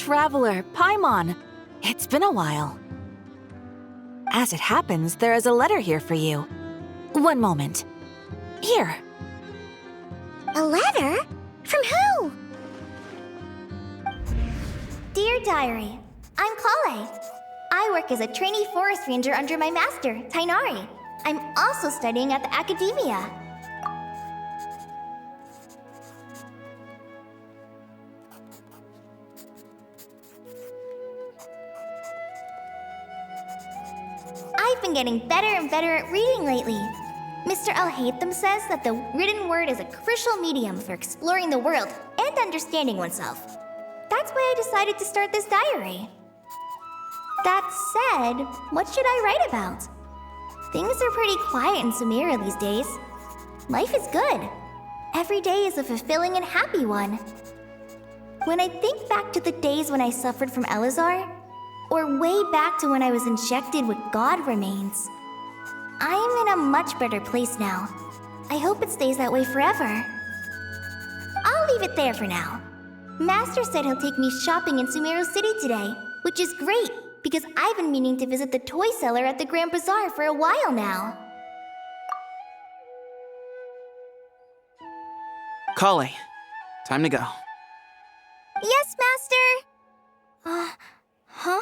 traveler, Paimon. It's been a while. As it happens, there is a letter here for you. One moment. Here. A letter? From who? Dear Diary, I'm Collei. I work as a trainee forest ranger under my master, Tighnari. I'm also studying at the academia. I've been getting better and better at reading lately. Mr. Alhaitham says that the written word is a crucial medium for exploring the world and understanding oneself. That's why I decided to start this diary. That said, what should I write about? Things are pretty quiet in Sumeru these days. Life is good. Every day is a fulfilling and happy one. When I think back to the days when I suffered from Elazar, or way back to when I was injected with God remains, I am in a much better place now. I hope it stays that way forever. I'll leave it there for now. Master said he'll take me shopping in Sumeru City today, which is great because I've been meaning to visit the toy seller at the Grand Bazaar for a while now. Collei, time to go. Yes, Master! Huh?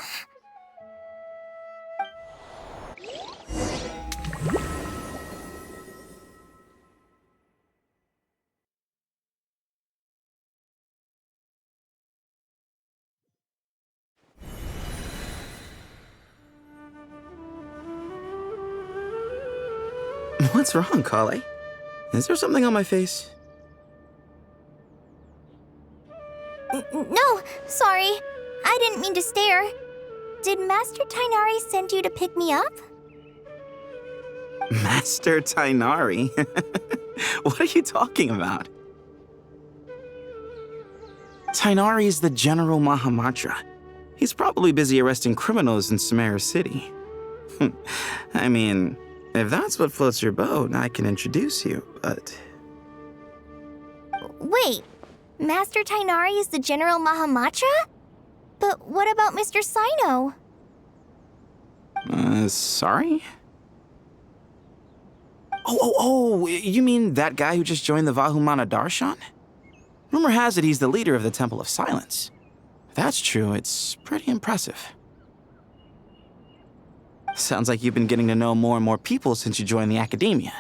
What's wrong, Collei? Is there something on my face? No, sorry. I didn't mean to stare. Did Master Tighnari send you to pick me up? Master Tighnari? What are you talking about? Tighnari is the General Mahamatra. He's probably busy arresting criminals in Sumeru City. I mean, if that's what floats your boat, I can introduce you, but... Wait, Master Tighnari is the General Mahamatra? But what about Mr. Cyno? Sorry? Oh, you mean that guy who just joined the Vahumana Darshan? Rumor has it he's the leader of the Temple of Silence. If that's true, it's pretty impressive. Sounds like you've been getting to know more and more people since you joined the academia.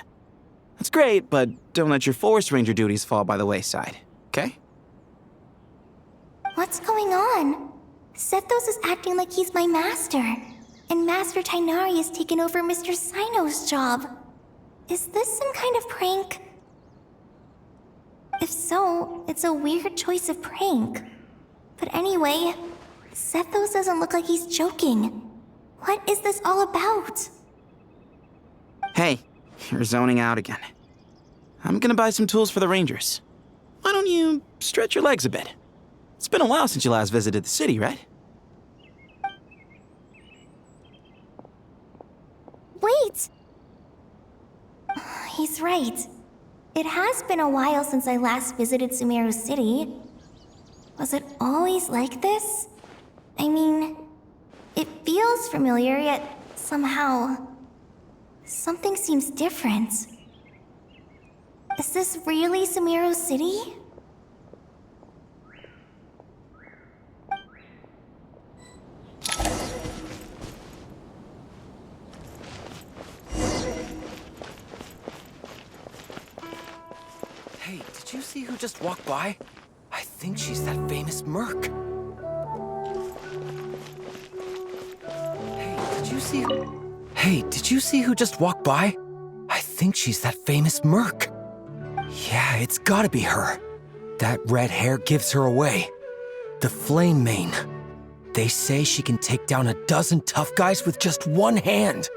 That's great, but don't let your forest ranger duties fall by the wayside, okay? What's going on? Sethos is acting like he's my master, and Master Tighnari has taken over Mr. Cyno's job. Is this some kind of prank? If so, it's a weird choice of prank. But anyway, Sethos doesn't look like he's joking. What is this all about? Hey, you're zoning out again. I'm gonna buy some tools for the rangers. Why don't you stretch your legs a bit? It's been a while since you last visited the city, right? Wait! He's right. It has been a while since I last visited Sumeru City. Was it always like this? I mean, it feels familiar, yet somehow... something seems different. Is this really Sumeru City? Hey, did you see who just walked by? I think she's that famous merc. Hey, did you see who just walked by? I think she's that famous merc. Yeah, it's gotta be her. That red hair gives her away. The Flame Mane. They say she can take down a dozen tough guys with just one hand.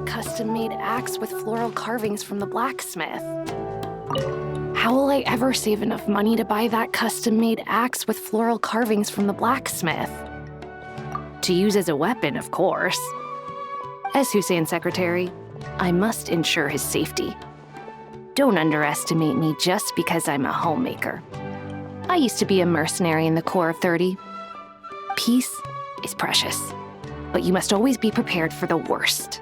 Custom-made axe with floral carvings from the blacksmith. How will I ever save enough money to buy that custom-made axe with floral carvings from the blacksmith? To use as a weapon, of course. As Hussein's secretary, I must ensure his safety. Don't underestimate me just because I'm a homemaker. I used to be a mercenary in the Corps of 30. Peace is precious, but you must always be prepared for the worst.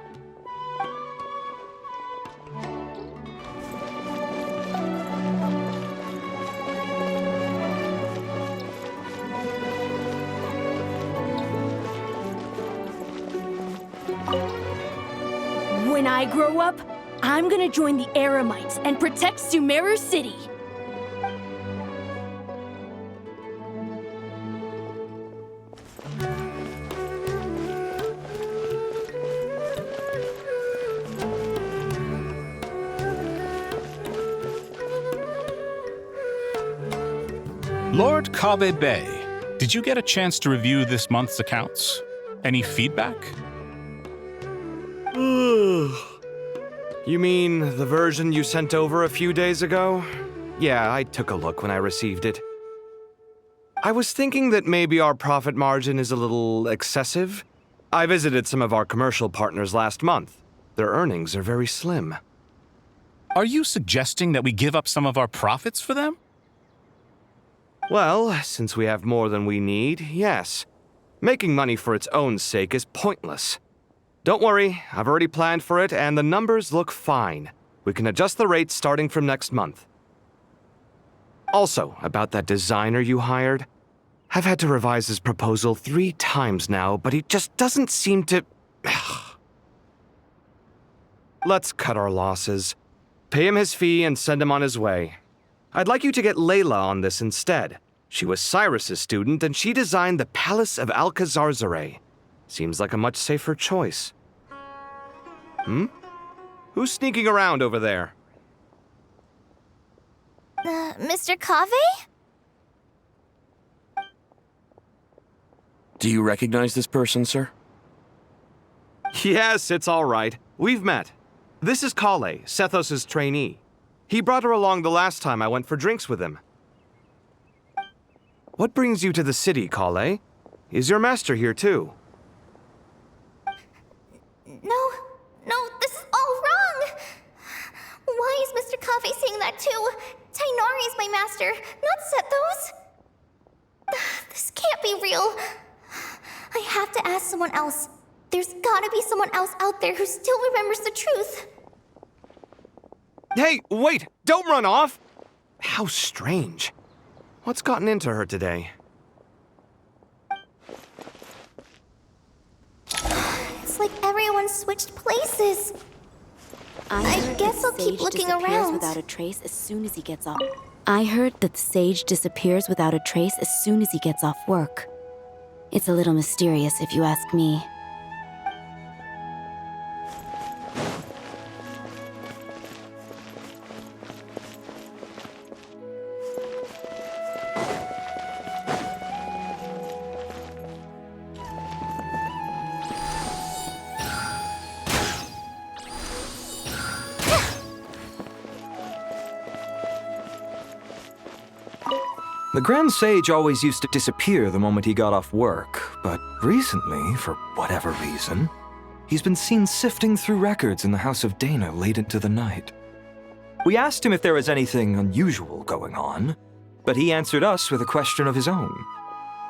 When I grow up, I'm gonna join the Eremites and protect Sumeru City. Lord Kaveh Bey, did you get a chance to review this month's accounts? Any feedback? You mean the version you sent over a few days ago? Yeah, I took a look when I received it. I was thinking that maybe our profit margin is a little excessive. I visited some of our commercial partners last month. Their earnings are very slim. Are you suggesting that we give up some of our profits for them? Well, since we have more than we need, yes. Making money for its own sake is pointless. Don't worry, I've already planned for it, and the numbers look fine. We can adjust the rates starting from next month. Also, about that designer you hired, I've had to revise his proposal 3 times now, but he just doesn't seem to... Let's cut our losses. Pay him his fee and send him on his way. I'd like you to get Layla on this instead. She was Cyrus's student, and she designed the Palace of Alcazarzare. Seems like a much safer choice. Who's sneaking around over there? Mr. Kaveh? Do you recognize this person, sir? Yes, it's all right. We've met. This is Collei, Sethos' trainee. He brought her along the last time I went for drinks with him. What brings you to the city, Collei? Is your master here too? No, this is all wrong! Why is Mr. Kaveh saying that too? Tighnari is my master, not Sethos! This can't be real. I have to ask someone else. There's gotta be someone else out there who still remembers the truth. Hey, wait! Don't run off! How strange. What's gotten into her today? It's like everyone switched places. I guess I'll keep looking around. Without a trace as soon as he gets off. I heard that the sage disappears without a trace as soon as he gets off work. It's a little mysterious if you ask me. The Grand Sage always used to disappear the moment he got off work, but recently, for whatever reason, he's been seen sifting through records in the House of Dehya late into the night. We asked him if there was anything unusual going on, but he answered us with a question of his own.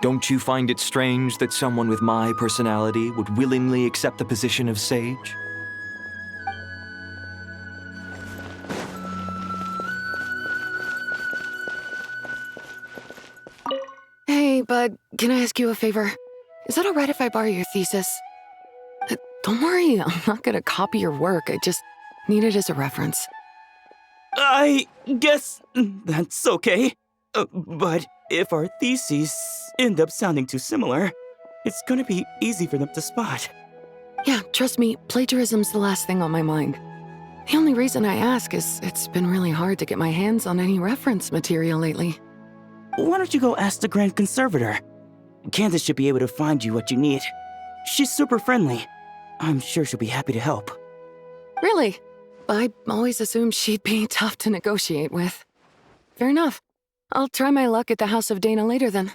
Don't you find it strange that someone with my personality would willingly accept the position of sage? Hey, bud, can I ask you a favor? Is that alright if I borrow your thesis? Don't worry, I'm not gonna copy your work. I just need it as a reference. I guess that's okay. But if our theses end up sounding too similar, it's gonna be easy for them to spot. Yeah, trust me, plagiarism's the last thing on my mind. The only reason I ask is it's been really hard to get my hands on any reference material lately. Why don't you go ask the Grand Conservator? Candace should be able to find you what you need. She's super friendly. I'm sure she'll be happy to help. Really? I always assumed she'd be tough to negotiate with. Fair enough. I'll try my luck at the House of Dehya later then.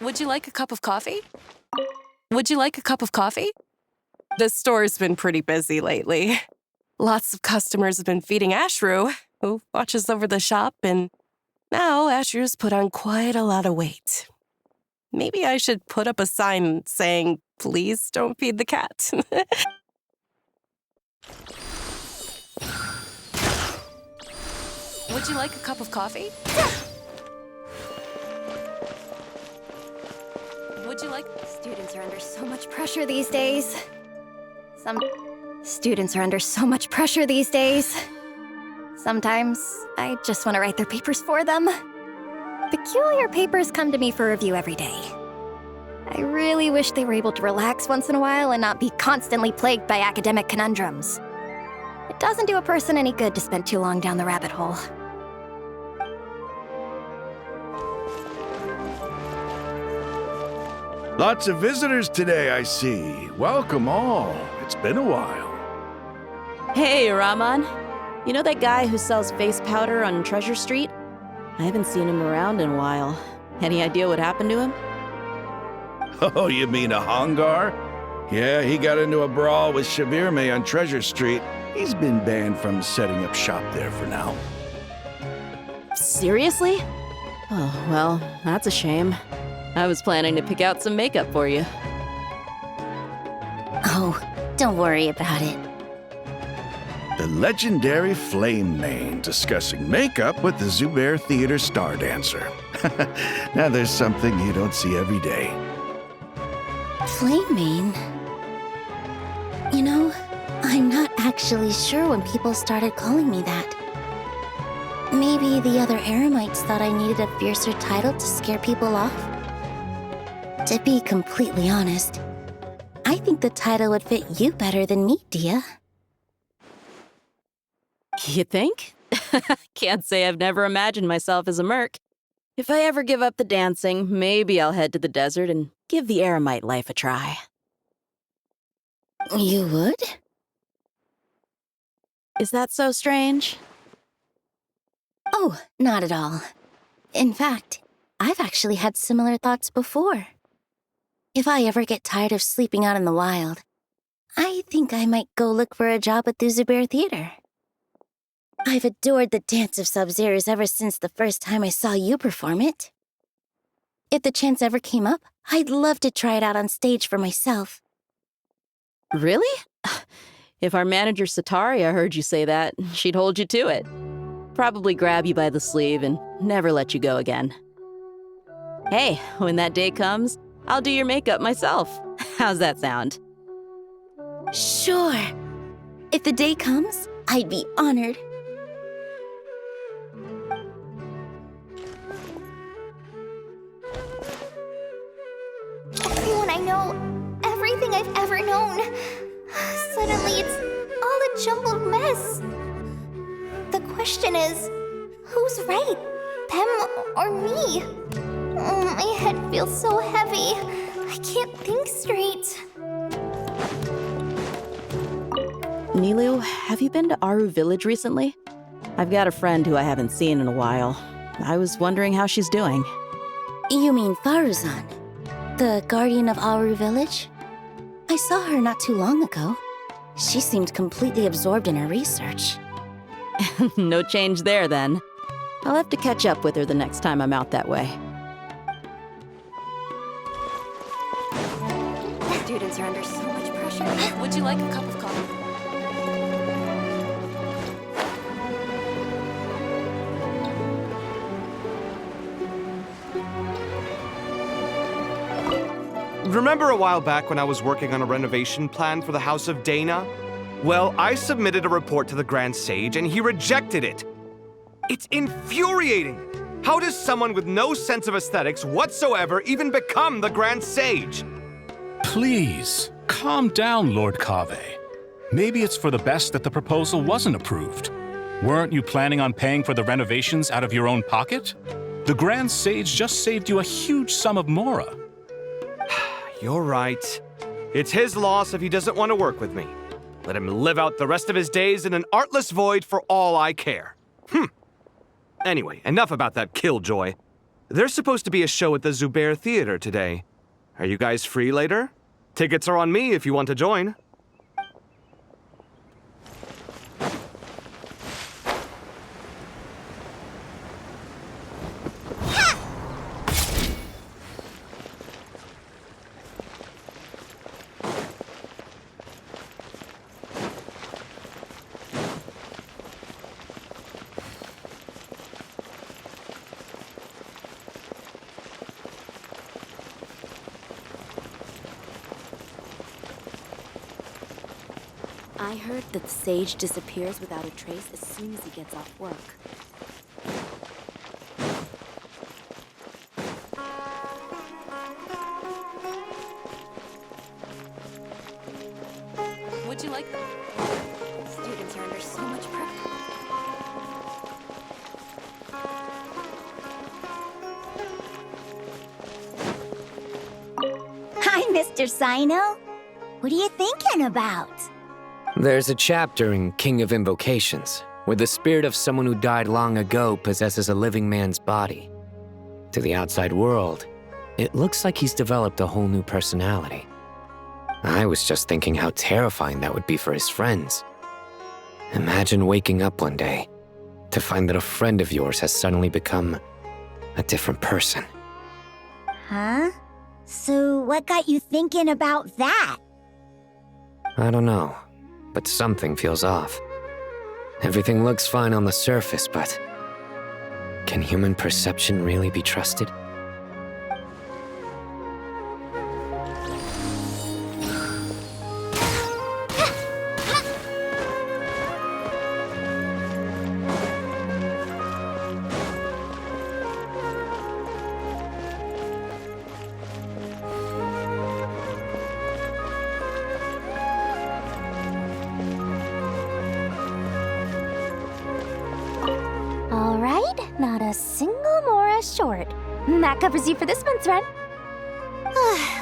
Would you like a cup of coffee? Would you like a cup of coffee? The store's been pretty busy lately. Lots of customers have been feeding Ashru, who watches over the shop, and now Ashru's put on quite a lot of weight. Maybe I should put up a sign saying, please don't feed the cat. Would you like a cup of coffee? Would you like... Students are under so much pressure these days. Students are under so much pressure these days. Sometimes I just want to write their papers for them. Peculiar papers come to me for review every day. I really wish they were able to relax once in a while and not be constantly plagued by academic conundrums. It doesn't do a person any good to spend too long down the rabbit hole. Lots of visitors today, I see. Welcome all. It's been a while. Hey, Rahman. You know that guy who sells face powder on Treasure Street? I haven't seen him around in a while. Any idea what happened to him? Oh, you mean a Hongar? Yeah, he got into a brawl with Shavirme on Treasure Street. He's been banned from setting up shop there for now. Seriously? Oh, well, that's a shame. I was planning to pick out some makeup for you. Oh, don't worry about it. The legendary Flame Mane discussing makeup with the Zubair Theater star dancer. Now there's something you don't see every day. Flame Mane? You know, I'm not actually sure when people started calling me that. Maybe the other Eremites thought I needed a fiercer title to scare people off? To be completely honest, I think the title would fit you better than me, Dehya. You think? Can't say I've never imagined myself as a merc. If I ever give up the dancing, maybe I'll head to the desert and give the Eremite life a try. You would? Is that so strange? Oh, not at all. In fact, I've actually had similar thoughts before. If I ever get tired of sleeping out in the wild, I think I might go look for a job at the Zubair Theater. I've adored the dance of Sub-Zeros ever since the first time I saw you perform it. If the chance ever came up, I'd love to try it out on stage for myself. Really? If our manager Sataria heard you say that, she'd hold you to it. Probably grab you by the sleeve and never let you go again. Hey, when that day comes, I'll do your makeup myself. How's that sound? Sure. If the day comes, I'd be honored. Everyone I know, everything I've ever known. Suddenly it's all a jumbled mess. The question is, who's right? Them or me? Oh, my head feels so heavy. I can't think straight. Nilou, have you been to Aru Village recently? I've got a friend who I haven't seen in a while. I was wondering how she's doing. You mean Faruzan, the guardian of Aru Village? I saw her not too long ago. She seemed completely absorbed in her research. No change there, then. I'll have to catch up with her the next time I'm out that way. Students are under so much pressure. Would you like a cup of coffee? Remember a while back when I was working on a renovation plan for the House of Dehya? Well, I submitted a report to the Grand Sage and he rejected it. It's infuriating! How does someone with no sense of aesthetics whatsoever even become the Grand Sage? Please, calm down, Lord Kaveh. Maybe it's for the best that the proposal wasn't approved. Weren't you planning on paying for the renovations out of your own pocket? The Grand Sage just saved you a huge sum of mora. You're right. It's his loss if he doesn't want to work with me. Let him live out the rest of his days in an artless void for all I care. Anyway, enough about that killjoy. There's supposed to be a show at the Zubair Theater today. Are you guys free later? Tickets are on me if you want to join. I heard that the sage disappears without a trace as soon as he gets off work. Would you like... Students are under so much pressure. Hi, Mr. Cyno. What are you thinking about? There's a chapter in King of Invocations where the spirit of someone who died long ago possesses a living man's body. To the outside world, it looks like he's developed a whole new personality. I was just thinking how terrifying that would be for his friends. Imagine waking up one day to find that a friend of yours has suddenly become a different person. Huh? So what got you thinking about that? I don't know, but something feels off. Everything looks fine on the surface, but can human perception really be trusted? Not a single Mora short. That covers you for this month's rent.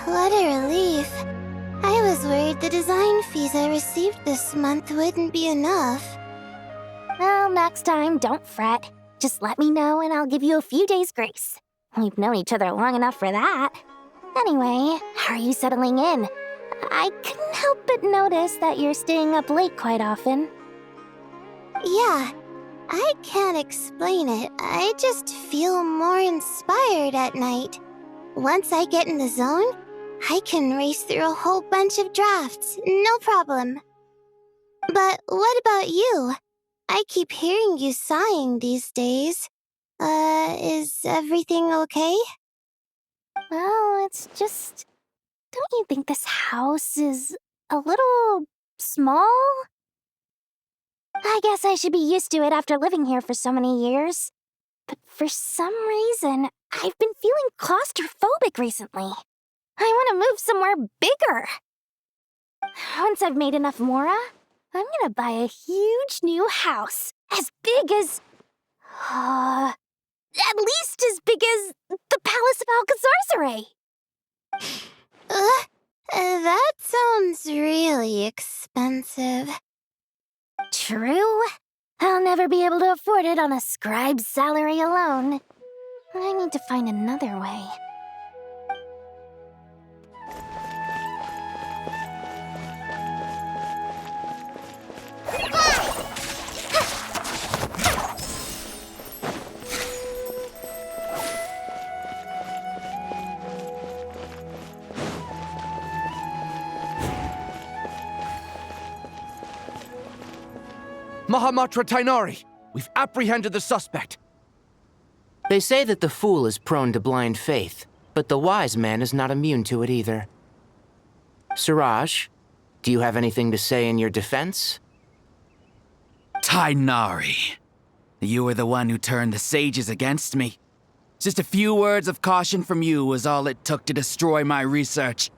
What a relief. I was worried the design fees I received this month wouldn't be enough. Well, next time, don't fret. Just let me know and I'll give you a few days' grace. We've known each other long enough for that. Anyway, how are you settling in? I couldn't help but notice that you're staying up late quite often. Yeah. I can't explain it. I just feel more inspired at night. Once I get in the zone, I can race through a whole bunch of drafts, no problem. But what about you? I keep hearing you sighing these days. Is everything okay? Well, it's just... Don't you think this house is a little small? I guess I should be used to it after living here for so many years. But for some reason, I've been feeling claustrophobic recently. I want to move somewhere bigger. Once I've made enough Mora, I'm gonna buy a huge new house. As big as... at least as big as the Palace of Alcazarzaray. That sounds really expensive. True. I'll never be able to afford it on a scribe's salary alone. I need to find another way. Mahamatra Tighnari! We've apprehended the suspect! They say that the fool is prone to blind faith, but the wise man is not immune to it either. Sorush, do you have anything to say in your defense? Tighnari, you were the one who turned the sages against me. Just a few words of caution from you was all it took to destroy my research.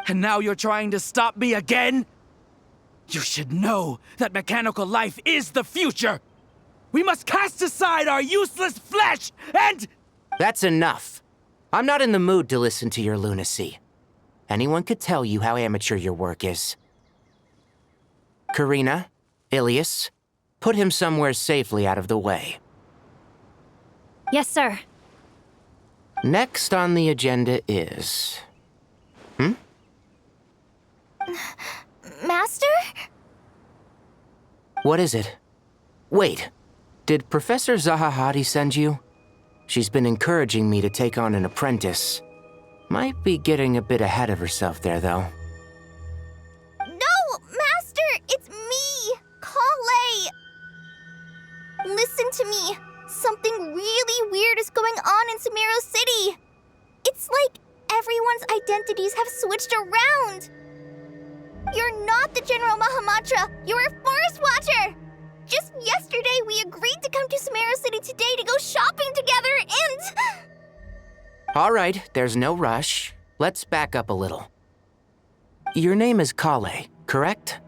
And now you're trying to stop me again? You should know that mechanical life is the future! We must cast aside our useless flesh and— That's enough. I'm not in the mood to listen to your lunacy. Anyone could tell you how amateur your work is. Karina, Ilias, put him somewhere safely out of the way. Yes, sir. Next on the agenda is... Master? What is it? Wait, did Professor Zahahati send you? She's been encouraging me to take on an apprentice. Might be getting a bit ahead of herself there, though. No, Master! It's me, Collei! Listen to me. Something really weird is going on in Sumeru City. It's like everyone's identities have switched around. You're not the General Mahamatra. You're a Forest Watcher. Just yesterday, we agreed to come to Sumeru City today to go shopping together and... All right, there's no rush. Let's back up a little. Your name is Collei, correct?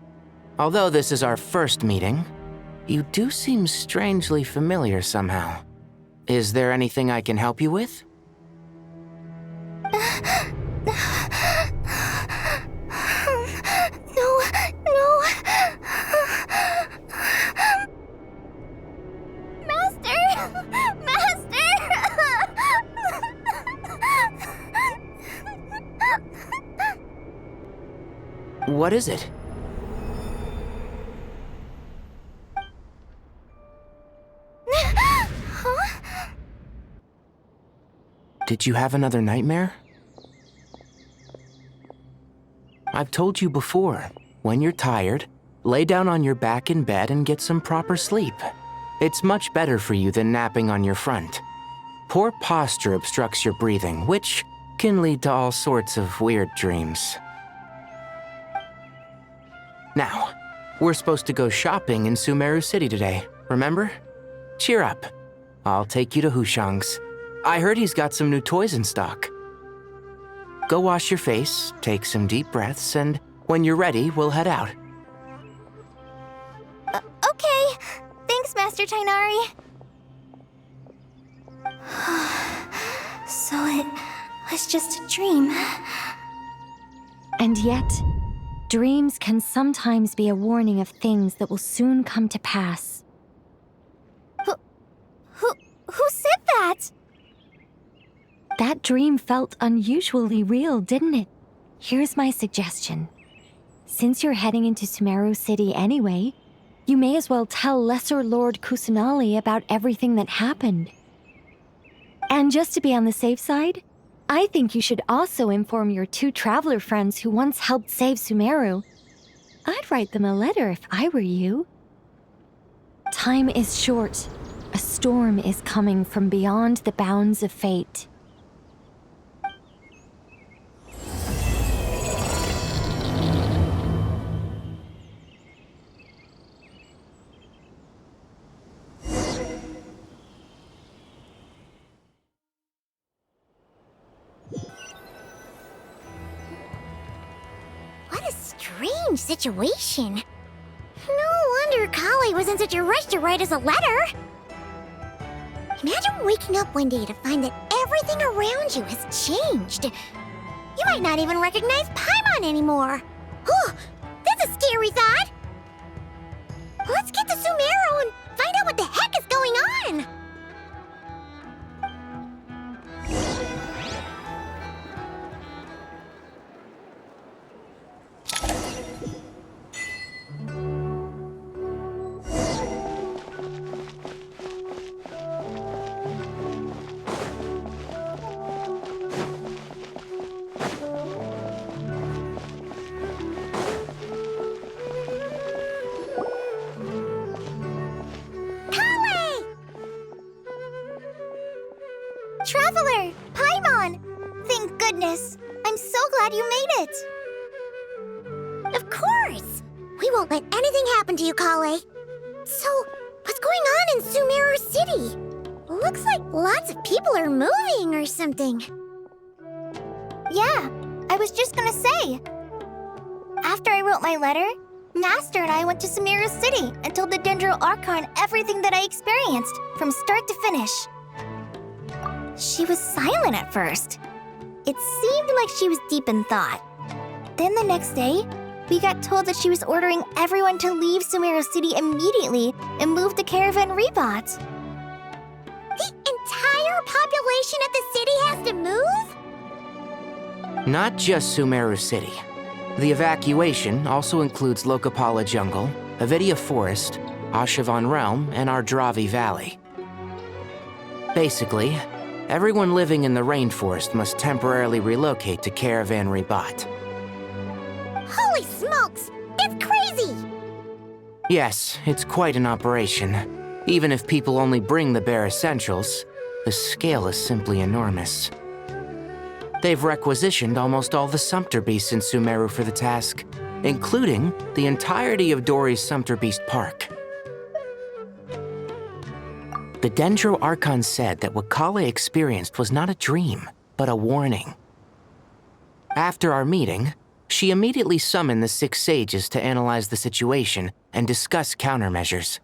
Although this is our first meeting, you do seem strangely familiar somehow. Is there anything I can help you with? No. Master! What is it? Huh? Did you have another nightmare? I've told you before, when you're tired, lay down on your back in bed and get some proper sleep. It's much better for you than napping on your front. Poor posture obstructs your breathing, which can lead to all sorts of weird dreams. Now, we're supposed to go shopping in Sumeru City today, remember? Cheer up. I'll take you to Hushang's. I heard he's got some new toys in stock. Go wash your face, take some deep breaths, and when you're ready, we'll head out. Okay. Thanks, Master Tighnari. So it was just a dream. And yet, dreams can sometimes be a warning of things that will soon come to pass. Who said that? That dream felt unusually real, didn't it? Here's my suggestion. Since you're heading into Sumeru City anyway, you may as well tell Lesser Lord Kusanali about everything that happened. And just to be on the safe side, I think you should also inform your 2 traveler friends who once helped save Sumeru. I'd write them a letter if I were you. Time is short. A storm is coming from beyond the bounds of fate. What a strange situation. No wonder Collei was in such a rush to write us a letter. Imagine waking up one day to find that everything around you has changed. You might not even recognize Paimon anymore. Oh, that's a scary thought. Let's get to Sumeru and find out what the heck is going on. Traveler! Paimon! Thank goodness. I'm so glad you made it. Of course. We won't let anything happen to you, Collei. So, what's going on in Sumeru City? Looks like lots of people are moving or something. Yeah, I was just gonna say. After I wrote my letter, Master and I went to Sumeru City and told the Dendro Archon everything that I experienced, from start to finish. She was silent at first. It seemed like she was deep in thought. Then the next day, we got told that she was ordering everyone to leave Sumeru City immediately and move to Caravan Rebot. The entire population of the city has to Not just Sumeru City. The evacuation also includes Lokapala Jungle, Avidia Forest, Ashavan Realm, and Ardravi Valley. Basically, everyone living in the rainforest must temporarily relocate to Caravan Ribat. Holy smokes! It's crazy! Yes, it's quite an operation. Even if people only bring the bare essentials, the scale is simply enormous. They've requisitioned almost all the Sumpter Beasts in Sumeru for the task, including the entirety of Dori's Sumpter Beast Park. The Dendro Archon said that what Collei experienced was not a dream, but a warning. After our meeting, she immediately summoned the 6 sages to analyze the situation and discuss countermeasures.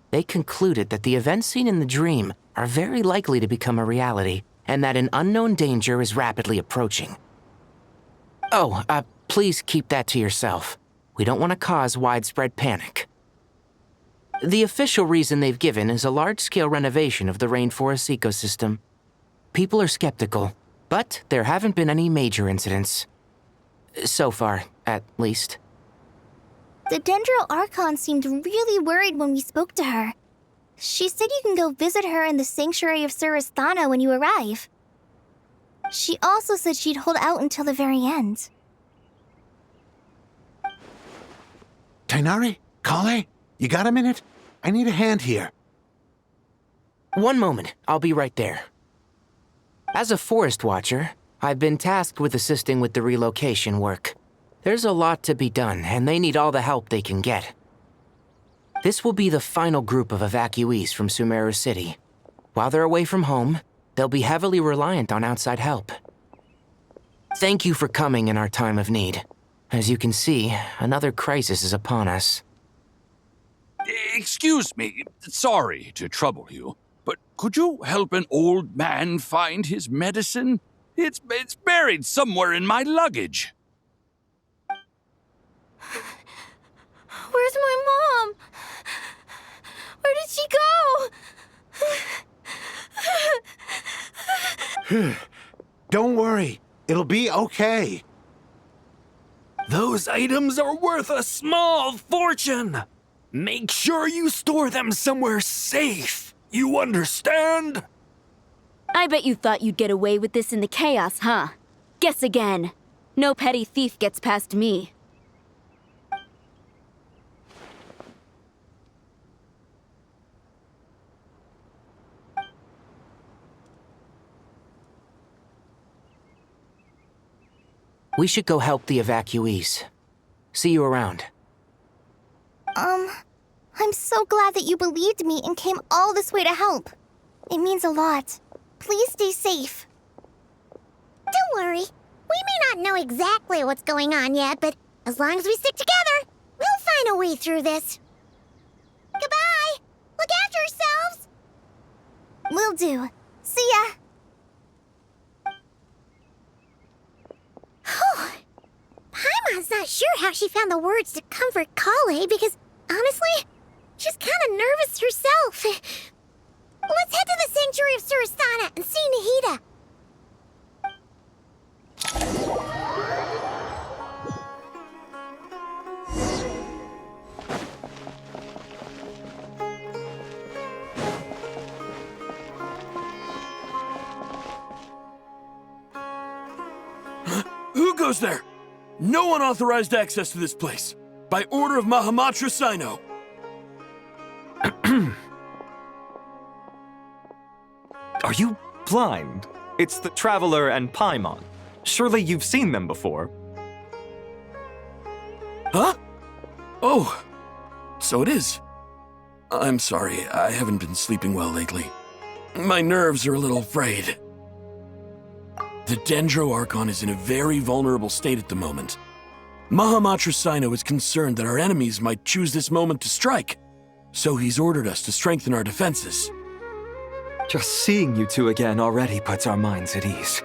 They concluded that the events seen in the dream are very likely to become a reality, and that an unknown danger is rapidly approaching. Oh, please keep that to yourself. We don't want to cause widespread panic. The official reason they've given is a large-scale renovation of the rainforest ecosystem. People are skeptical, but there haven't been any major incidents. So far, at least. The Dendro Archon seemed really worried when we spoke to her. She said you can go visit her in the Sanctuary of Surasthana when you arrive. She also said she'd hold out until the very end. Tighnari? Collei? You got a minute? I need a hand here. One moment, I'll be right there. As a forest watcher, I've been tasked with assisting with the relocation work. There's a lot to be done, and they need all the help they can get. This will be the final group of evacuees from Sumeru City. While they're away from home, they'll be heavily reliant on outside help. Thank you for coming in our time of need. As you can see, another crisis is upon us. Excuse me, sorry to trouble you, but could you help an old man find his medicine? It's buried somewhere in my luggage. Where's my mom? Where did she go? Don't worry. It'll be okay. Those items are worth a small fortune. Make sure you store them somewhere safe. You understand? I bet you thought you'd get away with this in the chaos, huh? Guess again. No petty thief gets past me. We should go help the evacuees. See you around. I'm so glad that you believed me and came all this way to help. It means a lot. Please stay safe. Don't worry. We may not know exactly what's going on yet, but as long as we stick together, we'll find a way through this. Goodbye! Look after yourselves! Will do. See ya! Paimon's not sure how she found the words to comfort Collei because, honestly, she's kind of nervous herself. Let's head to the Sanctuary of Surasthana and see Nahida. Who goes there? No unauthorized access to this place. By order of Mahamatra Cyno. Are you blind? It's the Traveler and Paimon. Surely you've seen them before. Huh? Oh, so it is. I'm sorry, I haven't been sleeping well lately. My nerves are a little frayed. The Dendro Archon is in a very vulnerable state at the moment. Mahamatra Cyno is concerned that our enemies might choose this moment to strike, so he's ordered us to strengthen our defenses. Just seeing you two again already puts our minds at ease.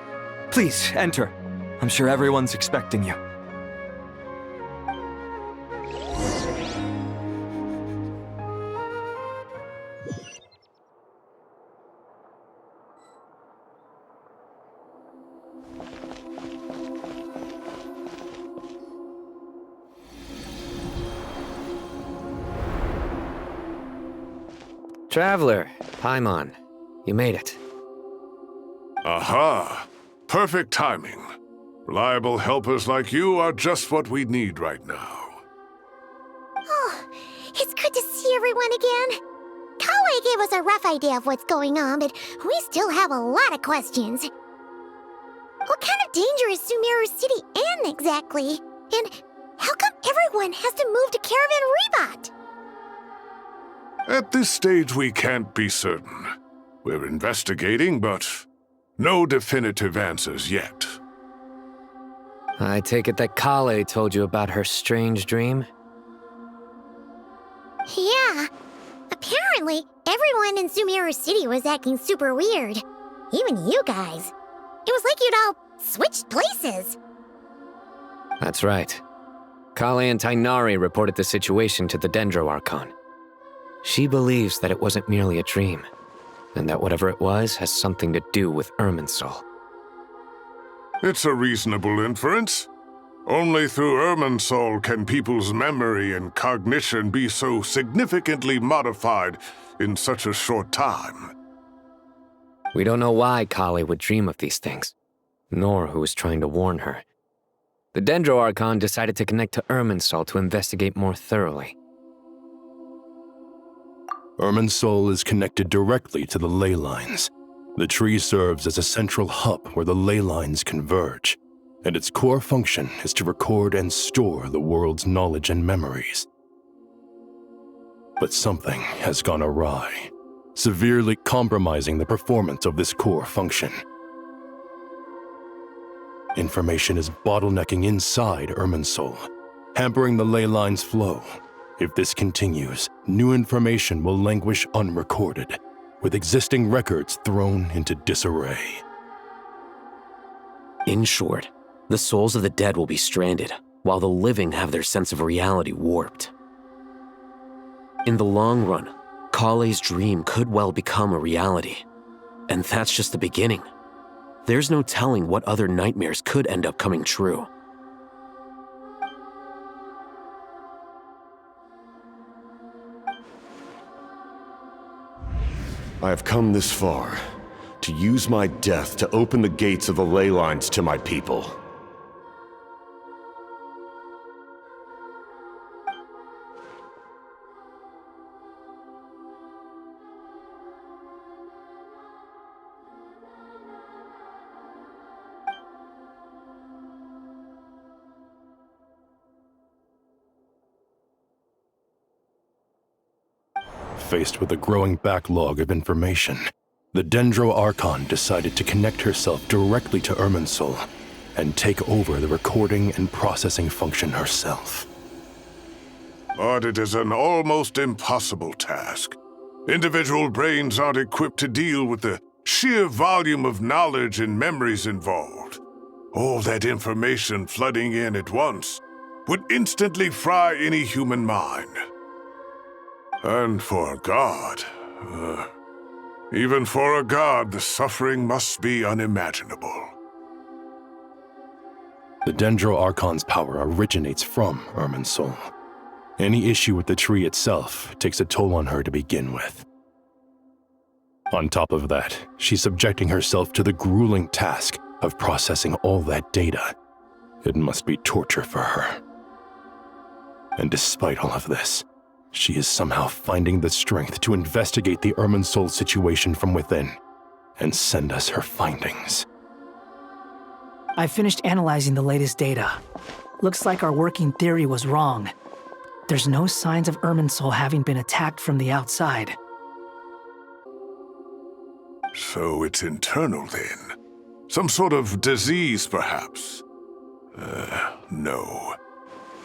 Please, enter. I'm sure everyone's expecting you. Traveler, Paimon, you made it. Aha! Perfect timing. Reliable helpers like you are just what we need right now. Oh, it's good to see everyone again. Collei gave us a rough idea of what's going on, but we still have a lot of questions. What kind of danger is Sumeru City in exactly? And how come everyone has to move to Caravan Rebot? At this stage, we can't be certain. We're investigating, but no definitive answers yet. I take it that Collei told you about her strange dream? Yeah. Apparently, everyone in Sumeru City was acting super weird. Even you guys. It was like you'd all switched places. That's right. Collei and Tighnari reported the situation to the Dendro Archon. She believes that it wasn't merely a dream, and that whatever it was has something to do with Irminsul. It's a reasonable inference. Only through Irminsul can people's memory and cognition be so significantly modified in such a short time. We don't know why Collei would dream of these things, nor who was trying to warn her. The Dendro Archon decided to connect to Irminsul to investigate more thoroughly. Irminsul is connected directly to the ley lines. The tree serves as a central hub where the ley lines converge, and its core function is to record and store the world's knowledge and memories. But something has gone awry, severely compromising the performance of this core function. Information is bottlenecking inside Irminsul, hampering the ley lines' flow. If this continues, new information will languish unrecorded, with existing records thrown into disarray. In short, the souls of the dead will be stranded, while the living have their sense of reality warped. In the long run, Collei's dream could well become a reality. And that's just the beginning. There's no telling what other nightmares could end up coming true. I have come this far, to use my death to open the gates of the ley lines to my people. Faced with a growing backlog of information, the Dendro Archon decided to connect herself directly to Irminsul and take over the recording and processing function herself. But it is an almost impossible task. Individual brains aren't equipped to deal with the sheer volume of knowledge and memories involved. All that information flooding in at once would instantly fry any human mind. And for a god, even for a god, the suffering must be unimaginable. The Dendro Archon's power originates from Irminsul. Any issue with the tree itself takes a toll on her to begin with. On top of that, she's subjecting herself to the grueling task of processing all that data. It must be torture for her. And despite all of this, she is somehow finding the strength to investigate the Irminsul situation from within and send us her findings. I finished analyzing the latest data. Looks like our working theory was wrong. There's no signs of Irminsul having been attacked from the outside. So it's internal then? Some sort of disease, perhaps? No.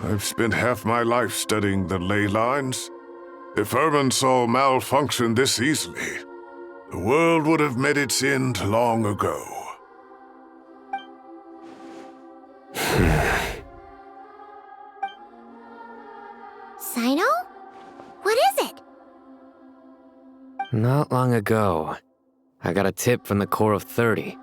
I've spent half my life studying the ley lines. If Irminsul malfunctioned this easily, the world would have met its end long ago. Cyno? What is it? Not long ago, I got a tip from the Core of 30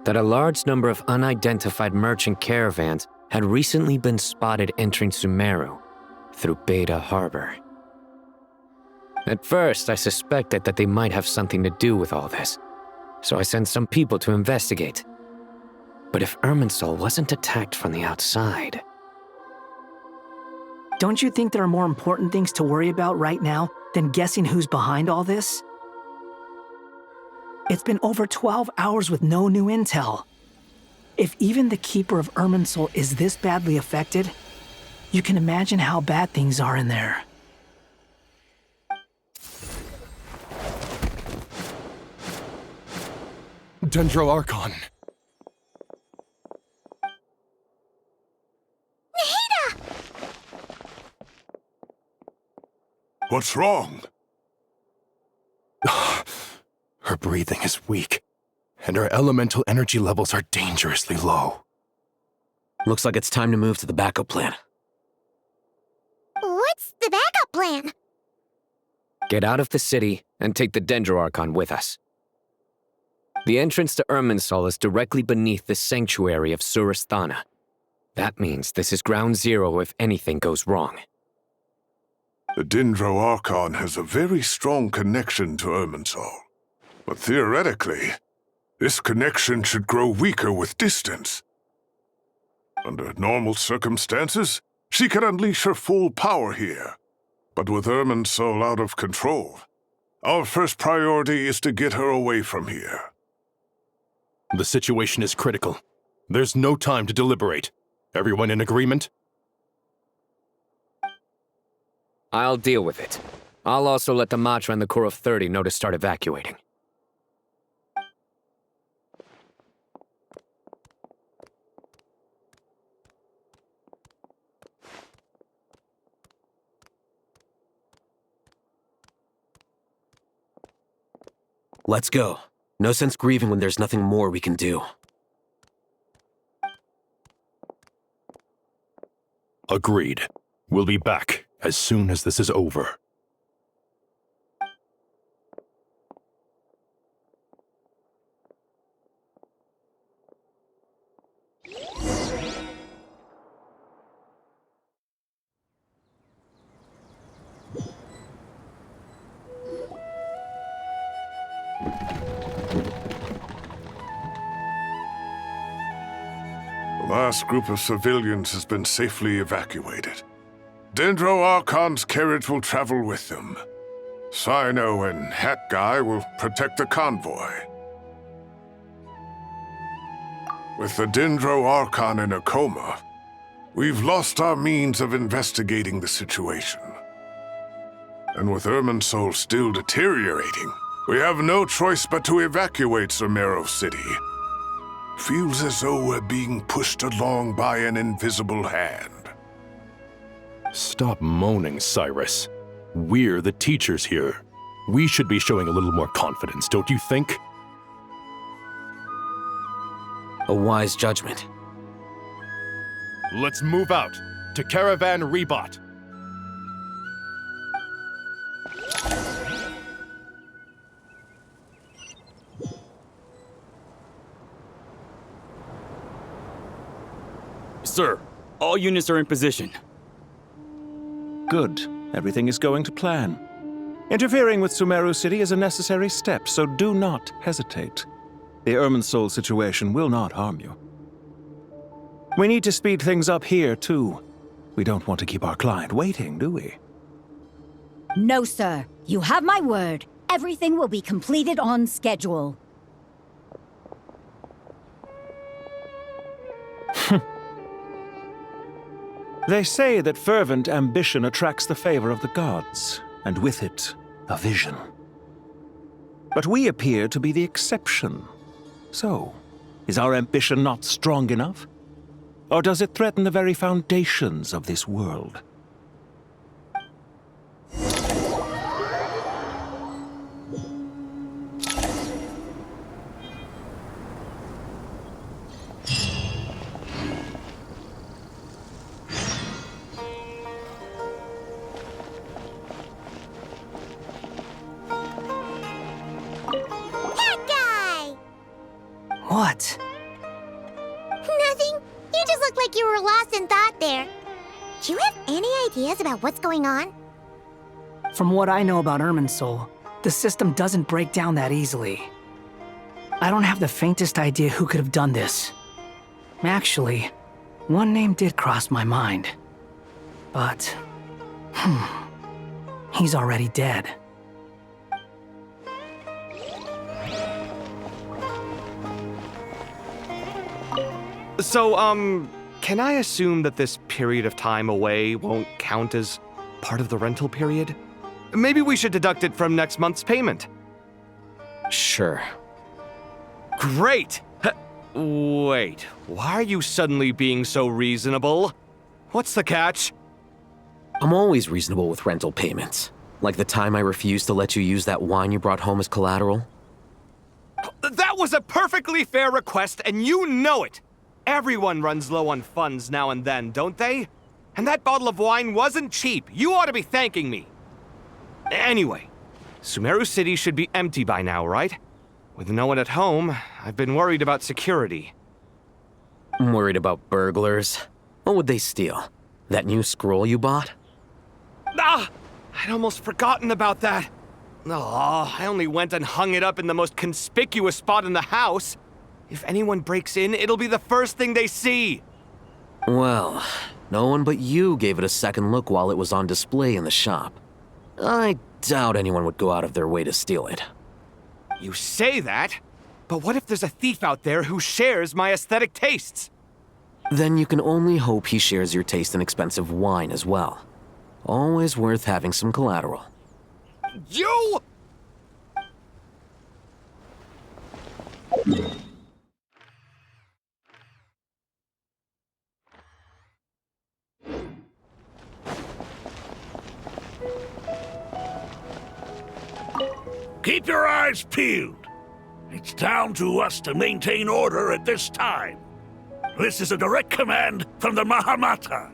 that a large number of unidentified merchant caravans had recently been spotted entering Sumeru through Beta Harbor. At first, I suspected that they might have something to do with all this, so I sent some people to investigate. But if Irminsul wasn't attacked from the outside... Don't you think there are more important things to worry about right now than guessing who's behind all this? It's been over 12 hours with no new intel. If even the Keeper of Irminsul is this badly affected, you can imagine how bad things are in there. Dendro Archon. Nahida! What's wrong? Her breathing is weak, and her elemental energy levels are dangerously low. Looks like it's time to move to the backup plan. What's the backup plan? Get out of the city and take the Dendro Archon with us. The entrance to Irminsul is directly beneath the sanctuary of Surasthana. That means this is ground zero if anything goes wrong. The Dendro Archon has a very strong connection to Irminsul. But theoretically, this connection should grow weaker with distance. Under normal circumstances, she could unleash her full power here. But with Irminsul out of control, our first priority is to get her away from here. The situation is critical. There's no time to deliberate. Everyone in agreement? I'll deal with it. I'll also let the Matra and the Core of 30 know to start evacuating. Let's go. No sense grieving when there's nothing more we can do. Agreed. We'll be back as soon as this is over. The last group of civilians has been safely evacuated. Dendro Archon's carriage will travel with them. Cyno and Hat Guy will protect the convoy. With the Dendro Archon in a coma, we've lost our means of investigating the situation. And with Irminsul still deteriorating, we have no choice but to evacuate Sumeru City. Feels as though we're being pushed along by an invisible hand. Stop moaning, Cyrus. We're the teachers here. We should be showing a little more confidence, don't you think? A wise judgment. Let's move out to Caravan Rebot. Sir, all units are in position. Good. Everything is going to plan. Interfering with Sumeru City is a necessary step, so do not hesitate. The Irminsul situation will not harm you. We need to speed things up here, too. We don't want to keep our client waiting, do we? No, sir. You have my word. Everything will be completed on schedule. They say that fervent ambition attracts the favor of the gods, and with it, a vision. But we appear to be the exception. So, is our ambition not strong enough? Or does it threaten the very foundations of this world? What? Nothing. You just looked like you were lost in thought there. Do you have any ideas about what's going on? From what I know about Irminsul, the system doesn't break down that easily. I don't have the faintest idea who could have done this. Actually, one name did cross my mind. But, he's already dead. So, can I assume that this period of time away won't count as part of the rental period? Maybe we should deduct it from next month's payment. Sure. Great! Wait, why are you suddenly being so reasonable? What's the catch? I'm always reasonable with rental payments. Like the time I refused to let you use that wine you brought home as collateral. That was a perfectly fair request, and you know it! Everyone runs low on funds now and then, don't they? And that bottle of wine wasn't cheap. You ought to be thanking me. Anyway, Sumeru City should be empty by now, right? With no one at home, I've been worried about security. I'm worried about burglars. What would they steal? That new scroll you bought? Ah! I'd almost forgotten about that. Oh, I only went and hung it up in the most conspicuous spot in the house. If anyone breaks in, it'll be the first thing they see. Well, no one but you gave it a second look while it was on display in the shop. I doubt anyone would go out of their way to steal it. You say that, but what if there's a thief out there who shares my aesthetic tastes? Then you can only hope he shares your taste in expensive wine as well. Always worth having some collateral. You! Keep your eyes peeled. It's down to us to maintain order at this time. This is a direct command from the Mahamata.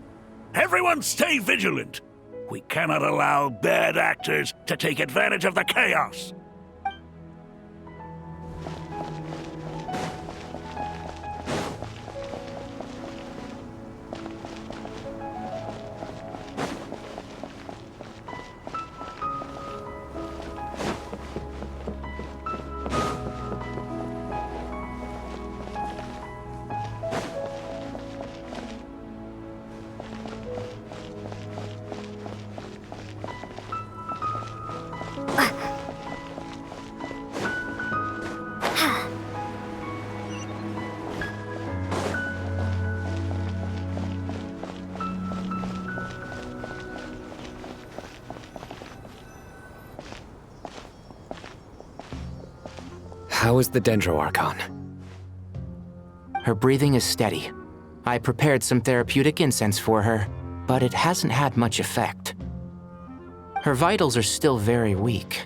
Everyone stay vigilant. We cannot allow bad actors to take advantage of the chaos. How is the Dendro Archon? Her breathing is steady. I prepared some therapeutic incense for her, but it hasn't had much effect. Her vitals are still very weak.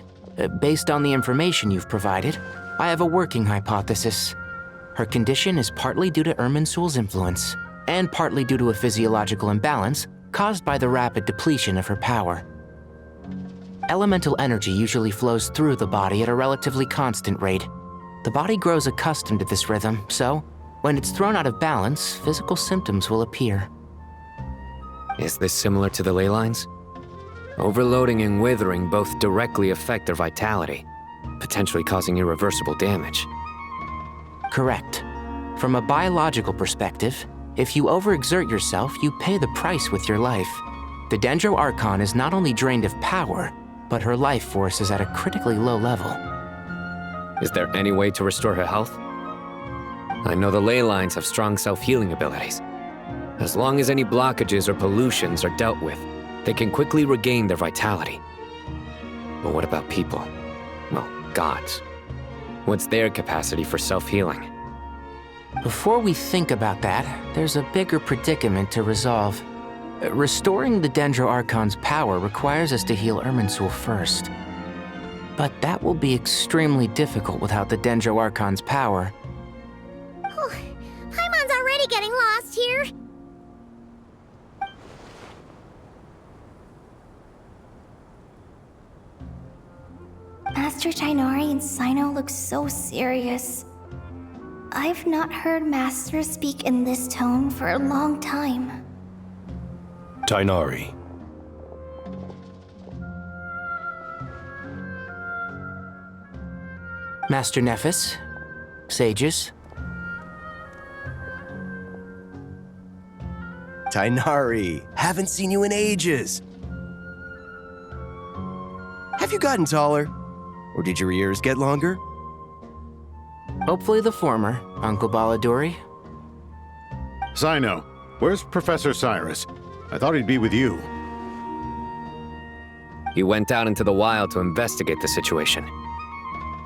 Based on the information you've provided, I have a working hypothesis. Her condition is partly due to Irminsul's influence, and partly due to a physiological imbalance caused by the rapid depletion of her power. Elemental energy usually flows through the body at a relatively constant rate. The body grows accustomed to this rhythm, so when it's thrown out of balance, physical symptoms will appear. Is this similar to the ley lines? Overloading and withering both directly affect their vitality, potentially causing irreversible damage. Correct. From a biological perspective, if you overexert yourself, you pay the price with your life. The Dendro Archon is not only drained of power, but her life force is at a critically low level. Is there any way to restore her health? I know the ley lines have strong self-healing abilities. As long as any blockages or pollutions are dealt with, they can quickly regain their vitality. But what about people? Well, gods. What's their capacity for self-healing? Before we think about that, there's a bigger predicament to resolve. Restoring the Dendro Archon's power requires us to heal Irminsul first. But that will be extremely difficult without the Dendro Archon's power. Paimon's already getting lost here. Master Tighnari and Cyno look so serious. I've not heard Master speak in this tone for a long time. Tighnari. Master Nephis, sages. Tighnari, haven't seen you in ages. Have you gotten taller? Or did your ears get longer? Hopefully the former, Uncle Baladori. Cyno, where's Professor Cyrus? I thought he'd be with you. He went out into the wild to investigate the situation.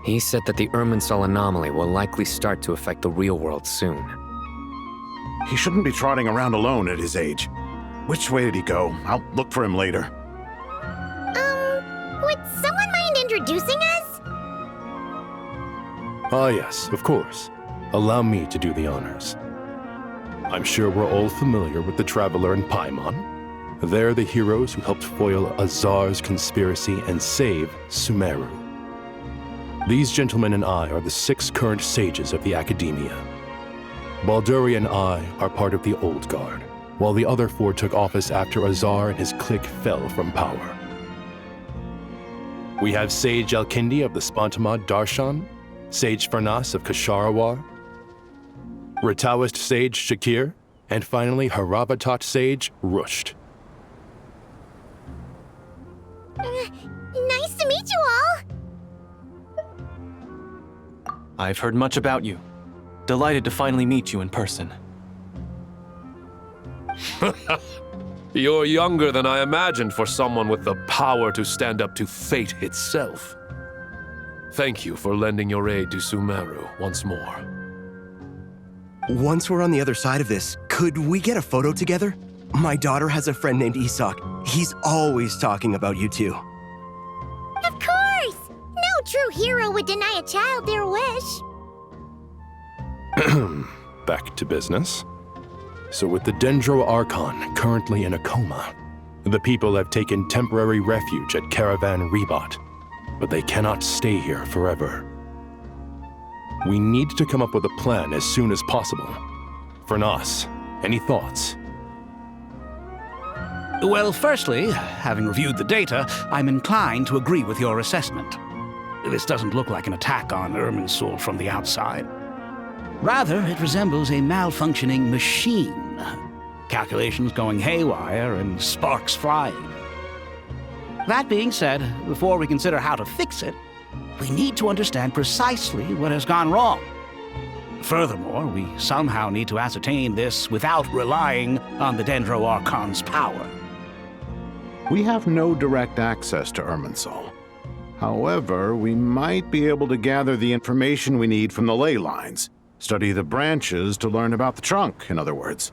He said that the Irminsul anomaly will likely start to affect the real world soon. He shouldn't be trotting around alone at his age. Which way did he go? I'll look for him later. Would someone mind introducing us? Ah yes, of course. Allow me to do the honors. I'm sure we're all familiar with the Traveler and Paimon. They're the heroes who helped foil Azar's conspiracy and save Sumeru. These gentlemen and I are the 6 current sages of the Academia. Balduri and I are part of the Old Guard, while the other 4 took office after Azar and his clique fell from power. We have Sage Elkindi of the Spontamad Darshan, Sage Farnas of Kasharawar, Rataoist Sage Shakir, and finally Haravatat Sage Rusht. Nice to meet you all! I've heard much about you. Delighted to finally meet you in person. You're younger than I imagined for someone with the power to stand up to fate itself. Thank you for lending your aid to Sumeru once more. Once we're on the other side of this, could we get a photo together? My daughter has a friend named Isak. He's always talking about you two. Of course! No true hero would deny a child their wish. Back to business. So with the Dendro Archon currently in a coma, the people have taken temporary refuge at Caravan Rebot, but they cannot stay here forever. We need to come up with a plan as soon as possible. Farnas, any thoughts? Well, firstly, having reviewed the data, I'm inclined to agree with your assessment. This doesn't look like an attack on Irminsul from the outside. Rather, it resembles a malfunctioning machine. Calculations going haywire and sparks flying. That being said, before we consider how to fix it, we need to understand precisely what has gone wrong. Furthermore, we somehow need to ascertain this without relying on the Dendro Archon's power. We have no direct access to Irminsul. However, we might be able to gather the information we need from the ley lines. Study the branches to learn about the trunk, in other words.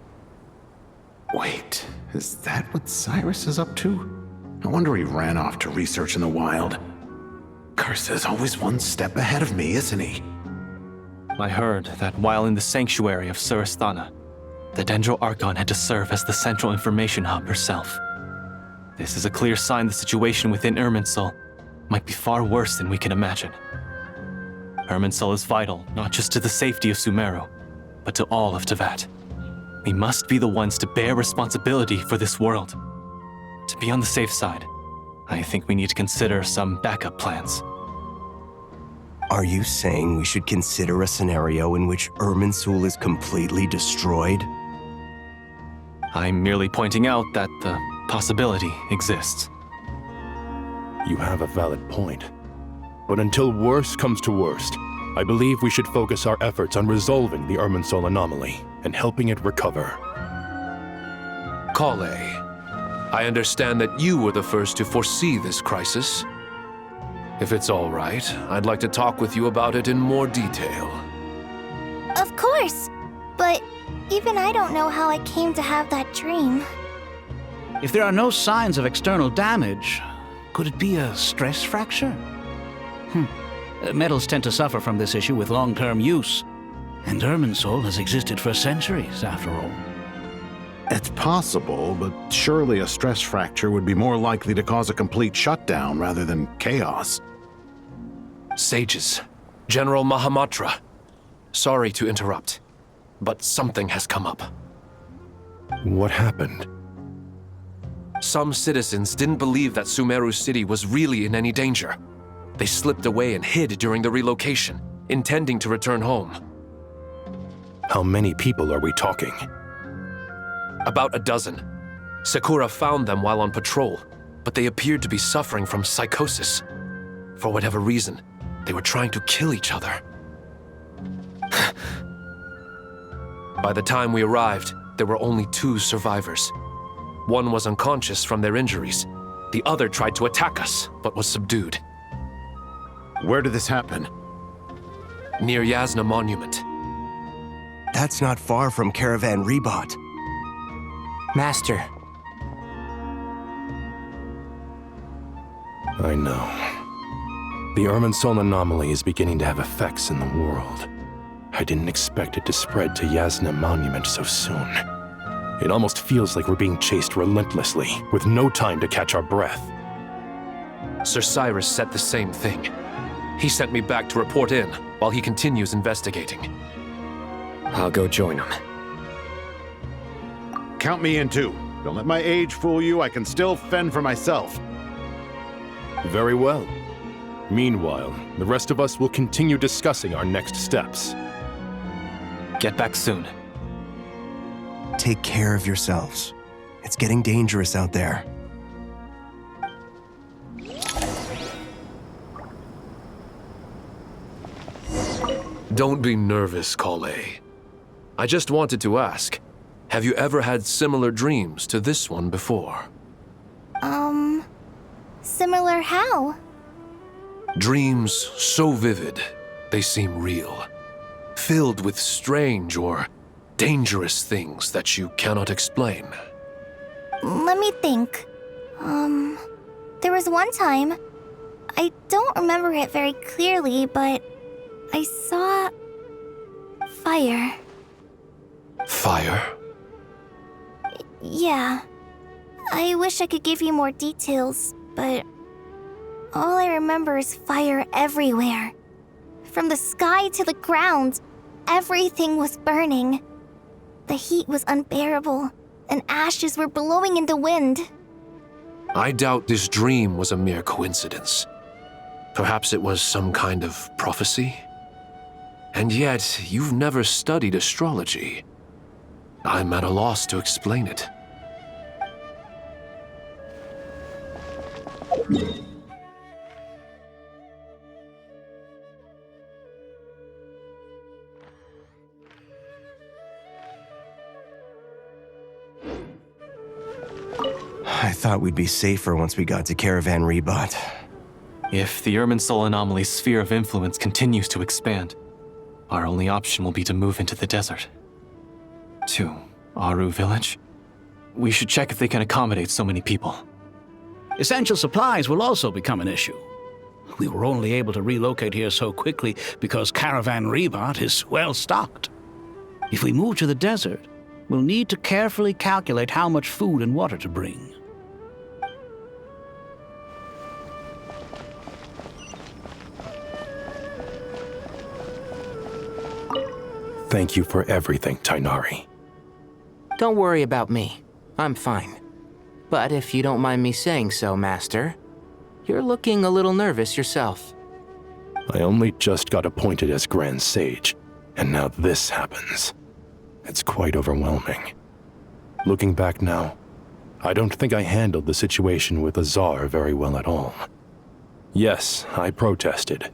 Wait, is that what Cyrus is up to? No wonder he ran off to research in the wild. Curse is always one step ahead of me, isn't he? I heard that while in the sanctuary of Surasthana, the Dendro Archon had to serve as the central information hub herself. This is a clear sign the situation within Irminsul might be far worse than we can imagine. Irminsul is vital not just to the safety of Sumeru, but to all of Teyvat. We must be the ones to bear responsibility for this world. To be on the safe side, I think we need to consider some backup plans. Are you saying we should consider a scenario in which Irminsul is completely destroyed? I'm merely pointing out that the possibility exists. You have a valid point. But until worst comes to worst, I believe we should focus our efforts on resolving the Irminsul anomaly and helping it recover. Collei, I understand that you were the first to foresee this crisis. If it's all right, I'd like to talk with you about it in more detail. Of course! But even I don't know how I came to have that dream. If there are no signs of external damage, could it be a stress fracture? Metals tend to suffer from this issue with long-term use, and Irminsul has existed for centuries, after all. It's possible, but surely a stress fracture would be more likely to cause a complete shutdown rather than chaos. Sages, General Mahamatra, sorry to interrupt, but something has come up. What happened? Some citizens didn't believe that Sumeru City was really in any danger. They slipped away and hid during the relocation, intending to return home. How many people are we talking? About a dozen. Sakura found them while on patrol, but they appeared to be suffering from psychosis. For whatever reason, they were trying to kill each other. By the time we arrived, there were only 2 survivors. One was unconscious from their injuries. The other tried to attack us, but was subdued. Where did this happen? Near Yasna Monument. That's not far from Caravan Rebot. Master. I know. The Irminsul anomaly is beginning to have effects in the world. I didn't expect it to spread to Yasna Monument so soon. It almost feels like we're being chased relentlessly, with no time to catch our breath. Sir Cyrus said the same thing. He sent me back to report in, while he continues investigating. I'll go join him. Count me in too. Don't let my age fool you, I can still fend for myself. Very well. Meanwhile, the rest of us will continue discussing our next steps. Get back soon. Take care of yourselves. It's getting dangerous out there. Don't be nervous, Collei. I just wanted to ask, have you ever had similar dreams to this one before? Similar how? Dreams so vivid, they seem real. Filled with strange or dangerous things that you cannot explain. Let me think. There was one time, I don't remember it very clearly, but I saw fire. Fire? Yeah. I wish I could give you more details, but all I remember is fire everywhere. From the sky to the ground, everything was burning. The heat was unbearable, and ashes were blowing in the wind. I doubt this dream was a mere coincidence. Perhaps it was some kind of prophecy? And yet, you've never studied astrology. I'm at a loss to explain it. I thought we'd be safer once we got to Caravan Rebot. If the Irminsul anomaly's sphere of influence continues to expand, our only option will be to move into the desert. To Aru Village? We should check if they can accommodate so many people. Essential supplies will also become an issue. We were only able to relocate here so quickly because Caravan Rebot is well stocked. If we move to the desert, we'll need to carefully calculate how much food and water to bring. Thank you for everything, Tighnari. Don't worry about me. I'm fine. But if you don't mind me saying so, Master, you're looking a little nervous yourself. I only just got appointed as Grand Sage, and now this happens. It's quite overwhelming. Looking back now, I don't think I handled the situation with Azar very well at all. Yes, I protested,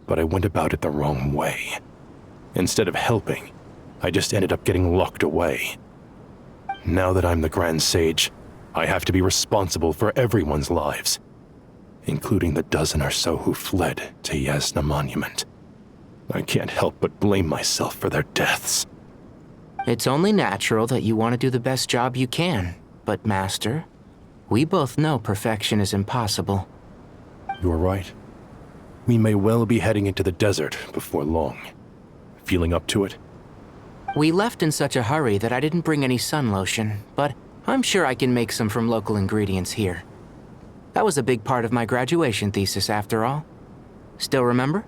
but I went about it the wrong way. Instead of helping, I just ended up getting locked away. Now that I'm the Grand Sage, I have to be responsible for everyone's lives, including the dozen or so who fled to Yasna Monument. I can't help but blame myself for their deaths. It's only natural that you want to do the best job you can, but Master, we both know perfection is impossible. You're right. We may well be heading into the desert before long. Feeling up to it? We left in such a hurry that I didn't bring any sun lotion, but I'm sure I can make some from local ingredients here. That was a big part of my graduation thesis, after all. Still remember?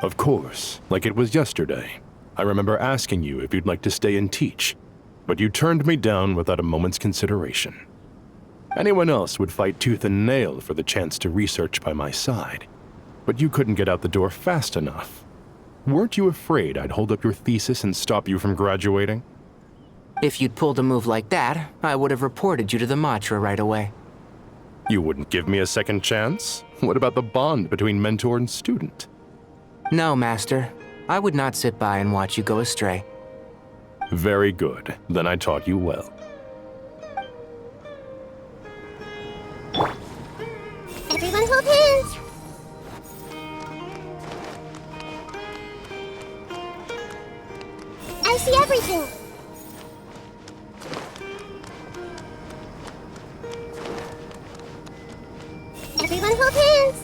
Of course, like it was yesterday. I remember asking you if you'd like to stay and teach, but you turned me down without a moment's consideration. Anyone else would fight tooth and nail for the chance to research by my side, but you couldn't get out the door fast enough. Weren't you afraid I'd hold up your thesis and stop you from graduating? If you'd pulled a move like that, I would have reported you to the Matra right away. You wouldn't give me a second chance? What about the bond between mentor and student? No, Master. I would not sit by and watch you go astray. Very good. Then I taught you well. Everyone hold hands! I see everything! Everyone hold hands!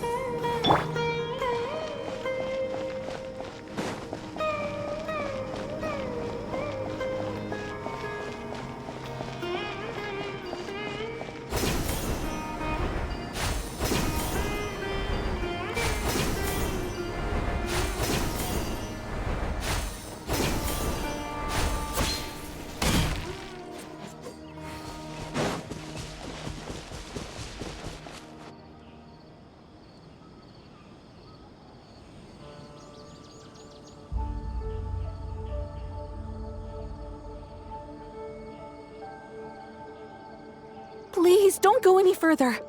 Please, don't go any further.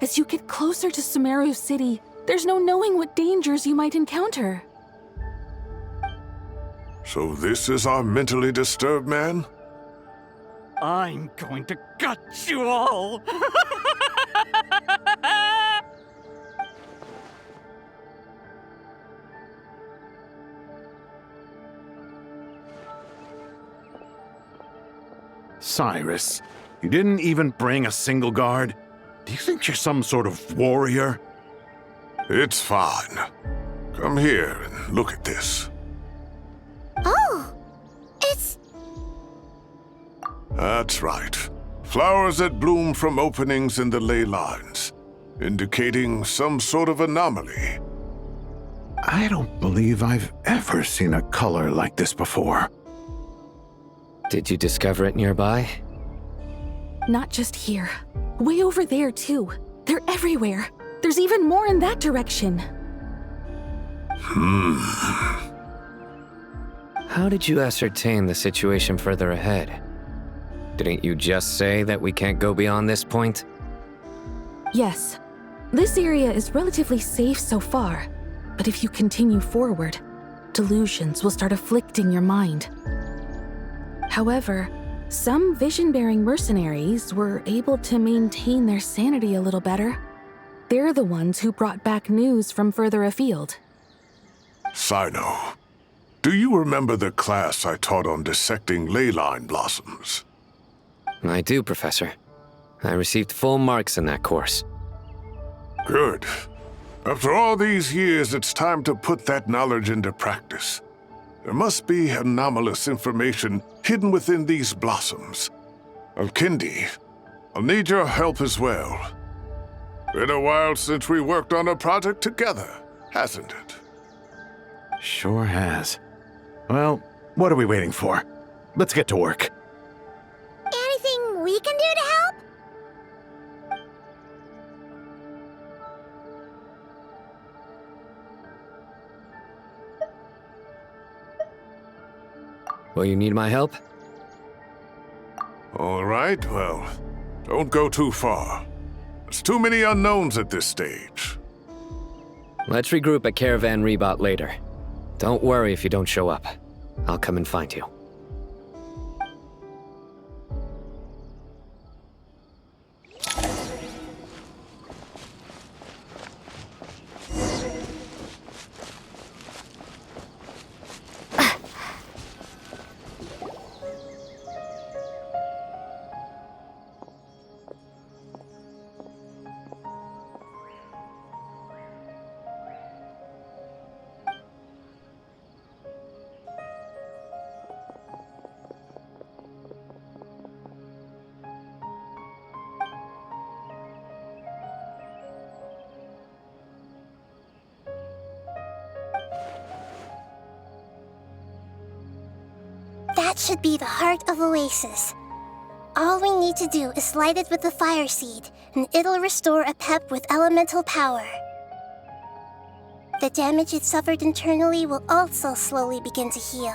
As you get closer to Sumeru City, there's no knowing what dangers you might encounter. So this is our mentally disturbed man? I'm going to gut you all! Cyrus, you didn't even bring a single guard? Do you think you're some sort of warrior? It's fine. Come here and look at this. Oh! It's... That's right. Flowers that bloom from openings in the ley lines, indicating some sort of anomaly. I don't believe I've ever seen a color like this before. Did you discover it nearby? Not just here. Way over there, too. They're everywhere. There's even more in that direction. How did you ascertain the situation further ahead? Didn't you just say that we can't go beyond this point? Yes. This area is relatively safe so far, but if you continue forward, delusions will start afflicting your mind. However, some vision-bearing mercenaries were able to maintain their sanity a little better. They're the ones who brought back news from further afield. Cyno, do you remember the class I taught on dissecting ley line blossoms? I do, Professor. I received full marks in that course. Good. After all these years, it's time to put that knowledge into practice. There must be anomalous information hidden within these blossoms. Alkindi, I'll need your help as well. Been a while since we worked on a project together, hasn't it? Sure has. Well, what are we waiting for? Let's get to work. Anything we can do to help? Will you need my help? All right, well, don't go too far. There's too many unknowns at this stage. Let's regroup at Caravan Rebot later. Don't worry if you don't show up. I'll come and find you. That should be the heart of Oasis. All we need to do is light it with the fire seed, and it'll restore a pep with elemental power. The damage it suffered internally will also slowly begin to heal.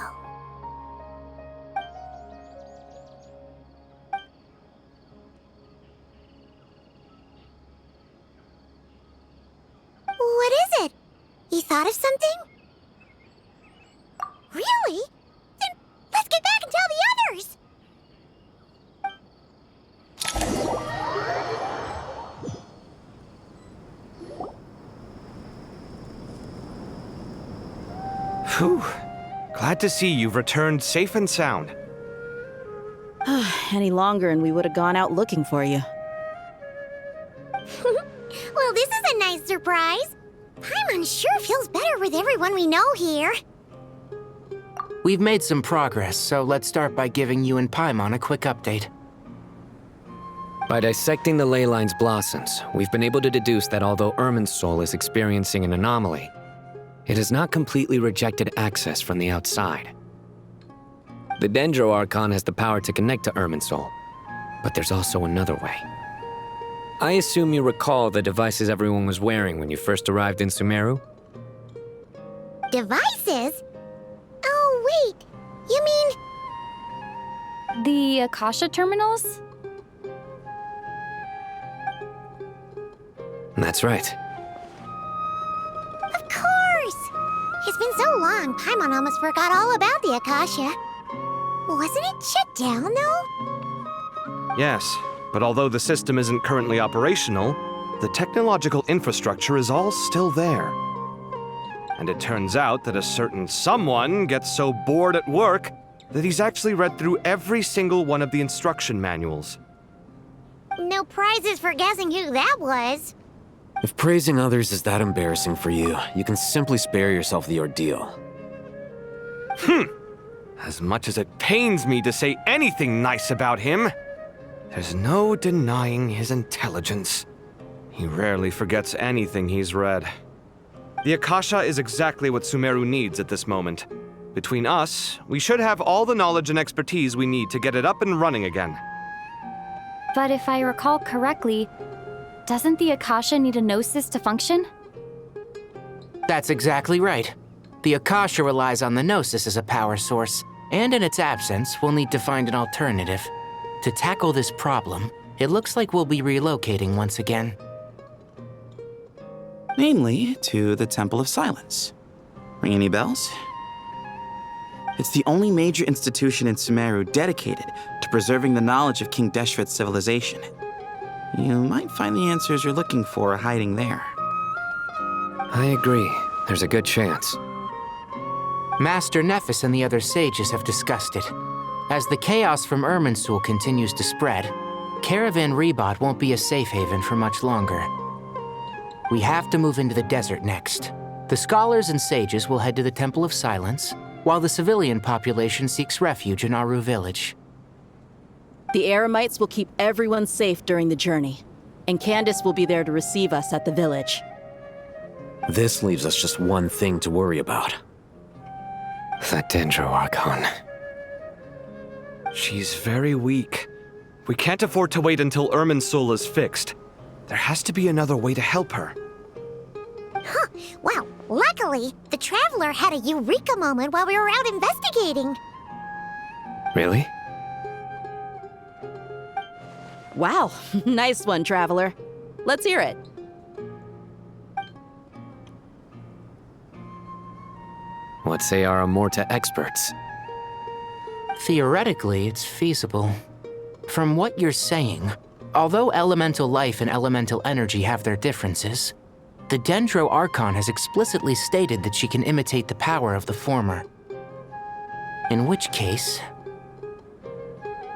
What is it? You thought of something? Really? Then let's get back and tell the others! Phew. Glad to see you've returned safe and sound. Any longer and we would have gone out looking for you. Well, this is a nice surprise. Paimon sure feels better with everyone we know here. We've made some progress, so let's start by giving you and Paimon a quick update. By dissecting the ley line's blossoms, we've been able to deduce that although Irminsul is experiencing an anomaly, it has not completely rejected access from the outside. The Dendro Archon has the power to connect to Irminsul, but there's also another way. I assume you recall the devices everyone was wearing when you first arrived in Sumeru? Devices? Oh, wait. You mean... The Akasha terminals? That's right. Of course! It's been so long, Paimon almost forgot all about the Akasha. Wasn't it shut down, though? Yes, but although the system isn't currently operational, the technological infrastructure is all still there. And it turns out that a certain someone gets so bored at work that he's actually read through every single one of the instruction manuals. No prizes for guessing who that was. If praising others is that embarrassing for you, you can simply spare yourself the ordeal. As much as it pains me to say anything nice about him, there's no denying his intelligence. He rarely forgets anything he's read. The Akasha is exactly what Sumeru needs at this moment. Between us, we should have all the knowledge and expertise we need to get it up and running again. But if I recall correctly, doesn't the Akasha need a Gnosis to function? That's exactly right. The Akasha relies on the Gnosis as a power source, and in its absence, we'll need to find an alternative. To tackle this problem, it looks like we'll be relocating once again. Namely, to the Temple of Silence. Ring any bells? It's the only major institution in Sumeru dedicated to preserving the knowledge of King Deshret's civilization. You might find the answers you're looking for hiding there. I agree. There's a good chance. Master Nephis and the other sages have discussed it. As the chaos from Irminsul continues to spread, Caravan Rebot won't be a safe haven for much longer. We have to move into the desert next. The scholars and sages will head to the Temple of Silence, while the civilian population seeks refuge in Aru village. The Eremites will keep everyone safe during the journey, and Candace will be there to receive us at the village. This leaves us just one thing to worry about. That Dendro Archon. She's very weak. We can't afford to wait until Irminsul is fixed. There has to be another way to help her. Huh. Wow. Luckily, the Traveler had a eureka moment while we were out investigating. Really? Wow, nice one, Traveler. Let's hear it. What say our Amorta experts? Theoretically, it's feasible. From what you're saying, although elemental life and elemental energy have their differences, the Dendro Archon has explicitly stated that she can imitate the power of the former. In which case,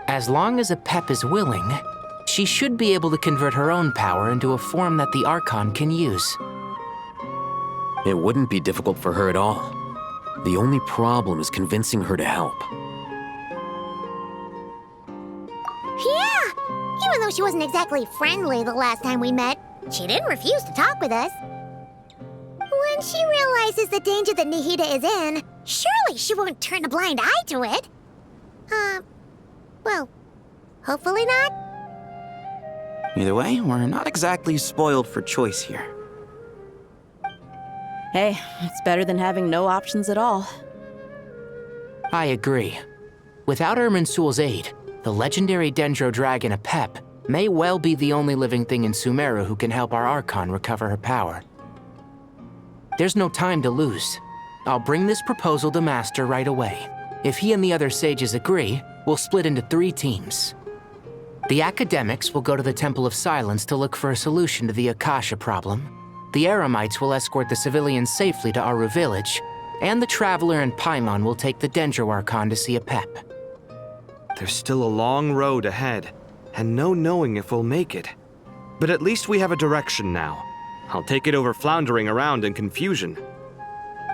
as long as Apep is willing, she should be able to convert her own power into a form that the Archon can use. It wouldn't be difficult for her at all. The only problem is convincing her to help. Yeah! Even though she wasn't exactly friendly the last time we met, she didn't refuse to talk with us. When she realizes the danger that Nahida is in, surely she won't turn a blind eye to it. Well, hopefully not. Either way, we're not exactly spoiled for choice here. Hey, it's better than having no options at all. I agree. Without Irminsul's aid, the legendary Dendro Dragon Apep may well be the only living thing in Sumeru who can help our Archon recover her power. There's no time to lose. I'll bring this proposal to Master right away. If he and the other sages agree, we'll split into 3 teams. The academics will go to the Temple of Silence to look for a solution to the Akasha problem. The Eremites will escort the civilians safely to Aru village, and the Traveler and Paimon will take the Dendro Archon to see Apep. There's still a long road ahead, and no knowing if we'll make it. But at least we have a direction now. I'll take it over floundering around in confusion.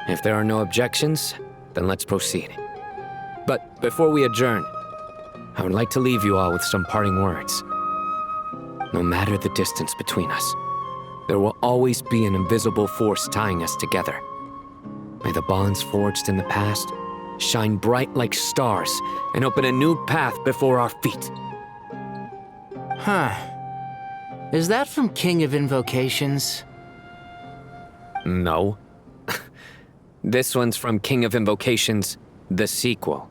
If there are no objections, then let's proceed. But before we adjourn, I would like to leave you all with some parting words. No matter the distance between us, there will always be an invisible force tying us together. May the bonds forged in the past shine bright like stars and open a new path before our feet. Huh. Is that from King of Invocations? No. This one's from King of Invocations, the sequel.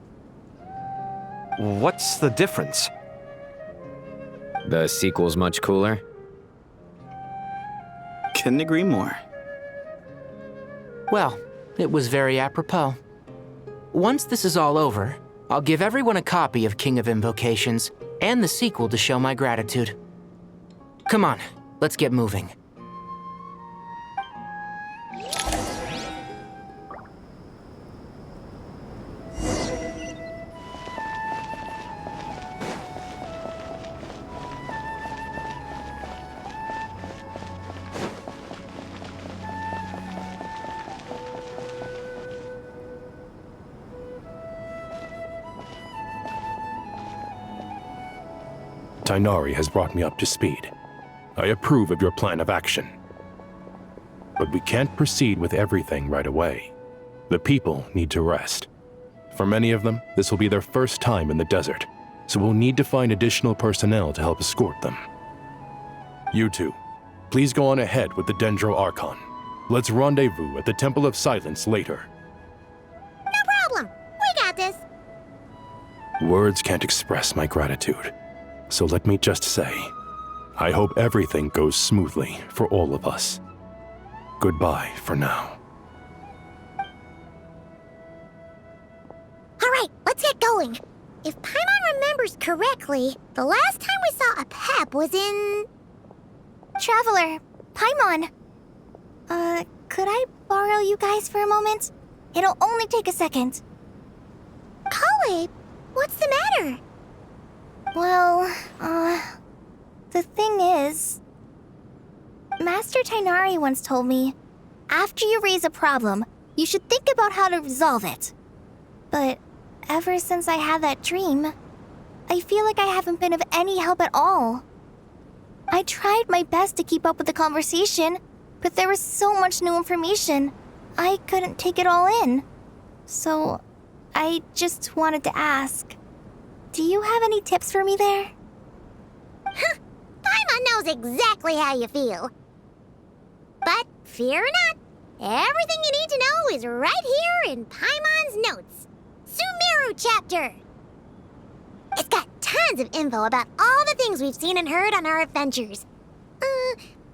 What's the difference? The sequel's much cooler. Couldn't agree more. Well, it was very apropos. Once this is all over, I'll give everyone a copy of King of Invocations and the sequel to show my gratitude. Come on, let's get moving. Tighnari has brought me up to speed. I approve of your plan of action. But we can't proceed with everything right away. The people need to rest. For many of them, this will be their first time in the desert, so we'll need to find additional personnel to help escort them. You two, please go on ahead with the Dendro Archon. Let's rendezvous at the Temple of Silence later. No problem. We got this. Words can't express my gratitude. So let me just say, I hope everything goes smoothly for all of us. Goodbye for now. All right, let's get going. If Paimon remembers correctly, the last time we saw Apep was in... Traveler, Paimon. Could I borrow you guys for a moment? It'll only take a second. Collei, what's the matter? Well, the thing is... Master Tighnari once told me, after you raise a problem, you should think about how to resolve it. But ever since I had that dream, I feel like I haven't been of any help at all. I tried my best to keep up with the conversation, but there was so much new information, I couldn't take it all in. So, I just wanted to ask, do you have any tips for me there? Huh, Paimon knows exactly how you feel. But fear not, everything you need to know is right here in Paimon's notes. Sumeru chapter. It's got tons of info about all the things we've seen and heard on our adventures.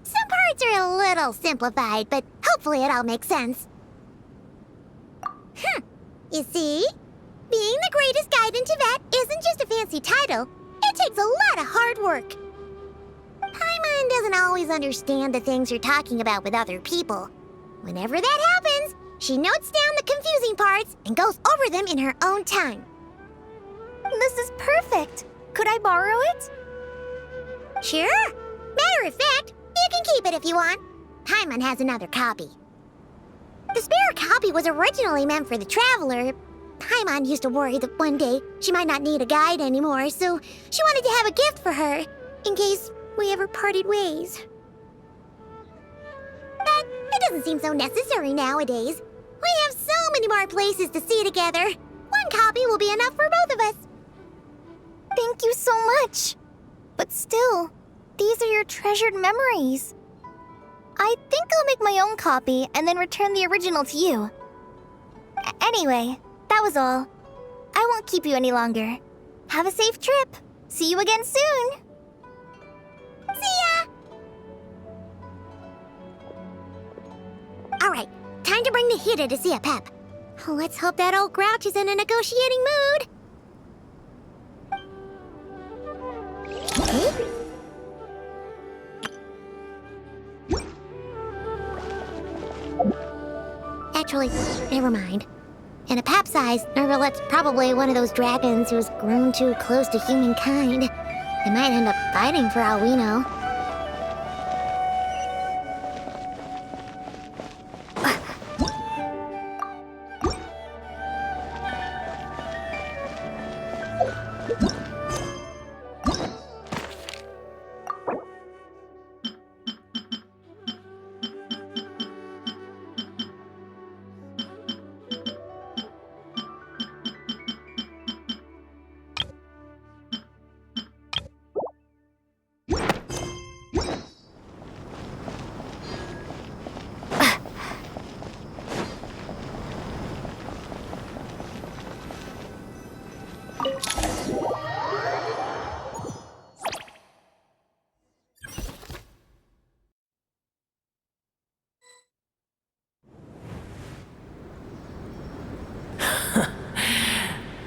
Some parts are a little simplified, but hopefully it all makes sense. You see? Being the greatest guide in Tibet isn't just a fancy title. It takes a lot of hard work. Paimon doesn't always understand the things you're talking about with other people. Whenever that happens, she notes down the confusing parts and goes over them in her own time. This is perfect. Could I borrow it? Sure. Matter of fact, you can keep it if you want. Paimon has another copy. The spare copy was originally meant for the Traveler. Paimon used to worry that one day she might not need a guide anymore, so she wanted to have a gift for her, in case we ever parted ways. But it doesn't seem so necessary nowadays. We have so many more places to see together. One copy will be enough for both of us. Thank you so much. But still, these are your treasured memories. I think I'll make my own copy and then return the original to you. Anyway, that was all. I won't keep you any longer. Have a safe trip. See you again soon. See ya! Alright, time to bring Nahida to see a pep. Let's hope that old grouch is in a negotiating mood. Actually, never mind. In a pap size, Nervalet's probably one of those dragons who's grown too close to humankind. They might end up fighting for all we know.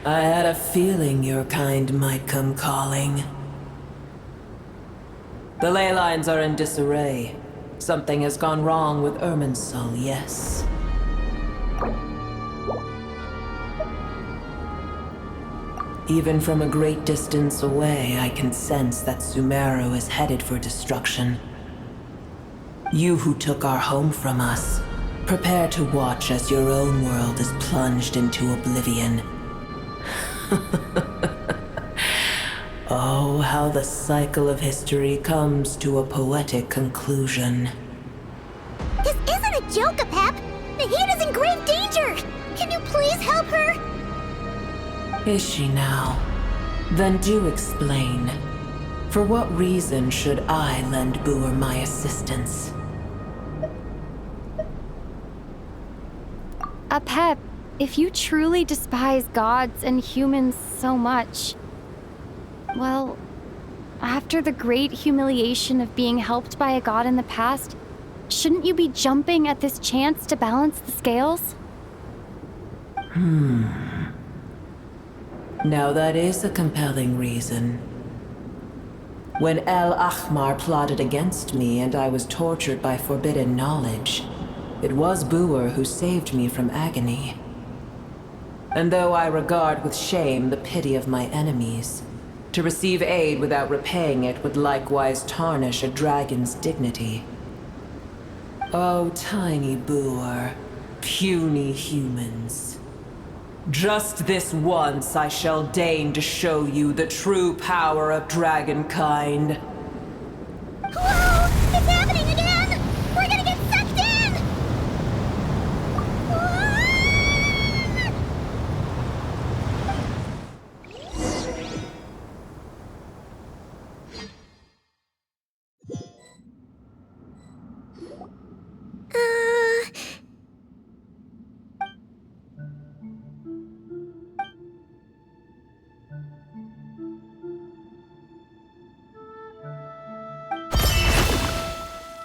I had a feeling your kind might come calling. The ley lines are in disarray. Something has gone wrong with Irminsul, yes. Even from a great distance away, I can sense that Sumeru is headed for destruction. You who took our home from us, prepare to watch as your own world is plunged into oblivion. Oh, how the cycle of history comes to a poetic conclusion. This isn't a joke, Apep! Nahida's in grave danger! Can you please help her? Is she now? Then do explain. For what reason should I lend Booer my assistance? Apep, if you truly despise gods and humans so much, well, after the great humiliation of being helped by a god in the past, shouldn't you be jumping at this chance to balance the scales? Now that is a compelling reason. When El Ahmar plotted against me and I was tortured by forbidden knowledge, it was Booer who saved me from agony. And though I regard with shame the pity of my enemies, to receive aid without repaying it would likewise tarnish a dragon's dignity. Oh, tiny Booer, puny humans. Just this once I shall deign to show you the true power of dragonkind. Whoa! It's happening again! We're gonna get sucked in!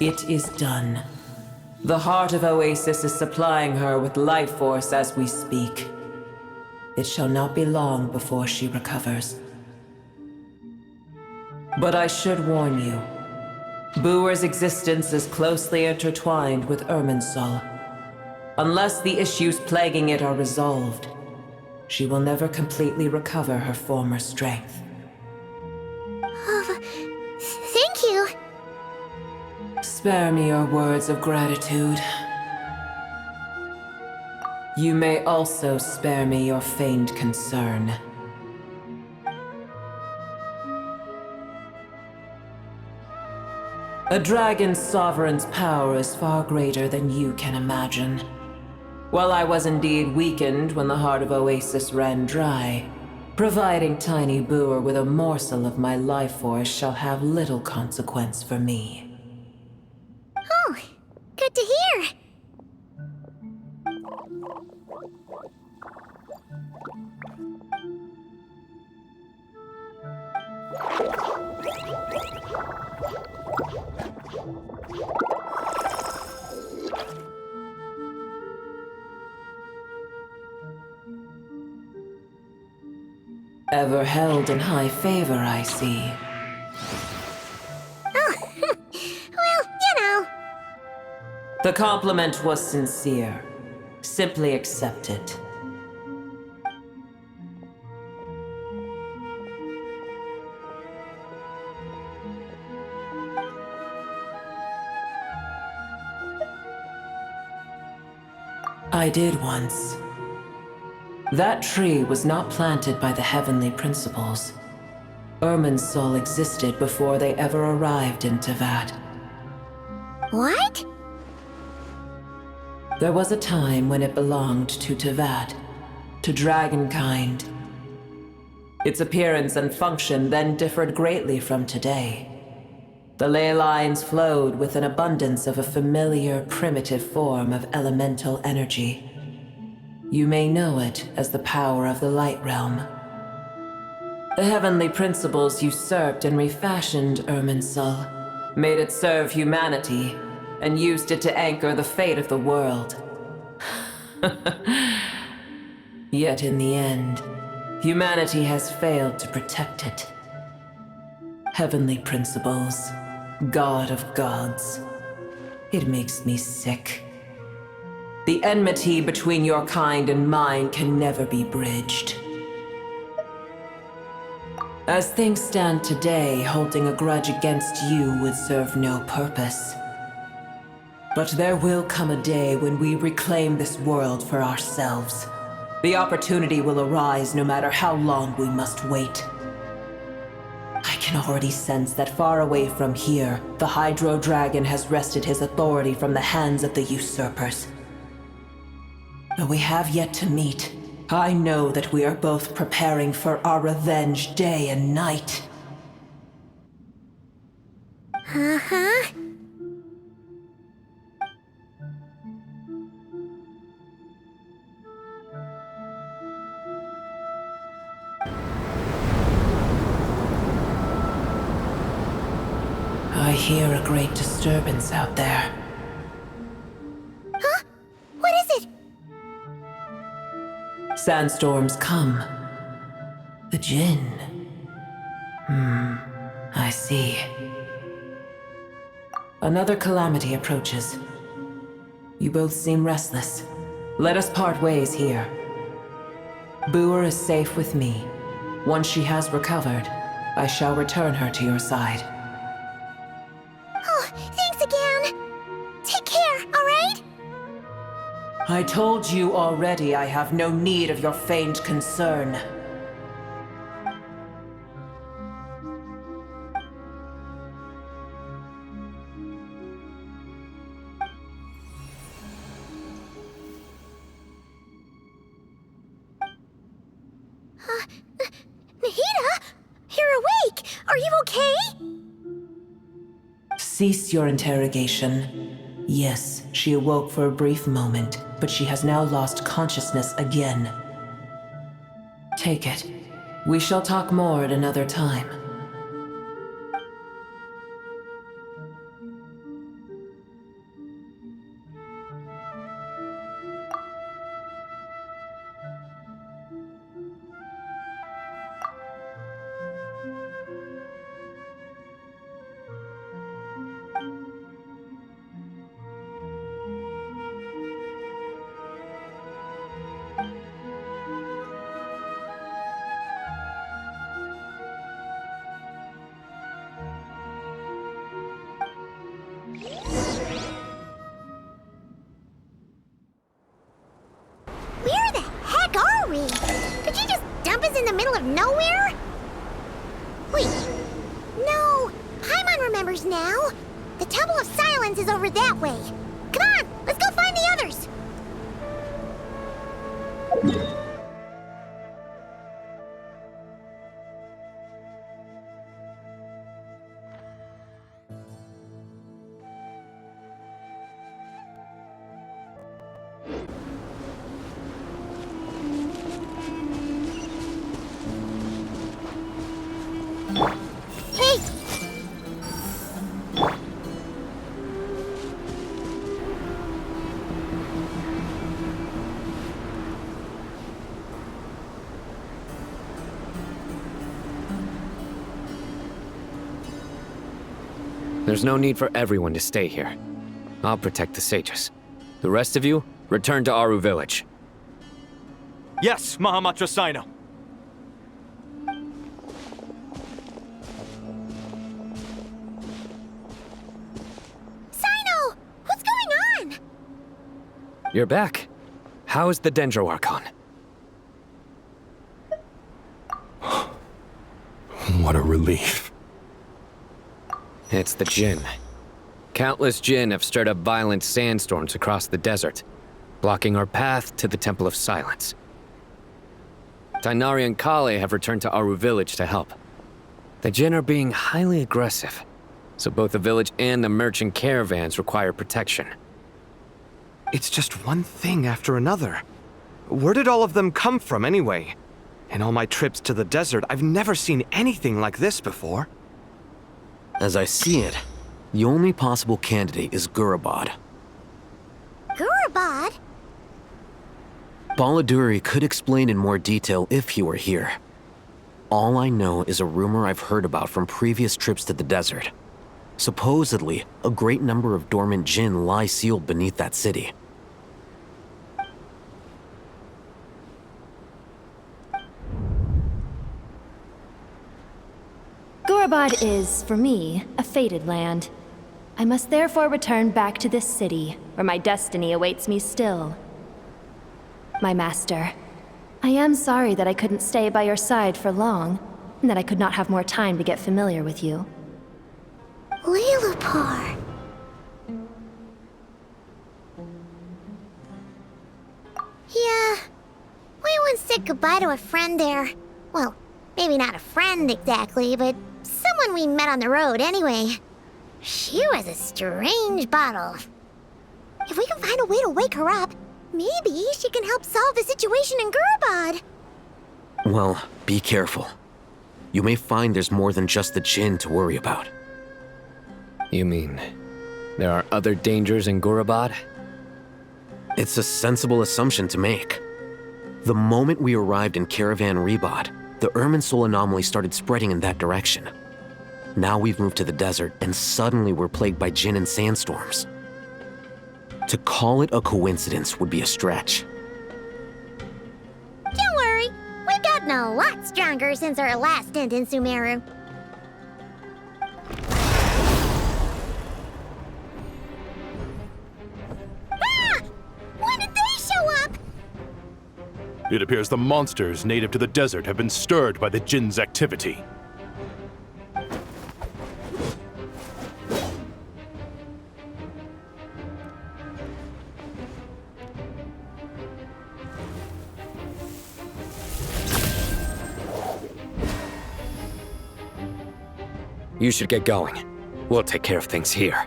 It is done. The heart of Oasis is supplying her with life force as we speak. It shall not be long before she recovers. But I should warn you, Booer's existence is closely intertwined with Irminsul. Unless the issues plaguing it are resolved, she will never completely recover her former strength. Thank you. Spare me your words of gratitude. You may also spare me your feigned concern. A dragon's sovereign's power is far greater than you can imagine. While I was indeed weakened when the heart of Oasis ran dry, providing tiny Booer with a morsel of my life force shall have little consequence for me. Oh, Ever held in high favor, I see. Oh, well, you know. The compliment was sincere. Simply accept it. I did once. That tree was not planted by the heavenly principles. Irminsul existed before they ever arrived in Teyvat. What? There was a time when it belonged to Teyvat, to dragonkind. Its appearance and function then differed greatly from today. The ley lines flowed with an abundance of a familiar, primitive form of elemental energy. You may know it as the power of the Light Realm. The heavenly principles usurped and refashioned Irminsul, made it serve humanity, and used it to anchor the fate of the world. Yet in the end, humanity has failed to protect it. Heavenly principles, God of gods. It makes me sick. The enmity between your kind and mine can never be bridged. As things stand today, holding a grudge against you would serve no purpose. But there will come a day when we reclaim this world for ourselves. The opportunity will arise no matter how long we must wait. I can already sense that far away from here, the Hydro Dragon has wrested his authority from the hands of the usurpers. Though we have yet to meet, I know that we are both preparing for our revenge day and night. Uh-huh. I hear a great disturbance out there. Huh? What is it? Sandstorms come. The Jinn. I see. Another calamity approaches. You both seem restless. Let us part ways here. Booer is safe with me. Once she has recovered, I shall return her to your side. Oh, thanks again. Take care, all right? I told you already I have no need of your feigned concern. Nahida? You're awake! Are you okay? Cease your interrogation. Yes, she awoke for a brief moment, but she has now lost consciousness again. Take it. We shall talk more at another time. Where the heck are we? Did you just dump us in the middle of nowhere? Wait. No. Paimon remembers now. The Temple of Silence is over that way. Come on, let's go find the others. Hey! There's no need for everyone to stay here. I'll protect the sages. The rest of you, return to Aru village. Yes, Mahamatra Cyno. Cyno! What's going on? You're back. How's the Dendro Archon? What a relief. It's the Jinn. Countless Jinn have stirred up violent sandstorms across the desert, blocking our path to the Temple of Silence. Tighnari and Collei have returned to Aru village to help. The Jinn are being highly aggressive, so both the village and the merchant caravans require protection. It's just one thing after another. Where did all of them come from anyway? In all my trips to the desert, I've never seen anything like this before. As I see it, the only possible candidate is Gurabad. Gurabad? Baladuri could explain in more detail if he were here. All I know is a rumor I've heard about from previous trips to the desert. Supposedly, a great number of dormant Jinn lie sealed beneath that city. Gurabad is, for me, a fated land. I must therefore return back to this city, where my destiny awaits me still. My master, I am sorry that I couldn't stay by your side for long, and that I could not have more time to get familiar with you. Liloupar. Yeah, we once said goodbye to a friend there. Well, maybe not a friend exactly, but someone we met on the road anyway. She was a strange bottle. If we can find a way to wake her up, maybe she can help solve the situation in Gurabad. Well, be careful. You may find there's more than just the Jinn to worry about. You mean, there are other dangers in Gurabad? It's a sensible assumption to make. The moment we arrived in Caravan Rebad, the Irminsul anomaly started spreading in that direction. Now we've moved to the desert, and suddenly we're plagued by Jinn and sandstorms. To call it a coincidence would be a stretch. Don't worry, we've gotten a lot stronger since our last stint in Sumeru. Ah! When did they show up? It appears the monsters native to the desert have been stirred by the Jinn's activity. You should get going. We'll take care of things here.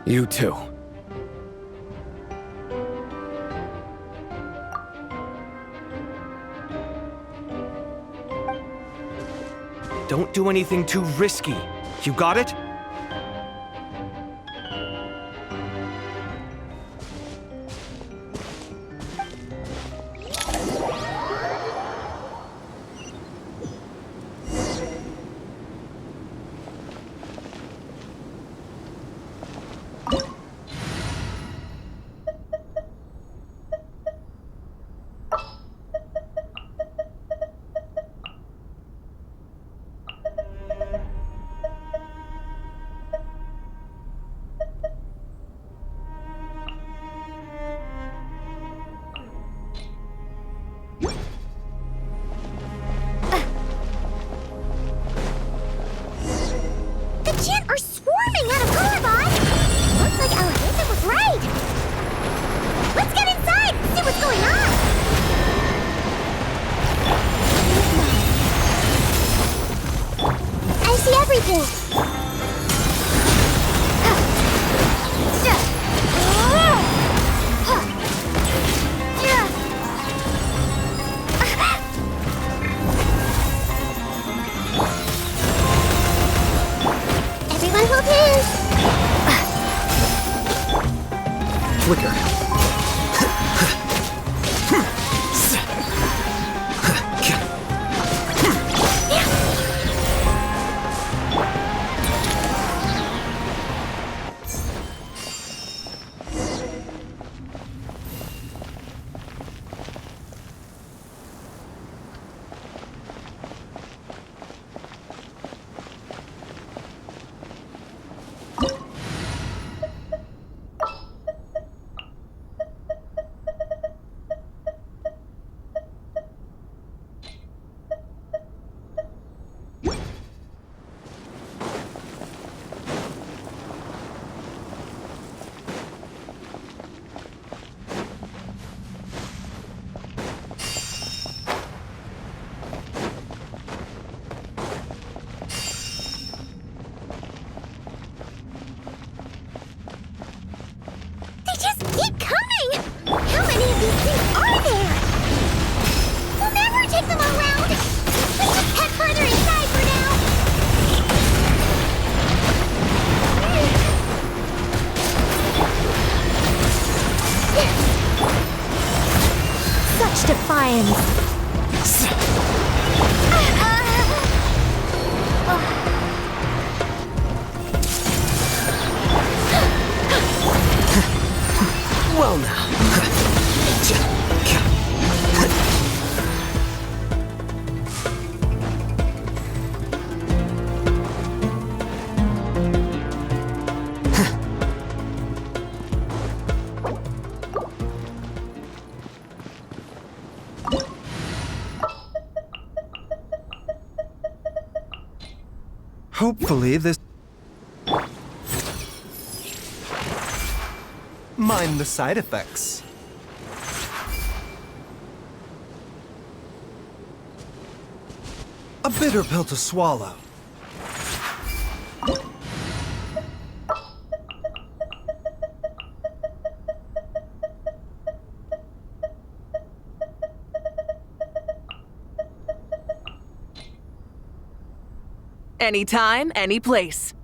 You too. Don't do anything too risky. You got it? such defiance. Well now. Hopefully this... Mind the side effects. A bitter pill to swallow. Anytime, any place.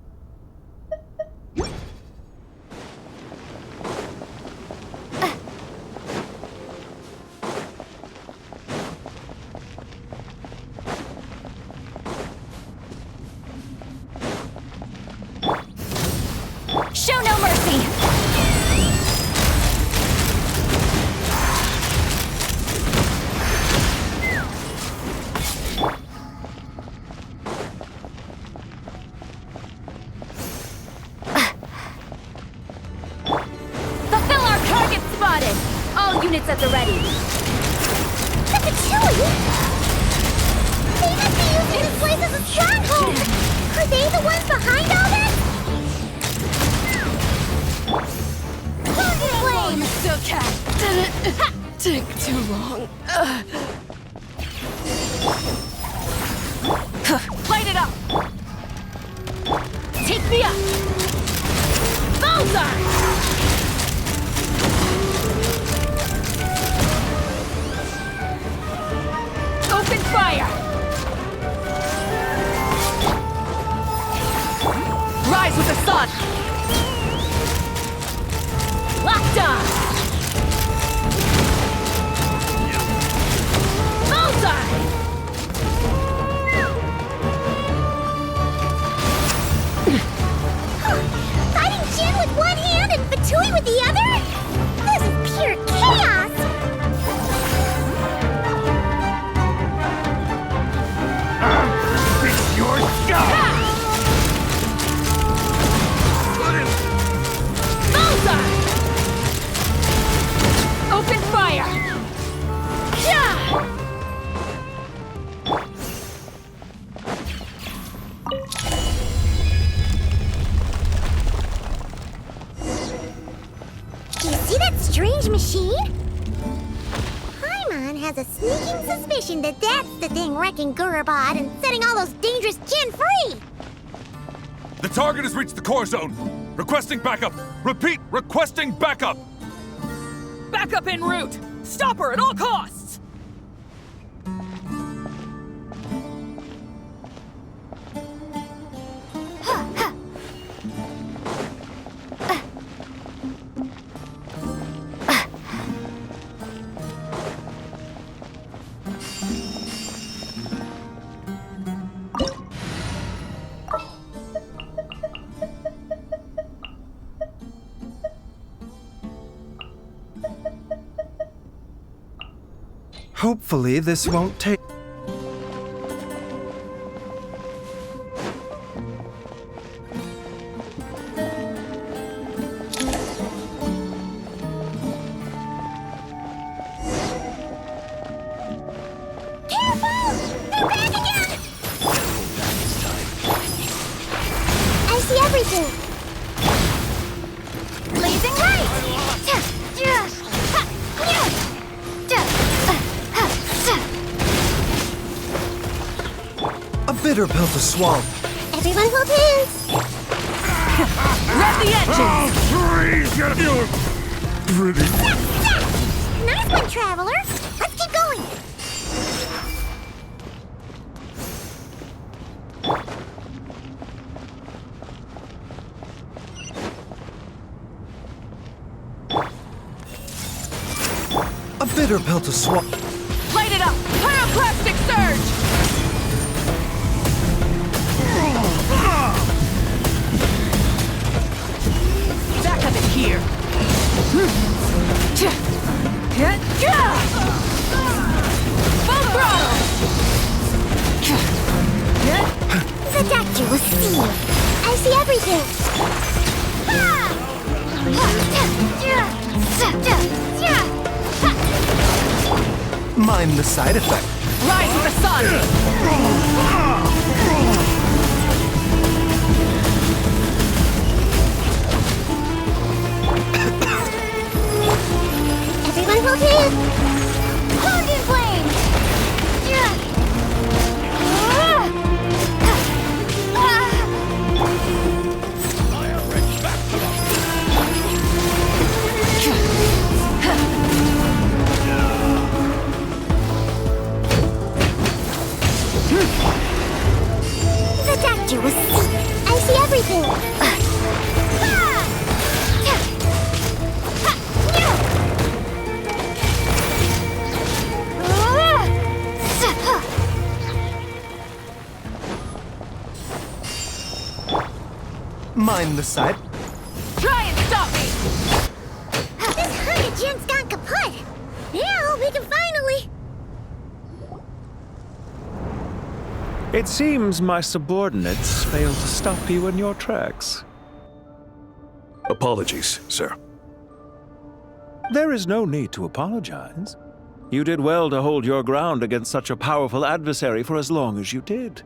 Show no mercy! Fulfill our target spotted! All units at the ready. Ratatouille? They must be using this place as a stronghold! Are they the ones behind all this? Flame! Still cat. Didn't take too long. Light it up! Take me up! Bullseye! Open fire! Rise with the sun! Locked on! Bullseye! Fighting Jin with one hand and Fatui with the other? This is pure chaos! It's your shot! Bullseye! Open fire! Yeah! Do you see that strange machine? Paimon has a sneaking suspicion that that's the thing wrecking Gurubad and setting all those dangerous Jin free! The target has reached the core zone. Requesting backup. Repeat, requesting backup. Backup en route! Stop her at all costs! Hopefully this won't take... Blazing light! A bitter pill to swallow. Everyone hold hands! Rev the engines! Pretty. Nice one, Traveler! Let's keep going! A bitter pill to swallow. it up! Pyroclastic surge! Back up in here! Full throttle! The doctor will see. I see everything. Mind the side effect. Rise with the sun! Everyone hold in. Hold in flame. The doctor will see. I see everything. Mind the side. Try and stop me! This hundred gen's gone kaput. Now we can finally... It seems my subordinates failed to stop you in your tracks. Apologies, sir. There is no need to apologize. You did well to hold your ground against such a powerful adversary for as long as you did.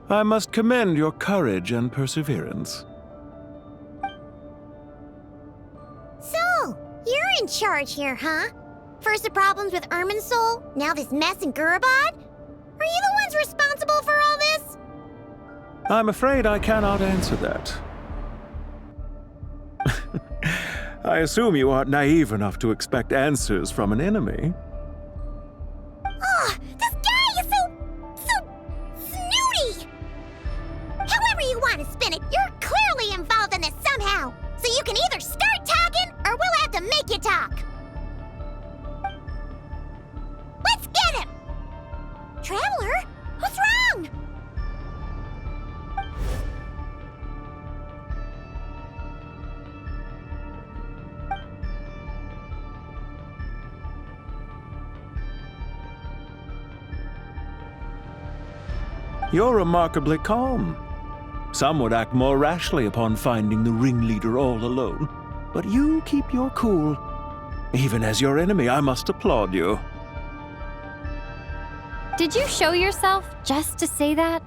I must commend your courage and perseverance. So, you're in charge here, huh? First the problems with Irminsul, now this mess in Gurabad? Are you the ones responsible for all this? I'm afraid I cannot answer that. I assume you aren't naive enough to expect answers from an enemy. Oh, this guy is so snooty! However you want to spin it, you're clearly involved in this somehow. So you can either start talking, or we'll have to make you talk. Let's get him! Traveler, what's wrong? You're remarkably calm. Some would act more rashly upon finding the ringleader all alone. But you keep your cool. Even as your enemy, I must applaud you. Did you show yourself just to say that?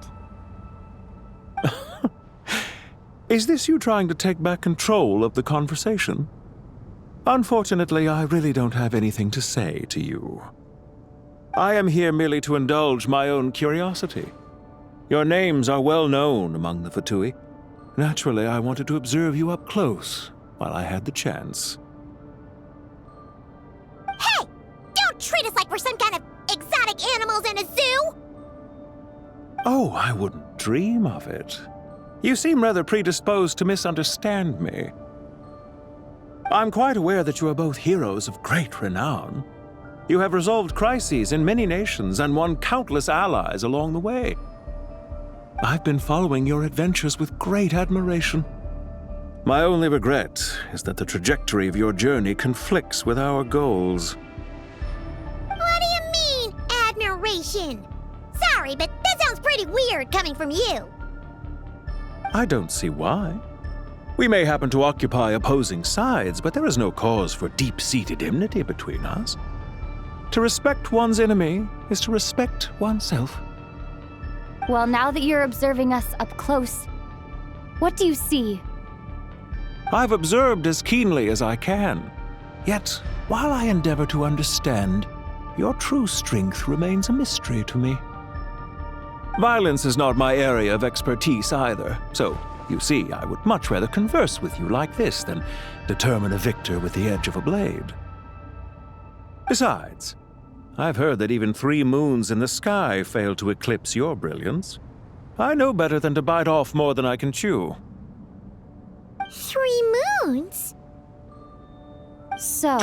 Is this you trying to take back control of the conversation? Unfortunately, I really don't have anything to say to you. I am here merely to indulge my own curiosity. Your names are well known among the Fatui. Naturally, I wanted to observe you up close while I had the chance. Hey! Don't treat us like we're some kind of exotic animals in a zoo! Oh, I wouldn't dream of it. You seem rather predisposed to misunderstand me. I'm quite aware that you are both heroes of great renown. You have resolved crises in many nations and won countless allies along the way. I've been following your adventures with great admiration. My only regret is that the trajectory of your journey conflicts with our goals. What do you mean, admiration? Sorry, but that sounds pretty weird coming from you. I don't see why. We may happen to occupy opposing sides, but there is no cause for deep-seated enmity between us. To respect one's enemy is to respect oneself. Well, now that you're observing us up close, what do you see? I've observed as keenly as I can. Yet, while I endeavor to understand, your true strength remains a mystery to me. Violence is not my area of expertise either, so, you see, I would much rather converse with you like this than determine a victor with the edge of a blade. Besides, I've heard that even 3 moons in the sky fail to eclipse your brilliance. I know better than to bite off more than I can chew. 3 moons? So,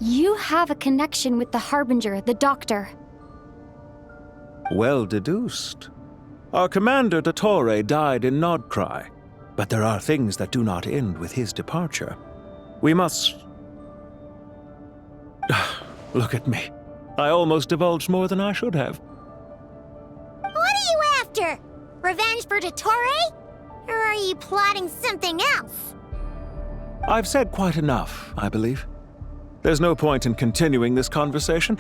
you have a connection with the Harbinger, the Doctor. Well deduced. Our commander Dottore died in Nod-Krai, but there are things that do not end with his departure. We must... Look at me. I almost divulged more than I should have. What are you after? Revenge for Dottore? Or are you plotting something else? I've said quite enough, I believe. There's no point in continuing this conversation,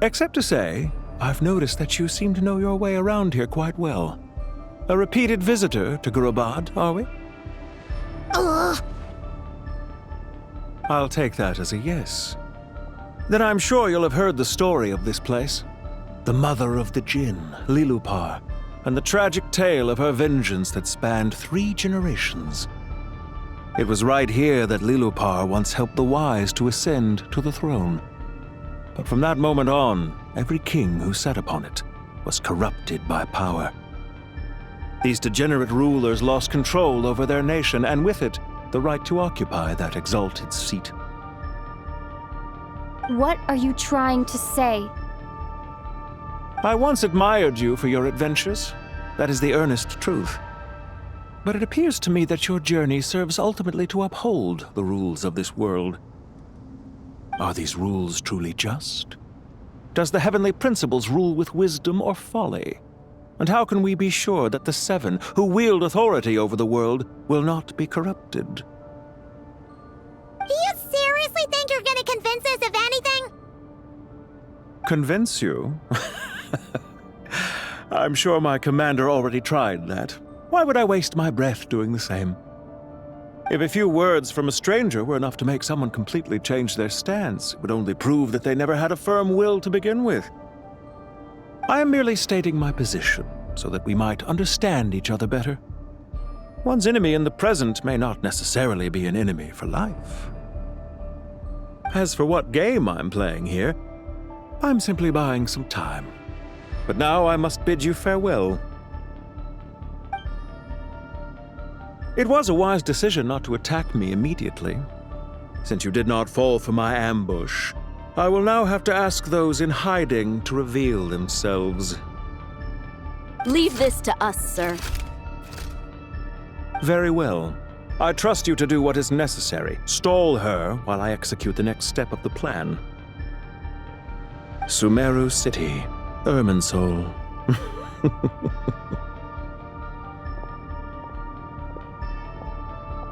except to say, I've noticed that you seem to know your way around here quite well. A repeated visitor to Gurabad, are we? Ugh. I'll take that as a yes. Then I'm sure you'll have heard the story of this place. The mother of the Jinn, Liloupar, and the tragic tale of her vengeance that spanned 3 generations. It was right here that Liloupar once helped the wise to ascend to the throne. But from that moment on, every king who sat upon it was corrupted by power. These degenerate rulers lost control over their nation, and with it, the right to occupy that exalted seat. What are you trying to say? I once admired you for your adventures. That is the earnest truth. But it appears to me that your journey serves ultimately to uphold the rules of this world. Are these rules truly just? Does the heavenly principles rule with wisdom or folly? And how can we be sure that the 7 who wield authority over the world will not be corrupted? Do you seriously think you're gonna convince us of anything? Convince you? I'm sure my commander already tried that. Why would I waste my breath doing the same? If a few words from a stranger were enough to make someone completely change their stance, it would only prove that they never had a firm will to begin with. I am merely stating my position, so that we might understand each other better. One's enemy in the present may not necessarily be an enemy for life. As for what game I'm playing here, I'm simply buying some time. But now I must bid you farewell. It was a wise decision not to attack me immediately. Since you did not fall for my ambush, I will now have to ask those in hiding to reveal themselves. Leave this to us, sir. Very well. I trust you to do what is necessary. Stall her while I execute the next step of the plan. Sumeru City, Irminsul.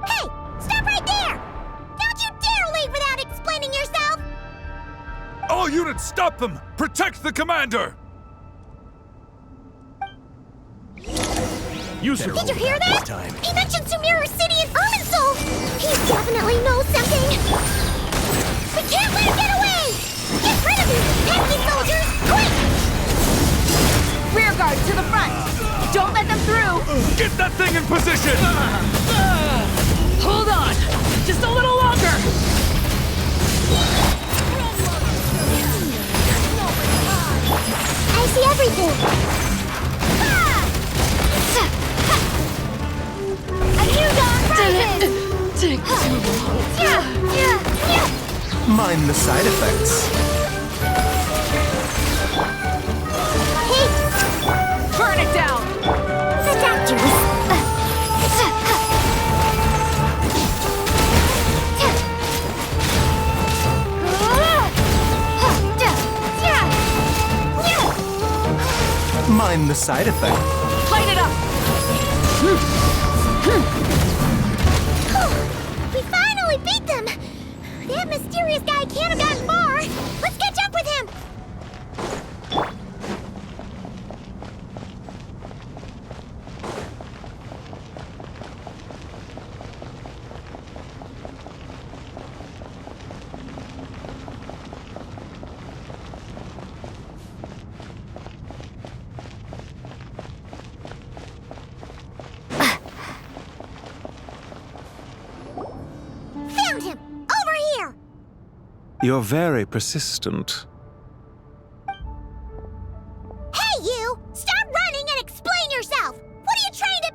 Hey! Stop right there! Don't you dare leave without explaining yourself! All units, stop them! Protect the commander! Did you hear that? He mentioned Sumeru City and Irminsul! He definitely knows something! We can't let him get away! Get rid of these pesky soldiers, quick! Rear guard to the front! Don't let them through! Get that thing in position! Hold on! Just a little longer! I see everything! A new dawn rises! Take too long. Mind the side effects. Burn it down! Attack juice! Mind the side effect. Light it up! We finally beat them! That mysterious guy can't have gotten far! Let's catch up with him! Found him! Over here! You're very persistent. Hey, you! Stop running and explain yourself! What are you trying to...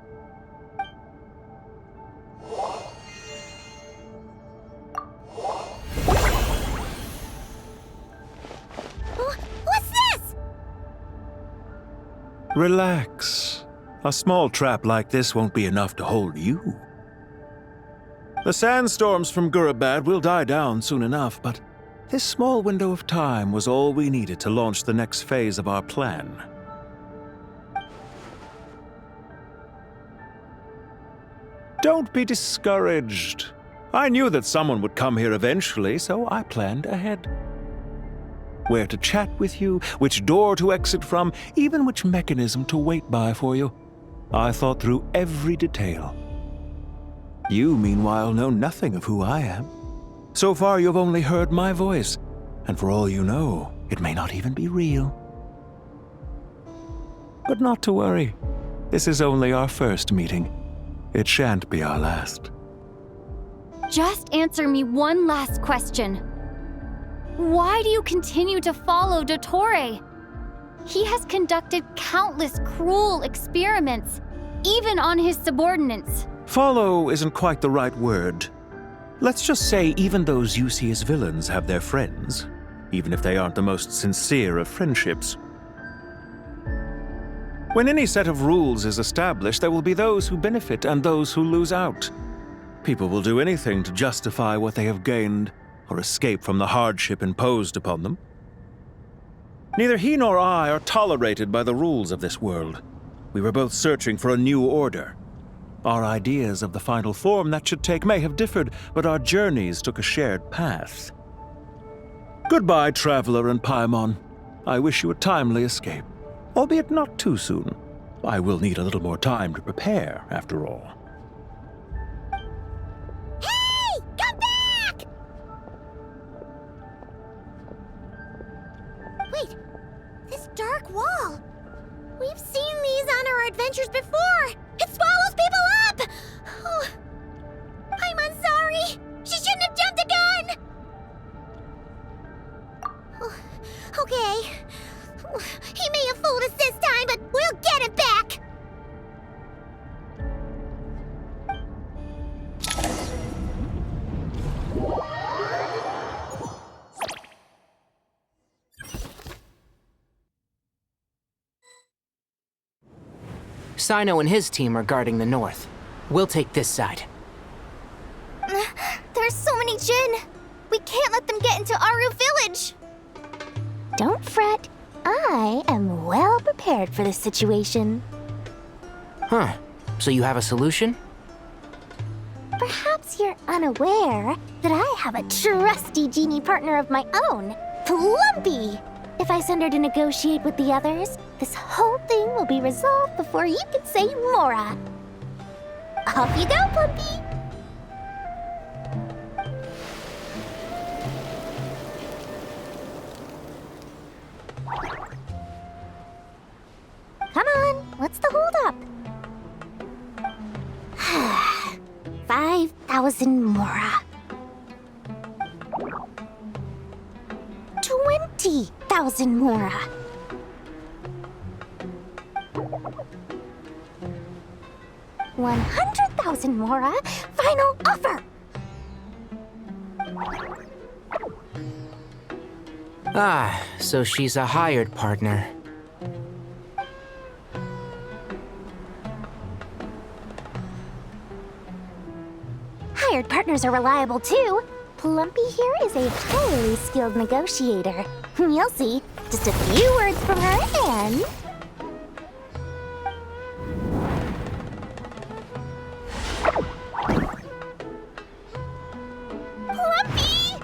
What's this? Relax. A small trap like this won't be enough to hold you. The sandstorms from Gurabad will die down soon enough, but this small window of time was all we needed to launch the next phase of our plan. Don't be discouraged. I knew that someone would come here eventually, so I planned ahead. Where to chat with you, which door to exit from, even which mechanism to wait by for you. I thought through every detail. You, meanwhile, know nothing of who I am. So far, you've only heard my voice, and for all you know, it may not even be real. But not to worry. This is only our first meeting. It shan't be our last. Just answer me one last question. Why do you continue to follow Dottore? He has conducted countless cruel experiments, even on his subordinates. Follow isn't quite the right word. Let's just say even those you see as villains have their friends, even if they aren't the most sincere of friendships. When any set of rules is established, there will be those who benefit and those who lose out. People will do anything to justify what they have gained or escape from the hardship imposed upon them. Neither he nor I are tolerated by the rules of this world. We were both searching for a new order. Our ideas of the final form that should take may have differed, but our journeys took a shared path. Goodbye, Traveler and Paimon. I wish you a timely escape, albeit not too soon. I will need a little more time to prepare, after all. Hey! Come back! Wait, this dark wall. We've seen these on our adventures before. It swallows people up! Oh, I'm sorry. She shouldn't have jumped the gun! Oh, okay. He may have fooled us this time, but we'll get him back! Cyno and his team are guarding the north. We'll take this side. There's so many Jinn. We can't let them get into Aru Village. Don't fret. I am well prepared for this situation. Huh. So you have a solution? Perhaps you're unaware that I have a trusty genie partner of my own, Plumpy. If I send her to negotiate with the others, this whole thing will be resolved before you can say Mora. Off you go, Plumpy! Come on, what's the holdup? 5,000 Mora. 20,000 Mora. 100,000 Mora. Final offer. Ah, so she's a hired partner. Hired partners are reliable too. Plumpy here is a highly skilled negotiator. You'll see. Just a few words from her and... Plumpy!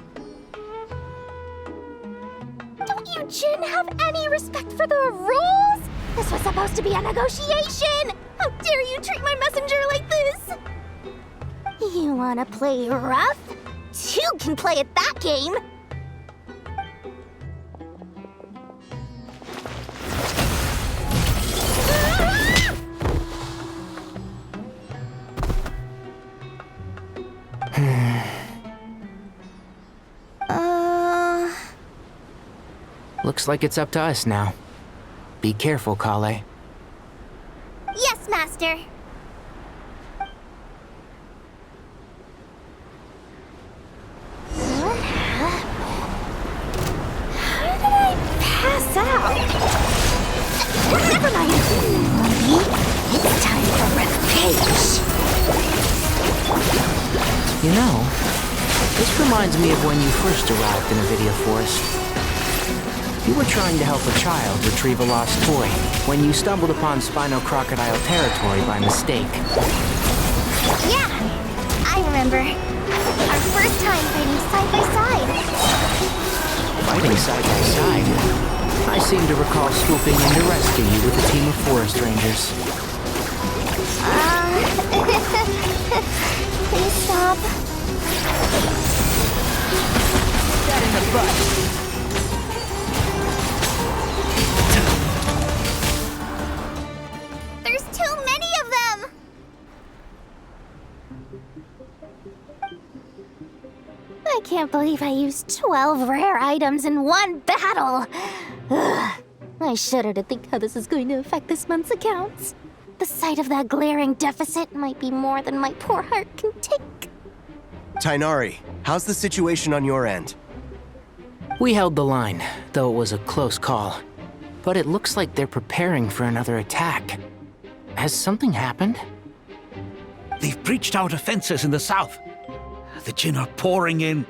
Don't you Jinn have any respect for the rules? This was supposed to be a negotiation! How dare you treat my messenger like this? You wanna play rough? Two can play at that game! Looks like it's up to us now. Be careful, Collei. Yes, Master. How did I pass out? Never mind. You know, this reminds me of when you first arrived in Avidia Forest. You were trying to help a child retrieve a lost toy when you stumbled upon Spino Crocodile territory by mistake. Yeah, I remember. Our first time fighting side by side. Fighting side by side? I seem to recall swooping in to rescue you with a team of forest rangers. Please stop. That in the butt. There's too many of them! I can't believe I used 12 rare items in one battle! Ugh. I shudder to think how this is going to affect this month's accounts. The sight of that glaring deficit might be more than my poor heart can take. Tighnari, how's the situation on your end? We held the line, though it was a close call. But it looks like they're preparing for another attack. Has something happened? They've breached our defenses in the south. The Jinn are pouring in.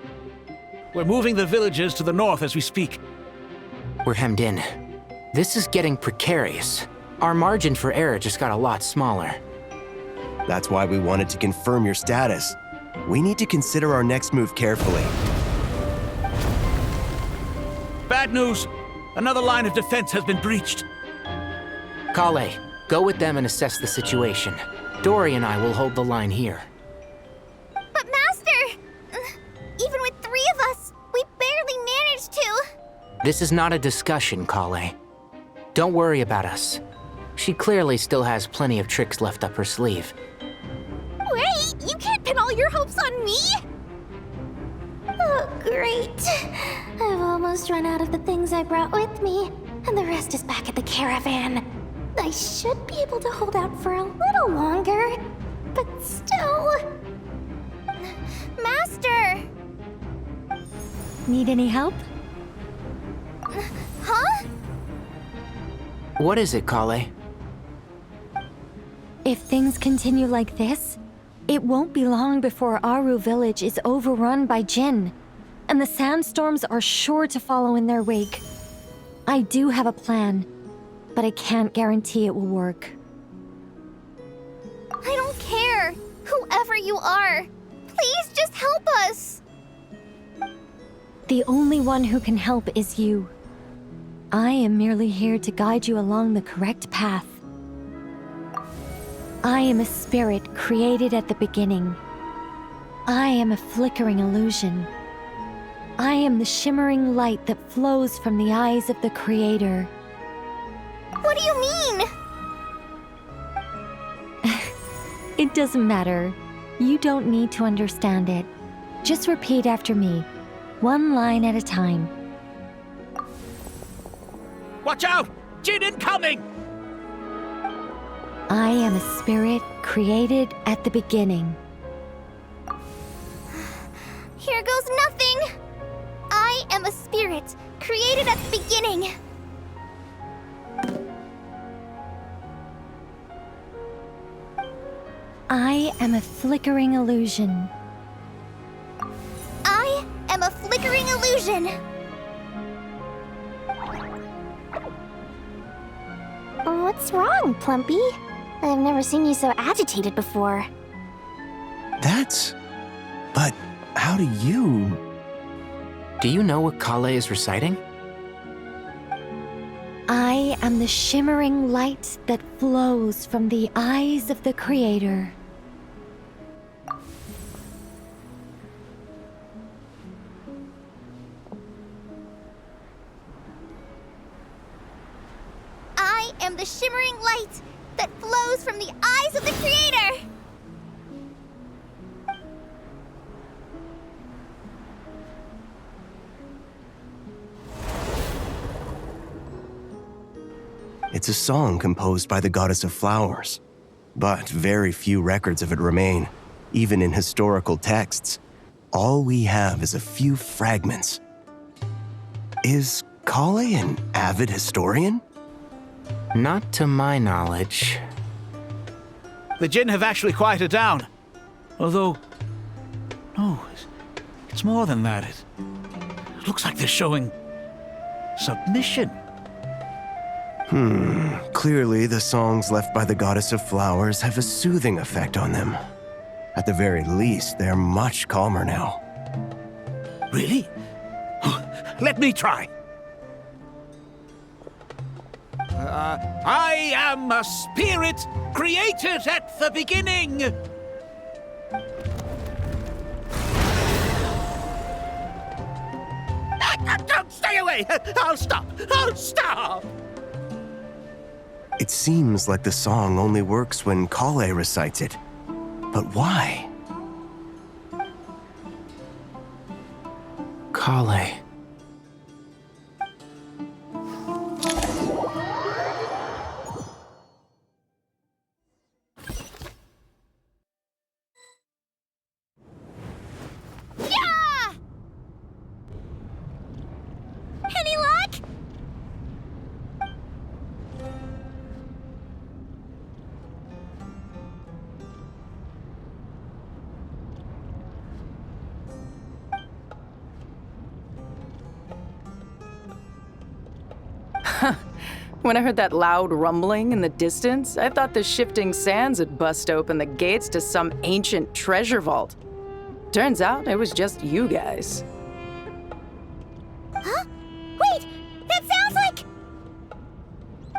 We're moving the villagers to the north as we speak. We're hemmed in. This is getting precarious. Our margin for error just got a lot smaller. That's why we wanted to confirm your status. We need to consider our next move carefully. Bad news! Another line of defense has been breached. Collei, go with them and assess the situation. Dori and I will hold the line here. But Master! Even with 3 of us, we barely managed to. This is not a discussion, Collei. Don't worry about us. She clearly still has plenty of tricks left up her sleeve. Wait, you can't pin all your hopes on me? Oh, great. I've almost run out of the things I brought with me, and the rest is back at the caravan. I should be able to hold out for a little longer, but still... Master! Need any help? Huh? What is it, Collei? If things continue like this, it won't be long before Aru village is overrun by Jinn, and the sandstorms are sure to follow in their wake. I do have a plan, but I can't guarantee it will work. I don't care, whoever you are. Please just help us. The only one who can help is you. I am merely here to guide you along the correct path. I am a spirit created at the beginning. I am a flickering illusion. I am the shimmering light that flows from the eyes of the Creator. What do you mean? It doesn't matter. You don't need to understand it. Just repeat after me, one line at a time. Watch out! Jinn incoming! I am a spirit created at the beginning. Here goes nothing! I am a spirit created at the beginning. I am a flickering illusion. I am a flickering illusion. What's wrong, Plumpy? I've never seen you so agitated before. But how do you... Do you know what Collei is reciting? I am the shimmering light that flows from the eyes of the Creator. I am the shimmering light that flows from the eyes of the Creator! It's a song composed by the goddess of flowers, but very few records of it remain, even in historical texts. All we have is a few fragments. Is Collei an avid historian? Not to my knowledge. The Jinn have actually quieted down. Although, No, it's more than that. It looks like they're showing submission. Clearly the songs left by the Goddess of Flowers have a soothing effect on them. At the very least, they're much calmer now. Really? Let me try. I am a spirit created at the beginning. Don't stay away! I'll stop! I'll stop! It seems like the song only works when Collei recites it. But why? Collei. Any luck? When I heard that loud rumbling in the distance, I thought the shifting sands had bust open the gates to some ancient treasure vault. Turns out it was just you guys. Huh? Wait, that sounds like...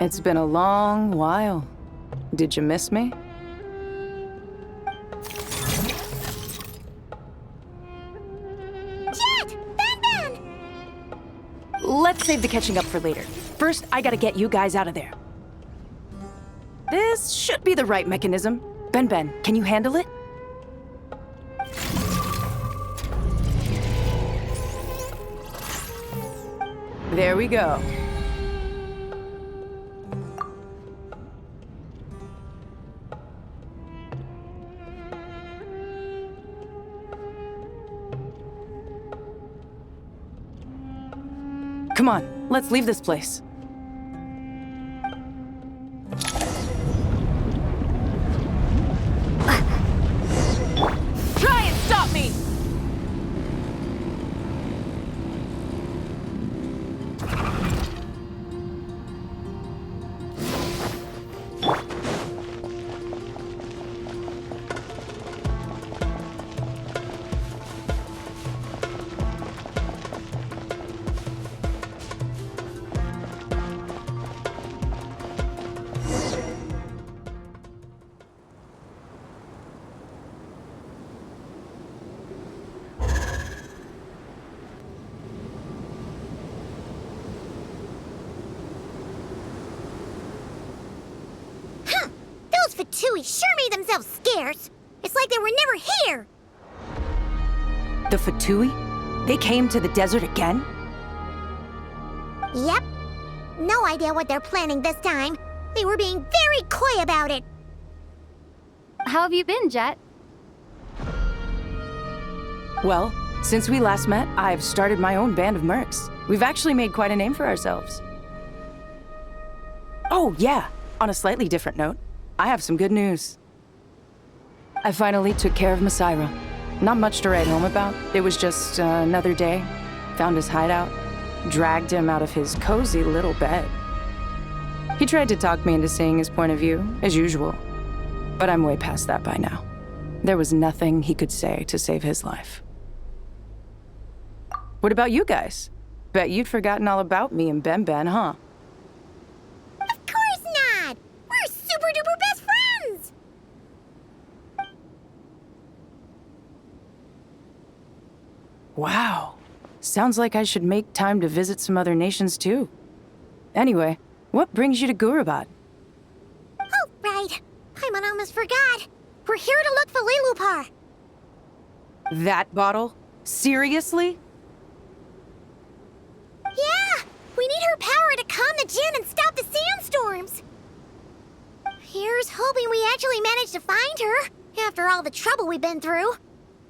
It's been a long while. Did you miss me? Jeht! Ben! Let's save the catching up for later. First, I gotta get you guys out of there. This should be the right mechanism. Ben, can you handle it? There we go. Come on, let's leave this place. Try and stop me! Fatui sure made themselves scarce. It's like they were never here. The Fatui? They came to the desert again? Yep. No idea what they're planning this time. They were being very coy about it. How have you been, Jeht? Well, since we last met, I've started my own band of mercs. We've actually made quite a name for ourselves. Oh, yeah. On a slightly different note, I have some good news. I finally took care of Masaira. Not much to write home about. It was just another day. Found his hideout. Dragged him out of his cozy little bed. He tried to talk me into seeing his point of view, as usual. But I'm way past that by now. There was nothing he could say to save his life. What about you guys? Bet you'd forgotten all about me and Ben, huh? Of course not! We're super duper best friends! Wow. Sounds like I should make time to visit some other nations too. Anyway, what brings you to Gurabat? Oh, right. Paimon almost forgot. We're here to look for Liloupar. That bottle? Seriously? Yeah! We need her power to calm the Jinn and stop the sandstorms. Here's hoping we actually manage to find her, after all the trouble we've been through.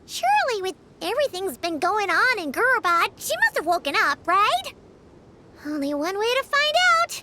Surely, with everything's been going on in Gurabat, she must have woken up, right? Only one way to find out.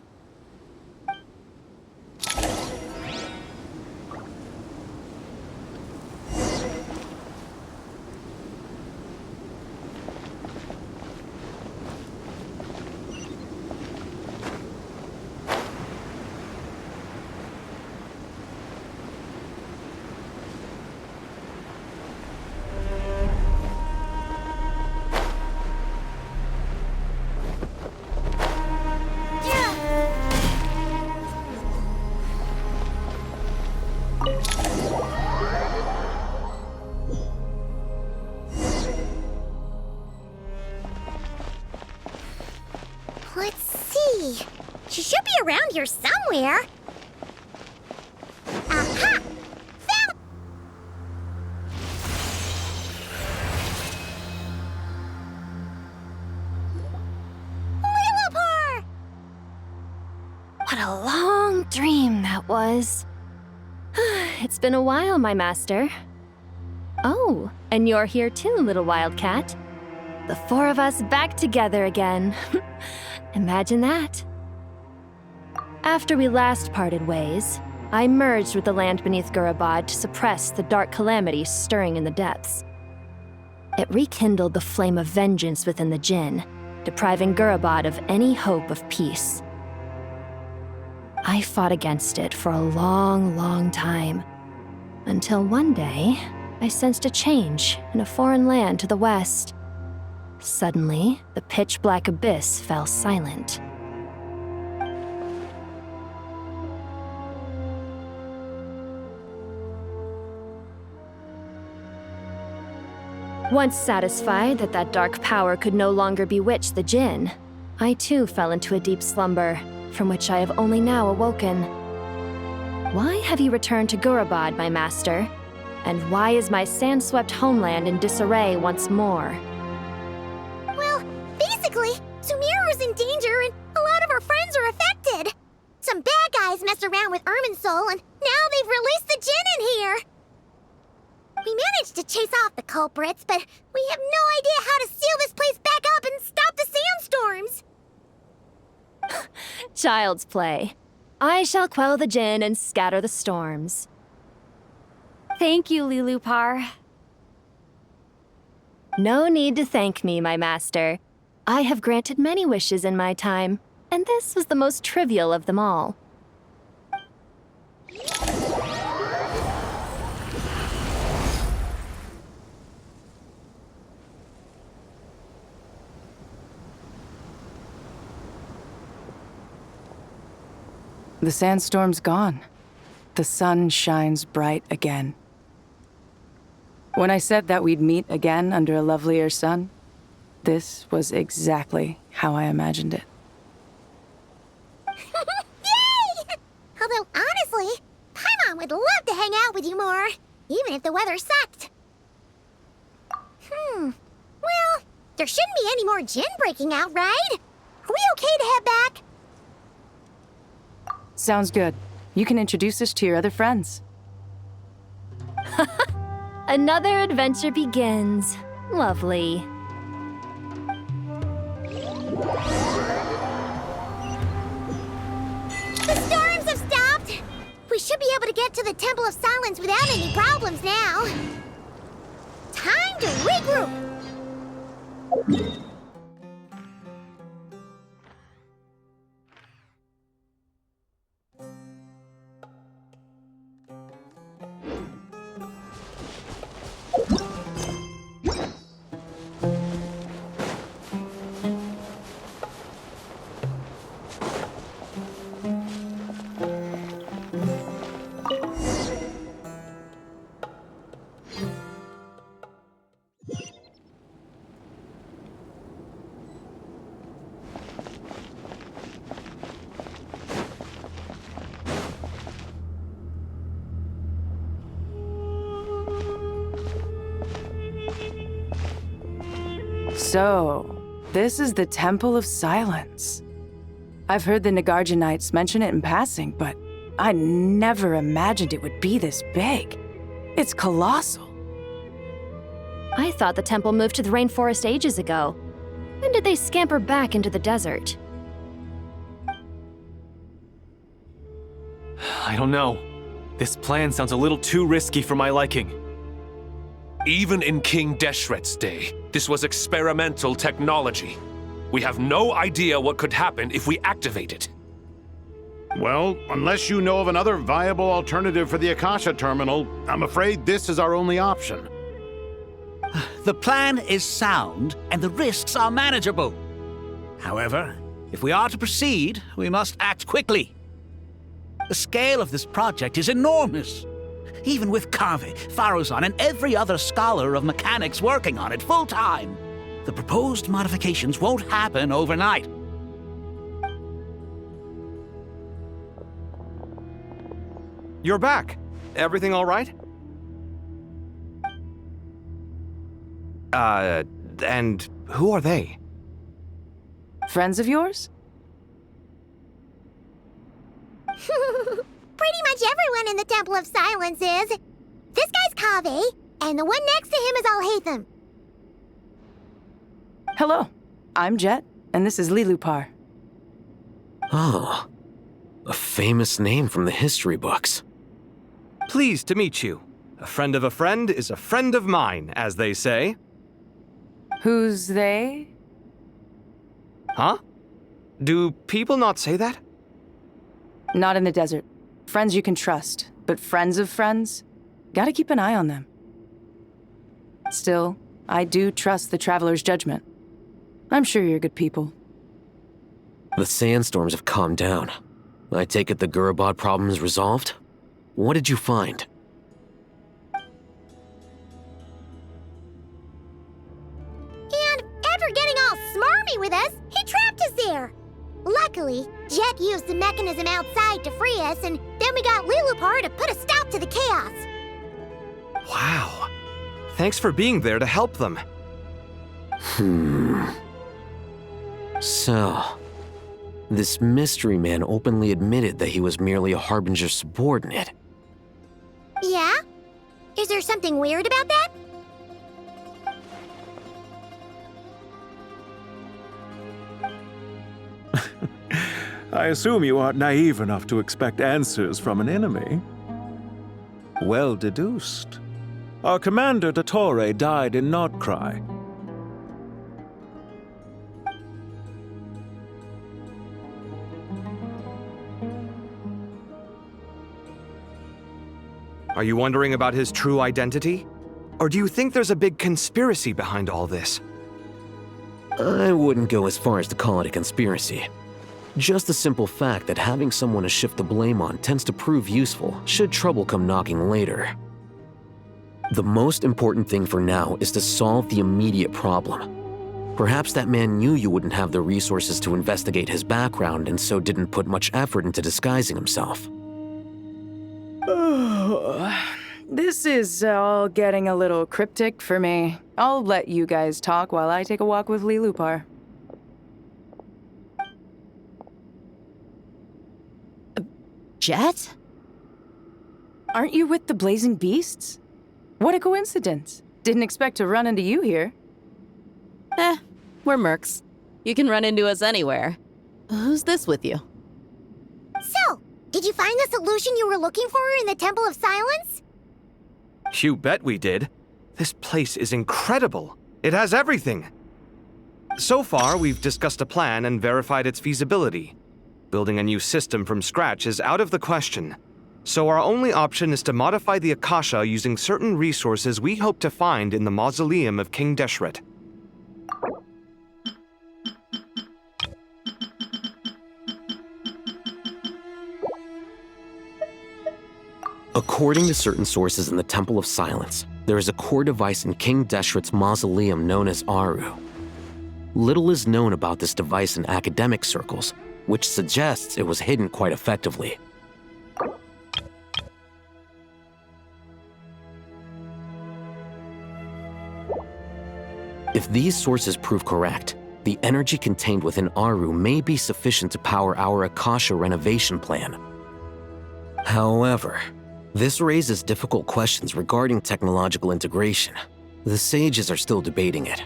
She should be around here somewhere. Aha! Found... Liloupar! What a long dream that was. It's been a while, my master. Oh, and you're here too, little wildcat. The four of us back together again. Imagine that. After we last parted ways, I merged with the land beneath Gurabad to suppress the dark calamity stirring in the depths. It rekindled the flame of vengeance within the Jinn, depriving Gurabad of any hope of peace. I fought against it for a long, long time, until one day, I sensed a change in a foreign land to the west. Suddenly, the pitch-black abyss fell silent. Once satisfied that that dark power could no longer bewitch the Jinn, I too fell into a deep slumber, from which I have only now awoken. Why have you returned to Gurabad, my master? And why is my sand-swept homeland in disarray once more? Well, basically, Sumeru's in danger and a lot of our friends are affected. Some bad guys messed around with Irminsul and now they've released the Jinn in here. We managed to chase off the culprits, but we have no idea how to seal this place back up and stop the sandstorms. Child's play. I shall quell the Jinn and scatter the storms. Thank you, Liloupar. No need to thank me, my master. I have granted many wishes in my time, and this was the most trivial of them all. The sandstorm's gone. The sun shines bright again. When I said that we'd meet again under a lovelier sun, this was exactly how I imagined it. Yay! Although, honestly, Paimon would love to hang out with you more, even if the weather sucked. Well, there shouldn't be any more Jinn breaking out, right? Are we okay to head back? Sounds good. You can introduce us to your other friends. Another adventure begins. Lovely. The storms have stopped! We should be able to get to the Temple of Silence without any problems now. Time to regroup! So, this is the Temple of Silence. I've heard the Nagarjanites mention it in passing, but I never imagined it would be this big. It's colossal. I thought the temple moved to the rainforest ages ago. When did they scamper back into the desert? I don't know. This plan sounds a little too risky for my liking. Even in King Deshret's day, this was experimental technology. We have no idea what could happen if we activate it. Well, unless you know of another viable alternative for the Akasha terminal, I'm afraid this is our only option. The plan is sound, and the risks are manageable. However, if we are to proceed, we must act quickly. The scale of this project is enormous. Even with Kaveh, Faruzan, and every other scholar of mechanics working on it full-time, the proposed modifications won't happen overnight. you're back. Everything all right? And who are they? Friends of yours? Pretty much everyone in the Temple of Silence is. This guy's Kaveh, and the one next to him is Alhaitham. Hello, I'm Jeht, and this is Liloupar. Oh, a famous name from the history books. Pleased to meet you. A friend of a friend is a friend of mine, as they say. Who's they? Huh? Do people not say that? Not in the desert. Friends you can trust, but friends of friends? Gotta keep an eye on them. Still, I do trust the Traveler's judgment. I'm sure you're good people. The sandstorms have calmed down. I take it the Gurabad problem is resolved? What did you find? And after getting all smarmy with us, he trapped us there. Luckily, Jeht used the mechanism outside to free us, and then we got Liloupar to put a stop to the chaos. Wow. Thanks for being there to help them. So, this mystery man openly admitted that he was merely a Harbinger subordinate. Yeah? Is there something weird about that? I assume you aren't naive enough to expect answers from an enemy. Well deduced. Our commander Dottore died in Nod-Krai. Are you wondering about his true identity? Or do you think there's a big conspiracy behind all this? I wouldn't go as far as to call it a conspiracy. Just the simple fact that having someone to shift the blame on tends to prove useful should trouble come knocking later. The most important thing for now is to solve the immediate problem. Perhaps that man knew you wouldn't have the resources to investigate his background and so didn't put much effort into disguising himself. This is all getting a little cryptic for me. I'll let you guys talk while I take a walk with Liloupar. Jeht? Aren't you with the Blazing Beasts? What a coincidence. Didn't expect to run into you here. We're mercs. You can run into us anywhere. Who's this with you? So, did you find the solution you were looking for in the Temple of Silence? You bet we did. This place is incredible. It has everything. So far, we've discussed a plan and verified its feasibility. Building a new system from scratch is out of the question. So our only option is to modify the Akasha using certain resources we hope to find in the mausoleum of King Deshret. According to certain sources in the Temple of Silence, there is a core device in King Deshret's mausoleum known as Aru. Little is known about this device in academic circles, which suggests it was hidden quite effectively. If these sources prove correct, the energy contained within Aru may be sufficient to power our Akasha renovation plan. However, this raises difficult questions regarding technological integration. The sages are still debating it.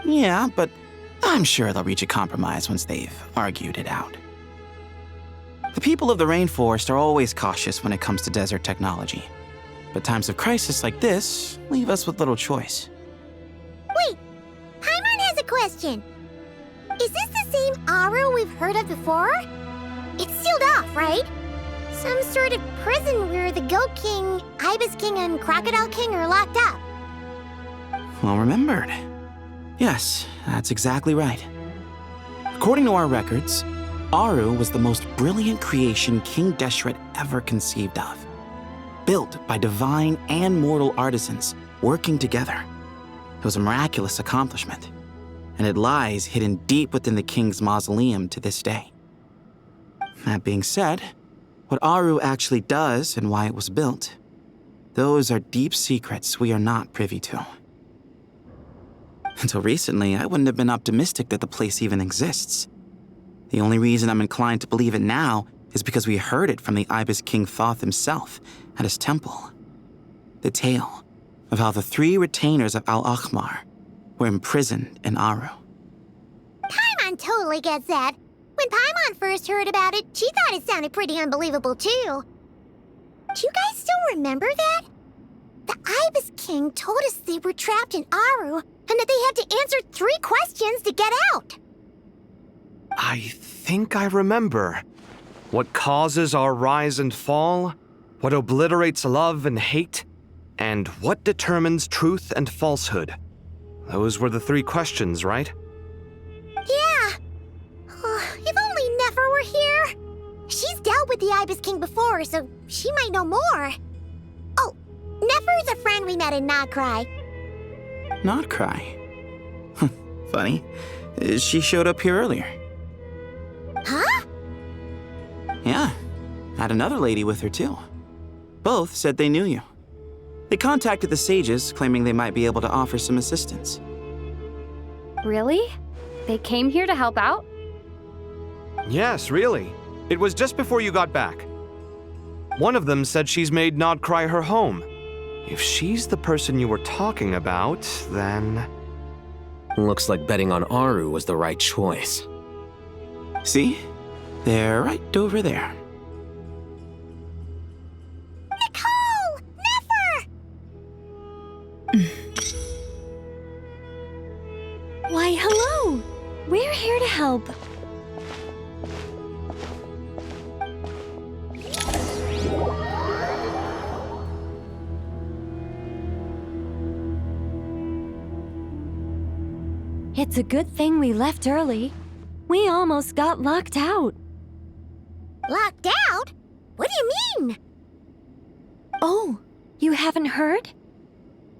Yeah, but I'm sure they'll reach a compromise once they've argued it out. The people of the rainforest are always cautious when it comes to desert technology. But times of crisis like this leave us with little choice. Wait, Paimon has a question. Is this the same Aru we've heard of before? It's sealed off, right? Some sort of prison where the Goat King, Ibis King, and Crocodile King are locked up. Well remembered. Yes, that's exactly right. According to our records, Aru was the most brilliant creation King Deshret ever conceived of. Built by divine and mortal artisans working together. It was a miraculous accomplishment, and it lies hidden deep within the king's mausoleum to this day. That being said, What Aru actually does and why it was built, those are deep secrets we are not privy to. Until recently, I wouldn't have been optimistic that the place even exists. The only reason I'm inclined to believe it now is because we heard it from the Ibis King Thoth himself at his temple. The tale of how the 3 retainers of Al-Akhmar were imprisoned in Aru. Paimon totally gets that. When Paimon first heard about it, she thought it sounded pretty unbelievable too. Do you guys still remember that? The Ibis King told us they were trapped in Aru and that they had to answer 3 questions to get out. I think I remember. What causes our rise and fall? What obliterates love and hate? And what determines truth and falsehood? Those were the 3 questions, right? Yeah. If only Nefer were here. She's dealt with the Ibis King before, so she might know more. Oh, Nefer's a friend we met in Nod-Krai. Nod-Krai? Funny. She showed up here earlier. Huh? Yeah. Had another lady with her, too. Both said they knew you. They contacted the sages, claiming they might be able to offer some assistance. Really? They came here to help out? Yes, really. It was just before you got back. One of them said she's made Nod-Krai her home. If she's the person you were talking about, then... Looks like betting on Aru was the right choice. See? They're right over there. Nicole! Nefer! Why, hello! We're here to help. It's a good thing we left early. We almost got locked out. Locked out? What do you mean? Oh, you haven't heard?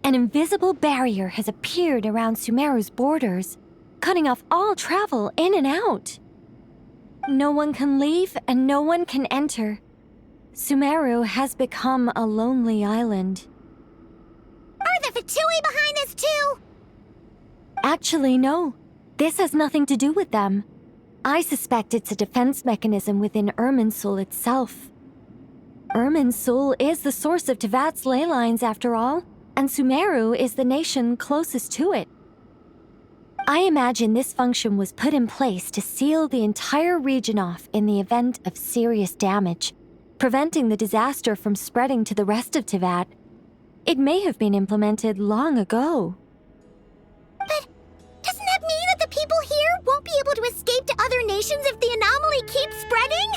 An invisible barrier has appeared around Sumeru's borders, cutting off all travel in and out. No one can leave and no one can enter. Sumeru has become a lonely island. Are the Fatui behind this too? Actually, no. This has nothing to do with them. I suspect it's a defense mechanism within Irminsul itself. Irminsul is the source of Tevat's ley lines, after all, and Sumeru is the nation closest to it. I imagine this function was put in place to seal the entire region off in the event of serious damage, preventing the disaster from spreading to the rest of Tevat. It may have been implemented long ago. But doesn't that mean that the people here won't be able to escape to other nations if the anomaly keeps spreading?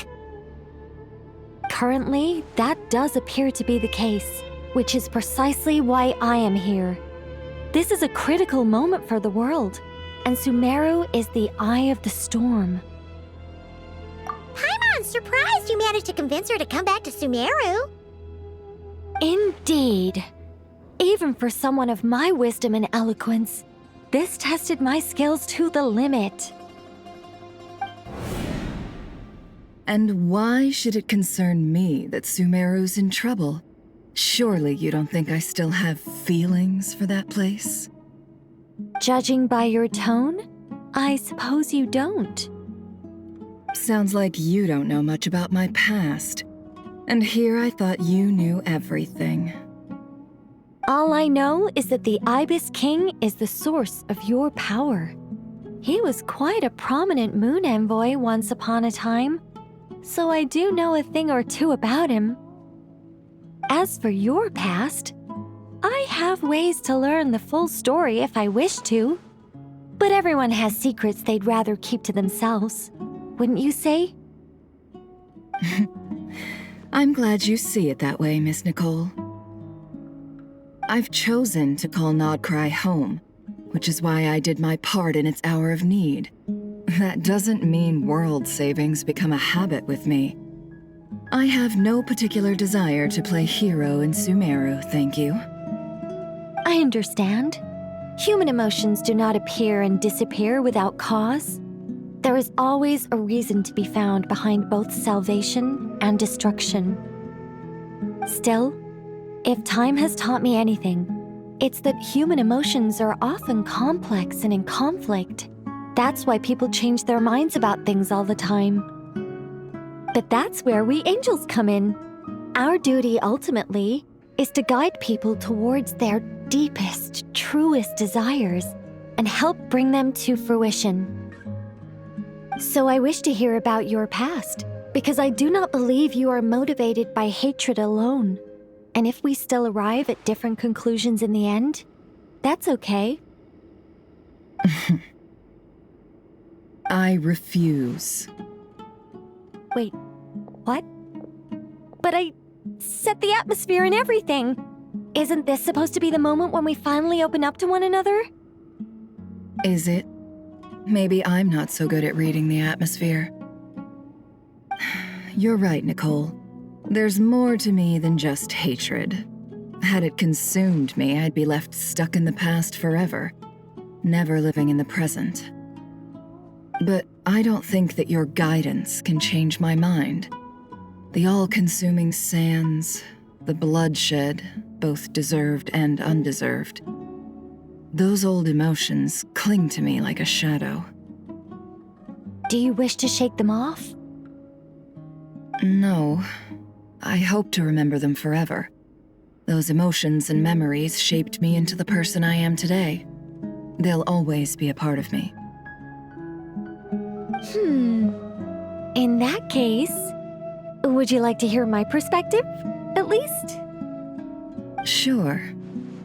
Currently, that does appear to be the case, which is precisely why I am here. This is a critical moment for the world, and Sumeru is the eye of the storm. Paimon's surprised you managed to convince her to come back to Sumeru. Indeed. Even for someone of my wisdom and eloquence, this tested my skills to the limit. And why should it concern me that Sumeru's in trouble? Surely you don't think I still have feelings for that place? Judging by your tone, I suppose you don't. Sounds like you don't know much about my past. And here I thought you knew everything. All I know is that the Ibis King is the source of your power. He was quite a prominent moon envoy once upon a time, so I do know a thing or two about him. As for your past, I have ways to learn the full story if I wish to. But everyone has secrets they'd rather keep to themselves, wouldn't you say? I'm glad you see it that way, Miss Nicole. I've chosen to call Nod-Krai home, which is why I did my part in its hour of need. That doesn't mean world savings become a habit with me. I have no particular desire to play hero in Sumeru, thank you. I understand. Human emotions do not appear and disappear without cause. There is always a reason to be found behind both salvation and destruction. Still, if time has taught me anything, it's that human emotions are often complex and in conflict. That's why people change their minds about things all the time. But that's where we angels come in. Our duty, ultimately, is to guide people towards their deepest, truest desires and help bring them to fruition. So I wish to hear about your past, because I do not believe you are motivated by hatred alone. And if we still arrive at different conclusions in the end, that's okay. I refuse. Wait, what? But I set the atmosphere and everything. Isn't this supposed to be the moment when we finally open up to one another? Is it? Maybe I'm not so good at reading the atmosphere. You're right, Nicole. There's more to me than just hatred. Had it consumed me, I'd be left stuck in the past forever, never living in the present. But I don't think that your guidance can change my mind. The all-consuming sands, the bloodshed, both deserved and undeserved. Those old emotions cling to me like a shadow. Do you wish to shake them off? No. I hope to remember them forever. Those emotions and memories shaped me into the person I am today. They'll always be a part of me. In that case, would you like to hear my perspective, at least? Sure.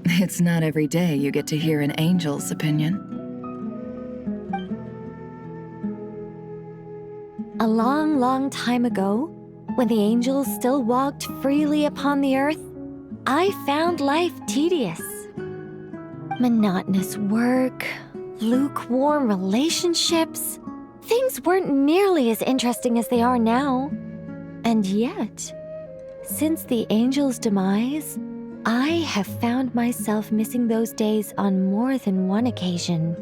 It's not every day you get to hear an angel's opinion. A long, long time ago, when the angels still walked freely upon the earth, I found life tedious. Monotonous work, lukewarm relationships. Things weren't nearly as interesting as they are now. And yet, since the angels' demise, I have found myself missing those days on more than one occasion.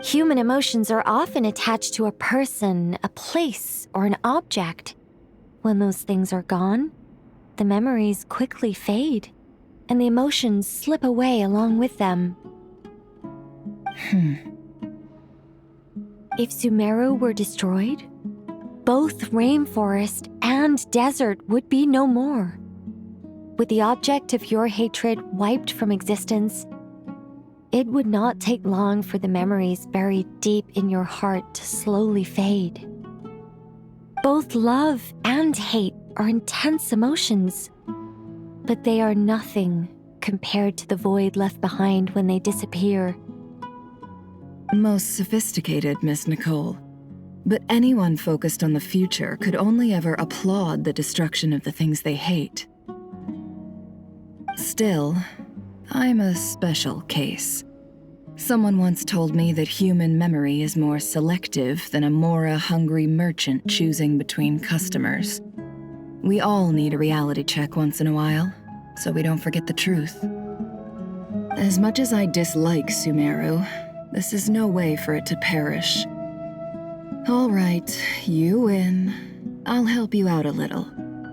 Human emotions are often attached to a person, a place, or an object. When those things are gone, the memories quickly fade, and the emotions slip away along with them. If Sumeru were destroyed, both rainforest and desert would be no more. With the object of your hatred wiped from existence, it would not take long for the memories buried deep in your heart to slowly fade. Both love and hate are intense emotions, but they are nothing compared to the void left behind when they disappear. Most sophisticated, Miss Nicole. But anyone focused on the future could only ever applaud the destruction of the things they hate. Still, I'm a special case. Someone once told me that human memory is more selective than a Mora-hungry merchant choosing between customers. We all need a reality check once in a while, so we don't forget the truth. As much as I dislike Sumeru, this is no way for it to perish. All right, you win. I'll help you out a little,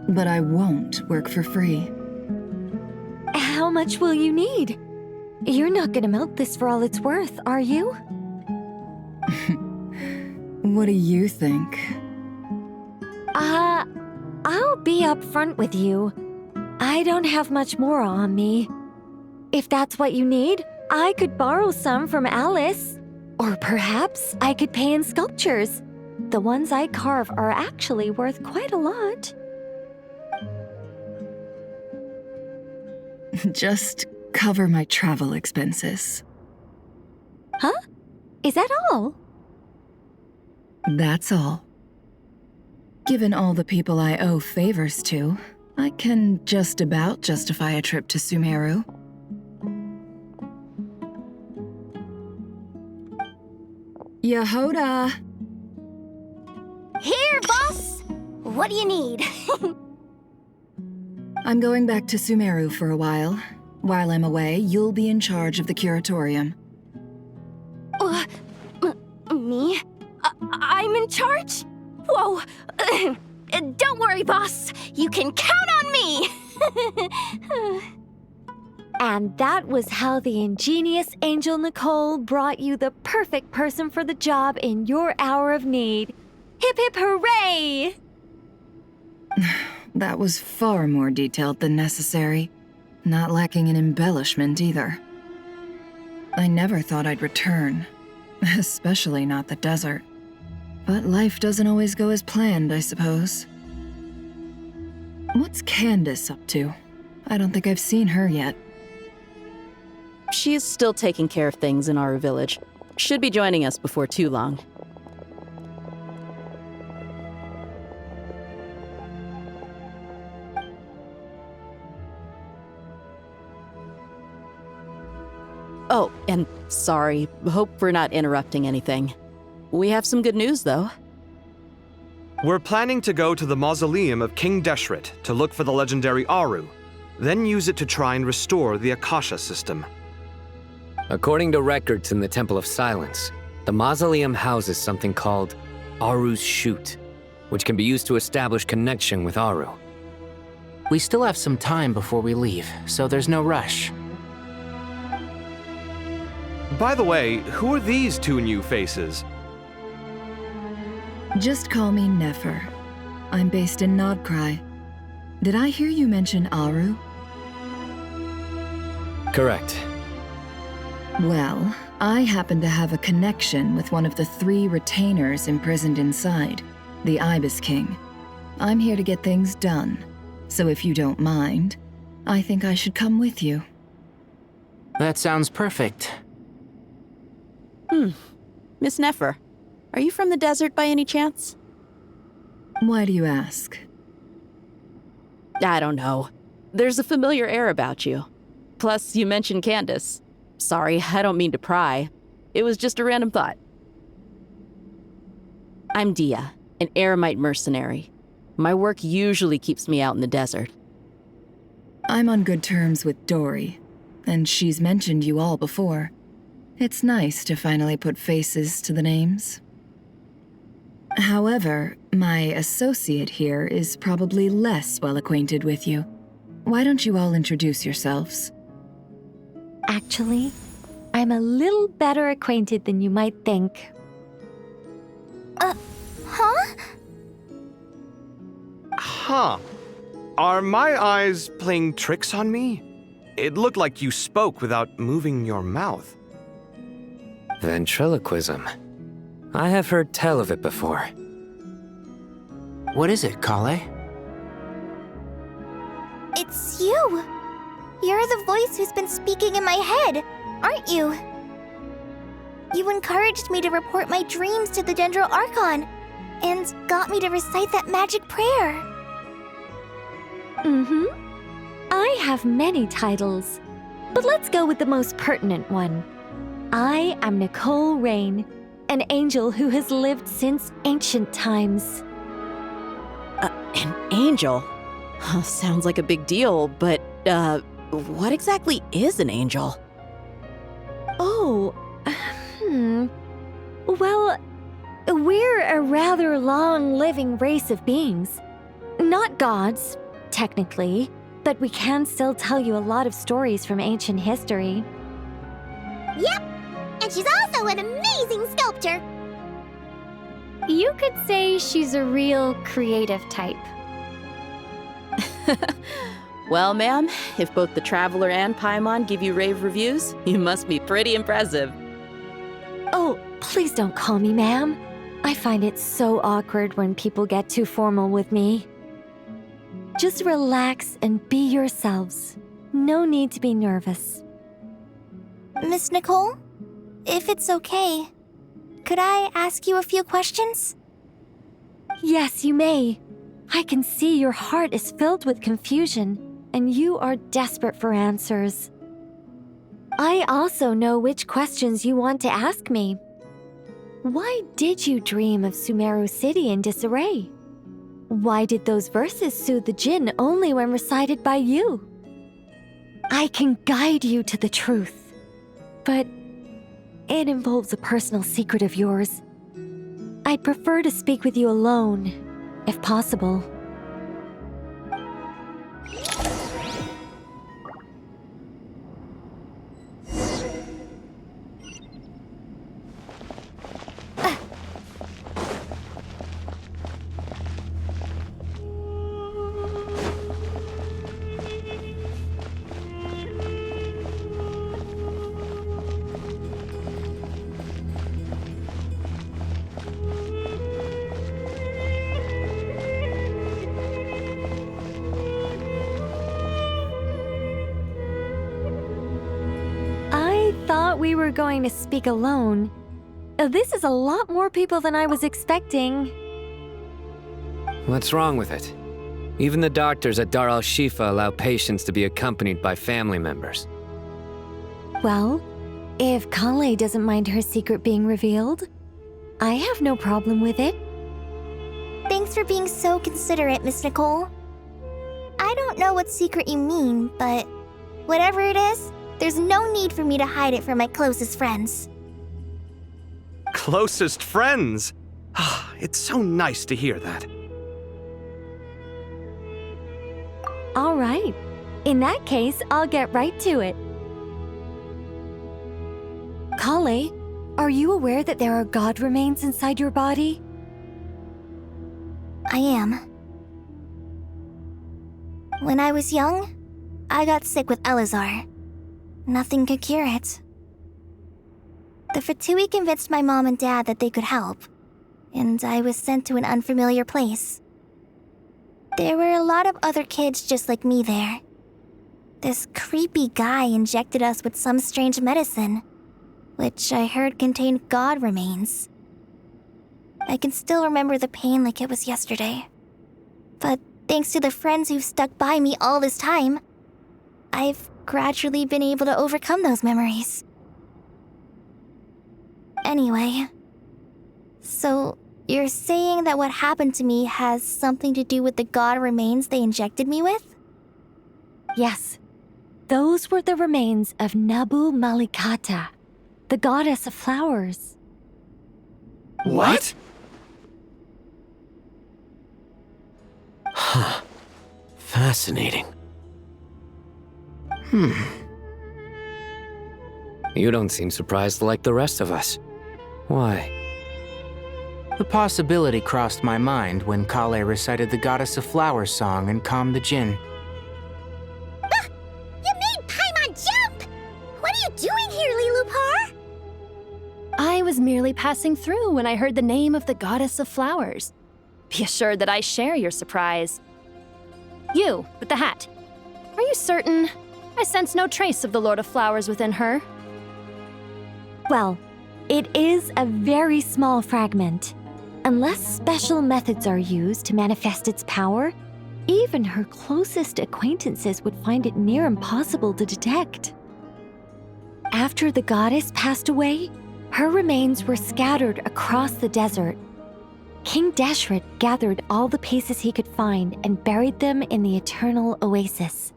but I won't work for free. How much will you need? You're not gonna milk this for all it's worth, are you? What do you think? I'll be upfront with you. I don't have much more on me. If that's what you need, I could borrow some from Alice. Or perhaps I could pay in sculptures. The ones I carve are actually worth quite a lot. Just cover my travel expenses. Huh? Is that all? That's all. Given all the people I owe favors to, I can just about justify a trip to Sumeru. Yehoda! Here, boss! What do you need? I'm going back to Sumeru for a while. While I'm away, you'll be in charge of the curatorium. Me? I'm in charge? Whoa. Don't worry, boss. You can count on me. And that was how the ingenious Angel Nicole brought you the perfect person for the job in your hour of need. Hip hip hooray! That was far more detailed than necessary, not lacking in embellishment either. I never thought I'd return, especially not the desert. But life doesn't always go as planned, I suppose. What's Candace up to? I don't think I've seen her yet. She is still taking care of things in our village. Should be joining us before too long. Oh, and sorry. Hope we're not interrupting anything. We have some good news, though. We're planning to go to the mausoleum of King Deshret to look for the legendary Aru, then use it to try and restore the Akasha system. According to records in the Temple of Silence, the mausoleum houses something called Aru's Chute, which can be used to establish connection with Aru. We still have some time before we leave, so there's no rush. By the way, who are these two new faces? Just call me Nefer. I'm based in Nod-Krai. Did I hear you mention Aru? Correct. Well, I happen to have a connection with one of the 3 retainers imprisoned inside, the Ibis King. I'm here to get things done, so if you don't mind, I think I should come with you. That sounds perfect. Miss Nefer, are you from the desert by any chance? Why do you ask? I don't know. There's a familiar air about you. Plus, you mentioned Candace. Sorry, I don't mean to pry. It was just a random thought. I'm Dehya, an Eremite mercenary. My work usually keeps me out in the desert. I'm on good terms with Dori, and she's mentioned you all before. It's nice to finally put faces to the names. However, my associate here is probably less well acquainted with you. Why don't you all introduce yourselves? Actually, I'm a little better acquainted than you might think. Huh? Huh. Are my eyes playing tricks on me? It looked like you spoke without moving your mouth. Ventriloquism. I have heard tell of it before. What is it, Collei? It's you! You're the voice who's been speaking in my head, aren't you? You encouraged me to report my dreams to the Dendro Archon, and got me to recite that magic prayer. I have many titles, but let's go with the most pertinent one. I am Nicole Reeyn, an angel who has lived since ancient times. An angel? Sounds like a big deal, but, what exactly is an angel? Oh, Well, we're a rather long-living race of beings. Not gods, technically, but we can still tell you a lot of stories from ancient history. Yep, and she's also an amazing sculptor. You could say she's a real creative type. Well, ma'am, if both the Traveler and Paimon give you rave reviews, you must be pretty impressive. Oh, please don't call me ma'am. I find it so awkward when people get too formal with me. Just relax and be yourselves. No need to be nervous. Miss Nicole, if it's okay, could I ask you a few questions? Yes, you may. I can see your heart is filled with confusion, and you are desperate for answers. I also know which questions you want to ask me. Why did you dream of Sumeru City in disarray? Why did those verses soothe the Jinn only when recited by you? I can guide you to the truth, but it involves a personal secret of yours. I'd prefer to speak with you alone, if possible. We were going to speak alone. This is a lot more people than I was expecting. What's wrong with it? Even the doctors at Dar al-Shifa allow patients to be accompanied by family members. Well, if Collei doesn't mind her secret being revealed, I have no problem with it. Thanks for being so considerate, Miss Nicole. I don't know what secret you mean, but whatever it is, there's no need for me to hide it from my closest friends. Closest friends? It's so nice to hear that. All right. In that case, I'll get right to it. Collei, are you aware that there are god remains inside your body? I am. When I was young, I got sick with Elazar. Nothing could cure it. The Fatui convinced my mom and dad that they could help, and I was sent to an unfamiliar place. There were a lot of other kids just like me there. This creepy guy injected us with some strange medicine, which I heard contained god remains. I can still remember the pain like it was yesterday. But thanks to the friends who've stuck by me all this time, I've gradually been able to overcome those memories. Anyway, so you're saying that what happened to me has something to do with the god remains they injected me with? Yes. Those were the remains of Nabu Malikata, the goddess of flowers. What? Huh. Fascinating. You don't seem surprised like the rest of us. Why? The possibility crossed my mind when Collei recited the Goddess of Flowers song and calmed the Jinn. You made Paimon jump! What are you doing here, Liloupar? I was merely passing through when I heard the name of the Goddess of Flowers. Be assured that I share your surprise. You, with the hat. Are you certain? I sense no trace of the Lord of Flowers within her. Well, it is a very small fragment. Unless special methods are used to manifest its power, even her closest acquaintances would find it near impossible to detect. After the goddess passed away, her remains were scattered across the desert. King Deshret gathered all the pieces he could find and buried them in the Eternal Oasis.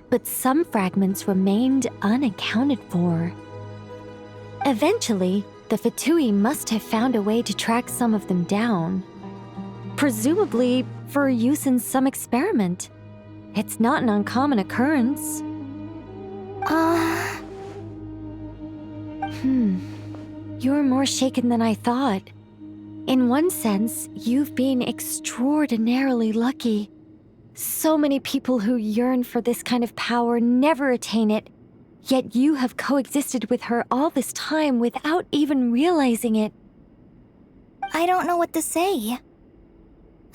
But some fragments remained unaccounted for. Eventually, the Fatui must have found a way to track some of them down. Presumably for use in some experiment. It's not an uncommon occurrence. You're more shaken than I thought. In one sense, you've been extraordinarily lucky. So many people who yearn for this kind of power never attain it, yet you have coexisted with her all this time without even realizing it. I don't know what to say.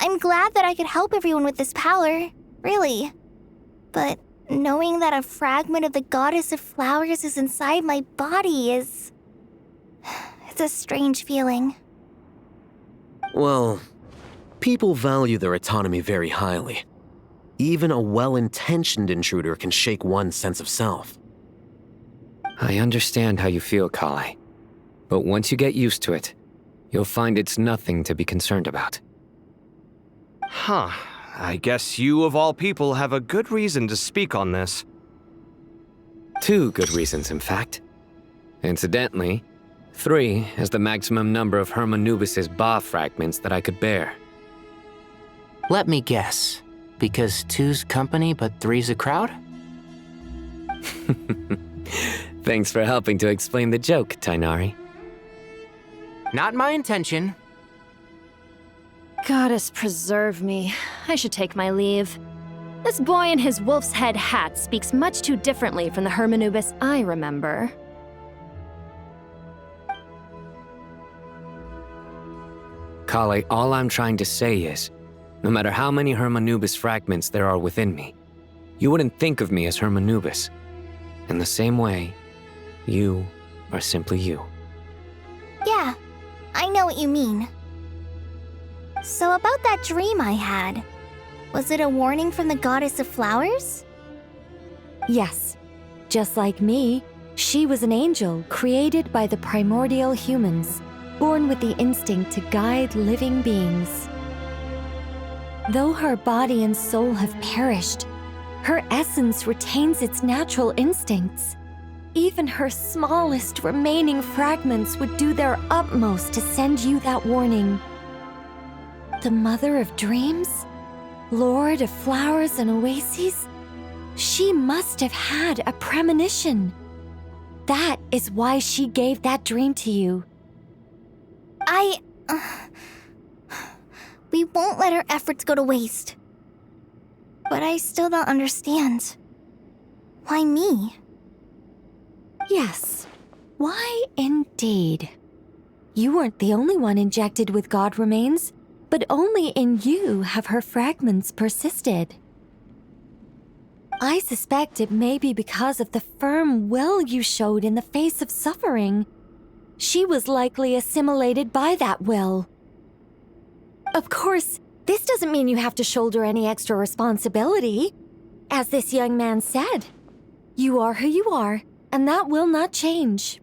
I'm glad that I could help everyone with this power, really. But knowing that a fragment of the Goddess of Flowers is inside my body is... it's a strange feeling. Well, people value their autonomy very highly. Even a well-intentioned intruder can shake one's sense of self. I understand how you feel, Collei. But once you get used to it, you'll find it's nothing to be concerned about. Huh. I guess you, of all people, have a good reason to speak on this. 2 good reasons, in fact. Incidentally, 3 is the maximum number of Hermanubis' Ba fragments that I could bear. Let me guess. Because 2's company, but 3's a crowd? Thanks for helping to explain the joke, Tighnari. Not my intention. Goddess preserve me. I should take my leave. This boy in his wolf's head hat speaks much too differently from the Hermanubis I remember. Collei, all I'm trying to say is, no matter how many Hermanubis fragments there are within me, you wouldn't think of me as Hermanubis. In the same way, you are simply you. Yeah, I know what you mean. So about that dream I had, was it a warning from the Goddess of Flowers? Yes. Just like me, she was an angel created by the primordial humans, born with the instinct to guide living beings. Though her body and soul have perished, her essence retains its natural instincts. Even her smallest remaining fragments would do their utmost to send you that warning. The Mother of Dreams? Lord of Flowers and Oases? She must have had a premonition. That is why she gave that dream to you. We won't let our efforts go to waste. But I still don't understand. Why me? Yes. Why indeed? You weren't the only one injected with God remains, but only in you have her fragments persisted. I suspect it may be because of the firm will you showed in the face of suffering. She was likely assimilated by that will. Of course, this doesn't mean you have to shoulder any extra responsibility. As this young man said, you are who you are, and that will not change.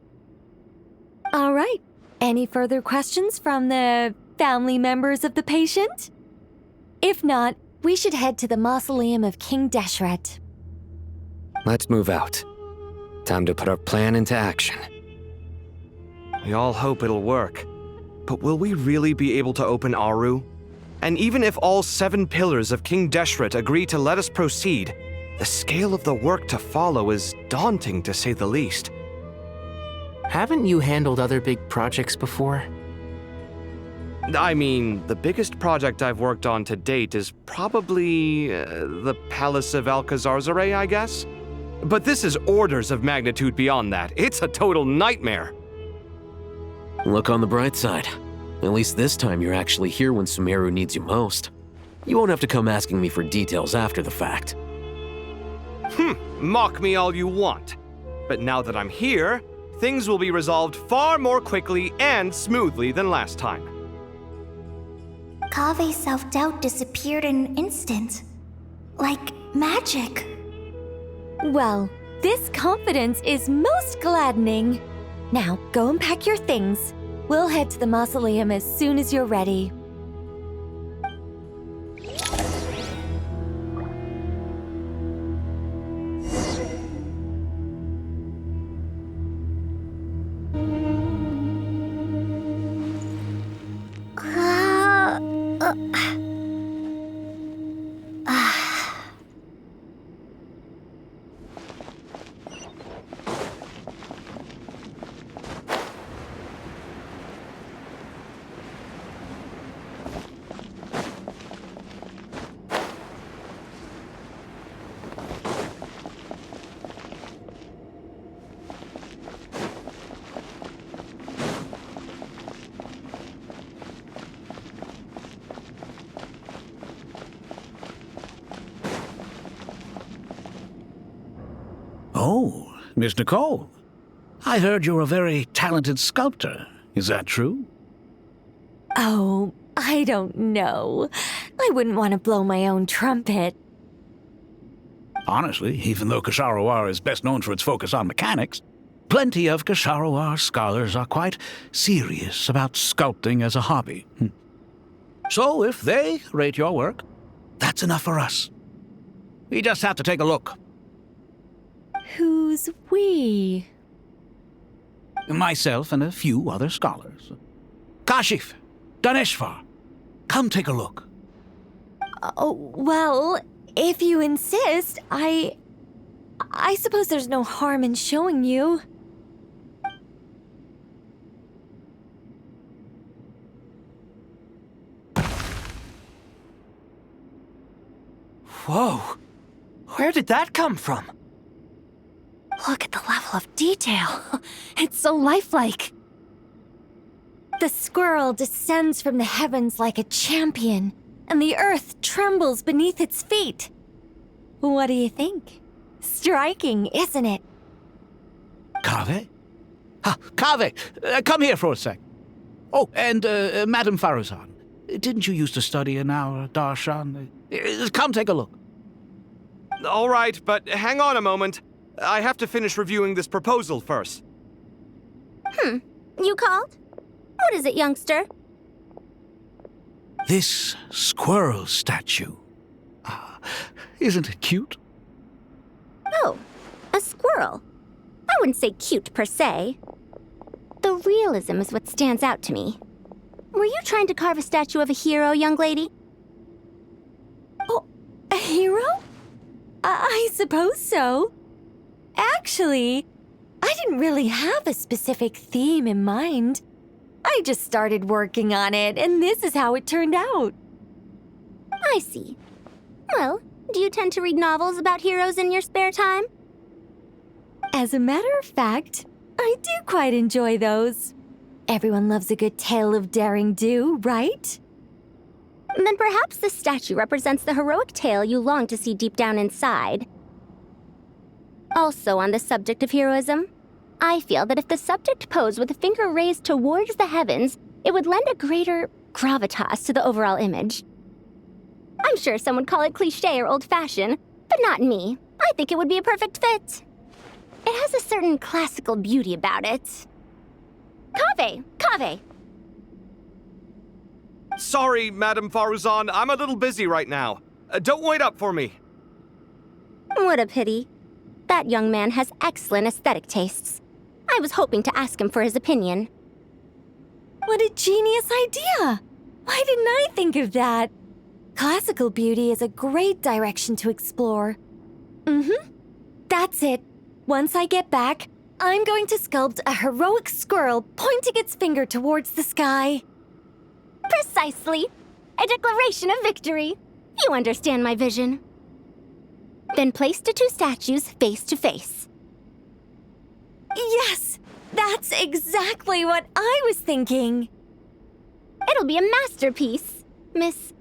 All right, any further questions from the family members of the patient? If not, we should head to the mausoleum of King Deshret. Let's move out. Time to put our plan into action. We all hope it'll work. But will we really be able to open Aru? And even if all 7 pillars of King Deshret agree to let us proceed, the scale of the work to follow is daunting to say the least. Haven't you handled other big projects before? I mean, the biggest project I've worked on to date is probably the Palace of Alcazarzaray, I guess? But this is orders of magnitude beyond that. It's a total nightmare. Look on the bright side. At least this time you're actually here when Sumeru needs you most. You won't have to come asking me for details after the fact. Mock me all you want. But now that I'm here, things will be resolved far more quickly and smoothly than last time. Kaveh's self-doubt disappeared in an instant. Like magic. Well, this confidence is most gladdening. Now, go and pack your things. We'll head to the mausoleum as soon as you're ready. Oh, Miss Nicole. I heard you're a very talented sculptor. Is that true? Oh, I don't know. I wouldn't want to blow my own trumpet. Honestly, even though Kshahrewar is best known for its focus on mechanics, plenty of Kshahrewar scholars are quite serious about sculpting as a hobby. So if they rate your work, that's enough for us. We just have to take a look. Who's we? Myself and a few other scholars. Kashif, Daneshvar, come take a look. Oh, well, if you insist, I suppose there's no harm in showing you. Whoa! Where did that come from? Look at the level of detail. It's so lifelike. The squirrel descends from the heavens like a champion, and the earth trembles beneath its feet. What do you think? Striking, isn't it? Kaveh? Kaveh, come here for a sec. Oh, and Madame Faruzan, didn't you used to study in our darshan? Come take a look. All right, but hang on a moment. I have to finish reviewing this proposal first. You called? What is it, youngster? This squirrel statue. Isn't it cute? Oh, a squirrel. I wouldn't say cute per se. The realism is what stands out to me. Were you trying to carve a statue of a hero, young lady? Oh, a hero? I suppose so. Actually, I didn't really have a specific theme in mind. I just started working on it, and this is how it turned out. I see. Well, do you tend to read novels about heroes in your spare time? As a matter of fact, I do quite enjoy those. Everyone loves a good tale of daring do, right? Then perhaps this statue represents the heroic tale you long to see deep down inside. Also on the subject of heroism, I feel that if the subject posed with a finger raised towards the heavens, it would lend a greater gravitas to the overall image. I'm sure some would call it cliché or old-fashioned, but not me. I think it would be a perfect fit. It has a certain classical beauty about it. Kaveh! Sorry, Madame Faruzan, I'm a little busy right now. Don't wait up for me. What a pity. That young man has excellent aesthetic tastes. I was hoping to ask him for his opinion. What a genius idea! Why didn't I think of that? Classical beauty is a great direction to explore. That's it. Once I get back, I'm going to sculpt a heroic squirrel pointing its finger towards the sky. Precisely. A declaration of victory. You understand my vision. Then place the two statues face to face. Yes! That's exactly what I was thinking. It'll be a masterpiece, Miss...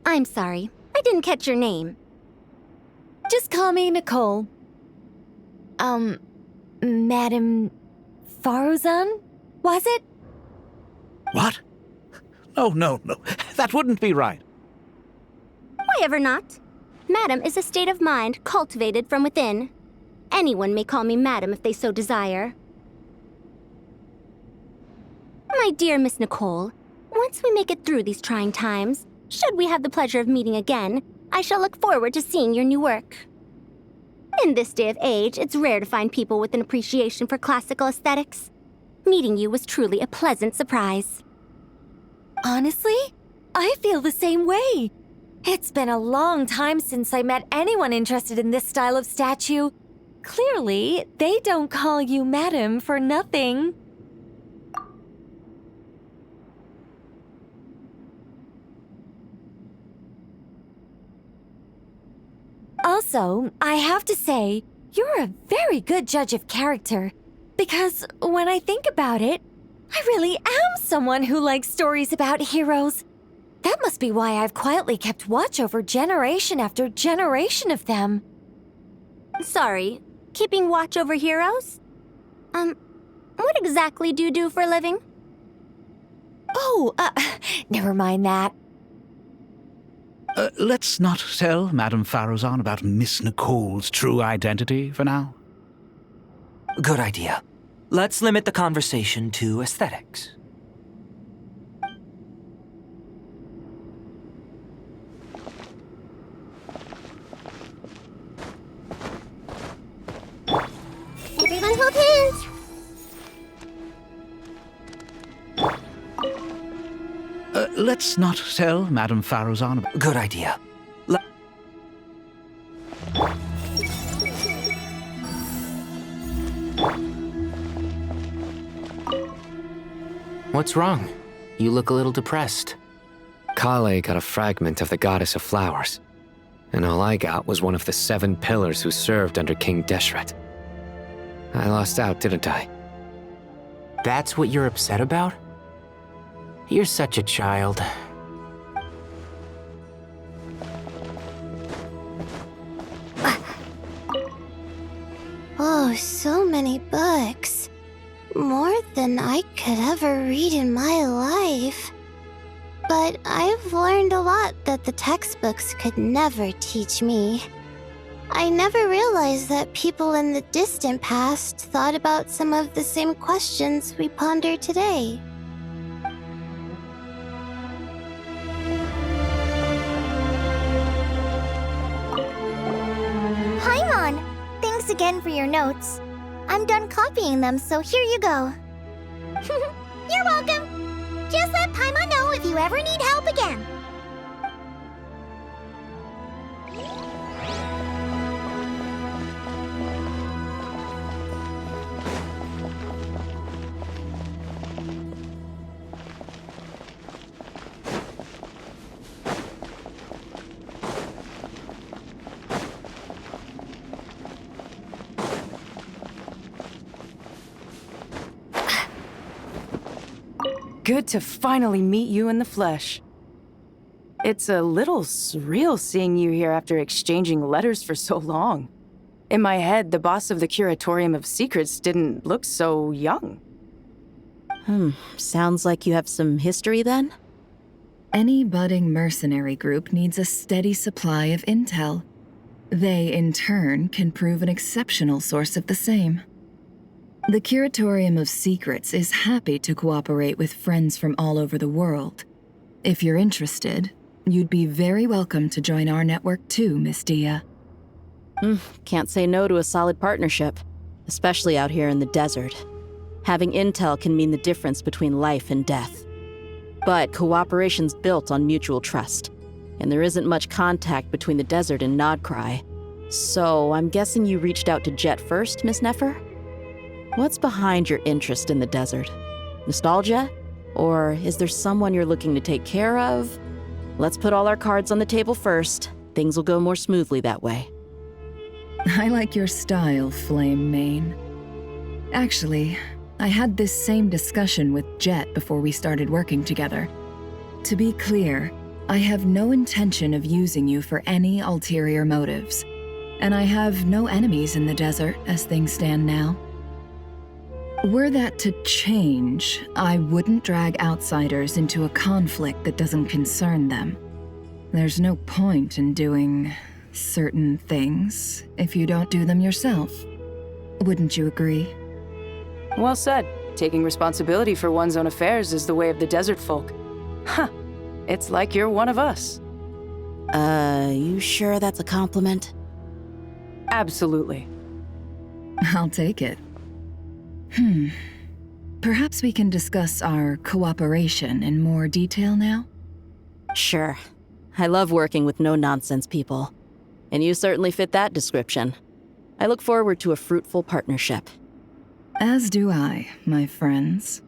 I'm sorry, I didn't catch your name. Just call me Nicole. Madame Faruzan, was it? What? No. That wouldn't be right. Why ever not? Madam is a state of mind cultivated from within. Anyone may call me Madam if they so desire. My dear Miss Nicole, once we make it through these trying times, should we have the pleasure of meeting again, I shall look forward to seeing your new work. In this day of age, it's rare to find people with an appreciation for classical aesthetics. Meeting you was truly a pleasant surprise. Honestly, I feel the same way. It's been a long time since I met anyone interested in this style of statue. Clearly, they don't call you Madam for nothing. Also, I have to say, you're a very good judge of character. Because when I think about it, I really am someone who likes stories about heroes. That must be why I've quietly kept watch over generation after generation of them. Sorry, keeping watch over heroes? What exactly do you do for a living? Oh, never mind that. Let's not tell Madame Faruzan about Miss Nicole's true identity for now. Good idea. Let's limit the conversation to aesthetics. Everyone hold hands! Let's not tell Madame Faruzan. Good idea. What's wrong? You look a little depressed. Collei got a fragment of the Goddess of Flowers, and all I got was one of the 7 pillars who served under King Deshret. I lost out, didn't I? That's what you're upset about? You're such a child. Oh, so many books. More than I could ever read in my life. But I've learned a lot that the textbooks could never teach me. I never realized that people in the distant past thought about some of the same questions we ponder today. Paimon! Thanks again for your notes. I'm done copying them, so here you go. You're welcome. Just let Paimon know if you ever need help again. Good to finally meet you in the flesh. It's a little surreal seeing you here after exchanging letters for so long. In my head, the boss of the Curatorium of Secrets didn't look so young. Sounds like you have some history then? Any budding mercenary group needs a steady supply of intel. They, in turn, can prove an exceptional source of the same. The Curatorium of Secrets is happy to cooperate with friends from all over the world. If you're interested, you'd be very welcome to join our network too, Miss Dehya. Can't say no to a solid partnership, especially out here in the desert. Having intel can mean the difference between life and death. But cooperation's built on mutual trust, and there isn't much contact between the desert and Nod-Krai. So I'm guessing you reached out to Jeht first, Miss Nefer? What's behind your interest in the desert? Nostalgia? Or is there someone you're looking to take care of? Let's put all our cards on the table first. Things will go more smoothly that way. I like your style, Flame Mane. Actually, I had this same discussion with Jeht before we started working together. To be clear, I have no intention of using you for any ulterior motives, and I have no enemies in the desert as things stand now. Were that to change, I wouldn't drag outsiders into a conflict that doesn't concern them. There's no point in doing certain things if you don't do them yourself. Wouldn't you agree? Well said. Taking responsibility for one's own affairs is the way of the desert folk. Huh. It's like you're one of us. You sure that's a compliment? Absolutely. I'll take it. Perhaps we can discuss our cooperation in more detail now? Sure. I love working with no-nonsense people. And you certainly fit that description. I look forward to a fruitful partnership. As do I, my friends.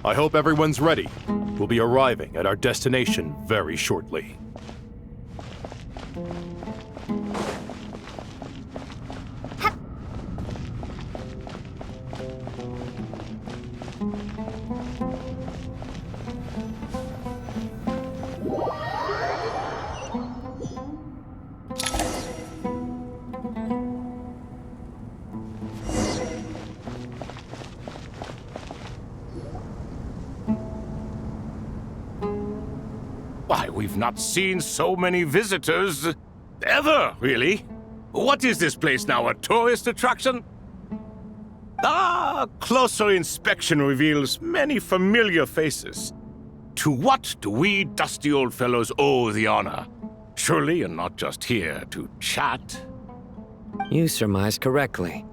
I hope everyone's ready. We'll be arriving at our destination very shortly. Why, we've not seen so many visitors ever, really. What is this place now, a tourist attraction? Closer inspection reveals many familiar faces. To what do we dusty old fellows owe the honor? Surely you're not just here to chat. You surmise correctly.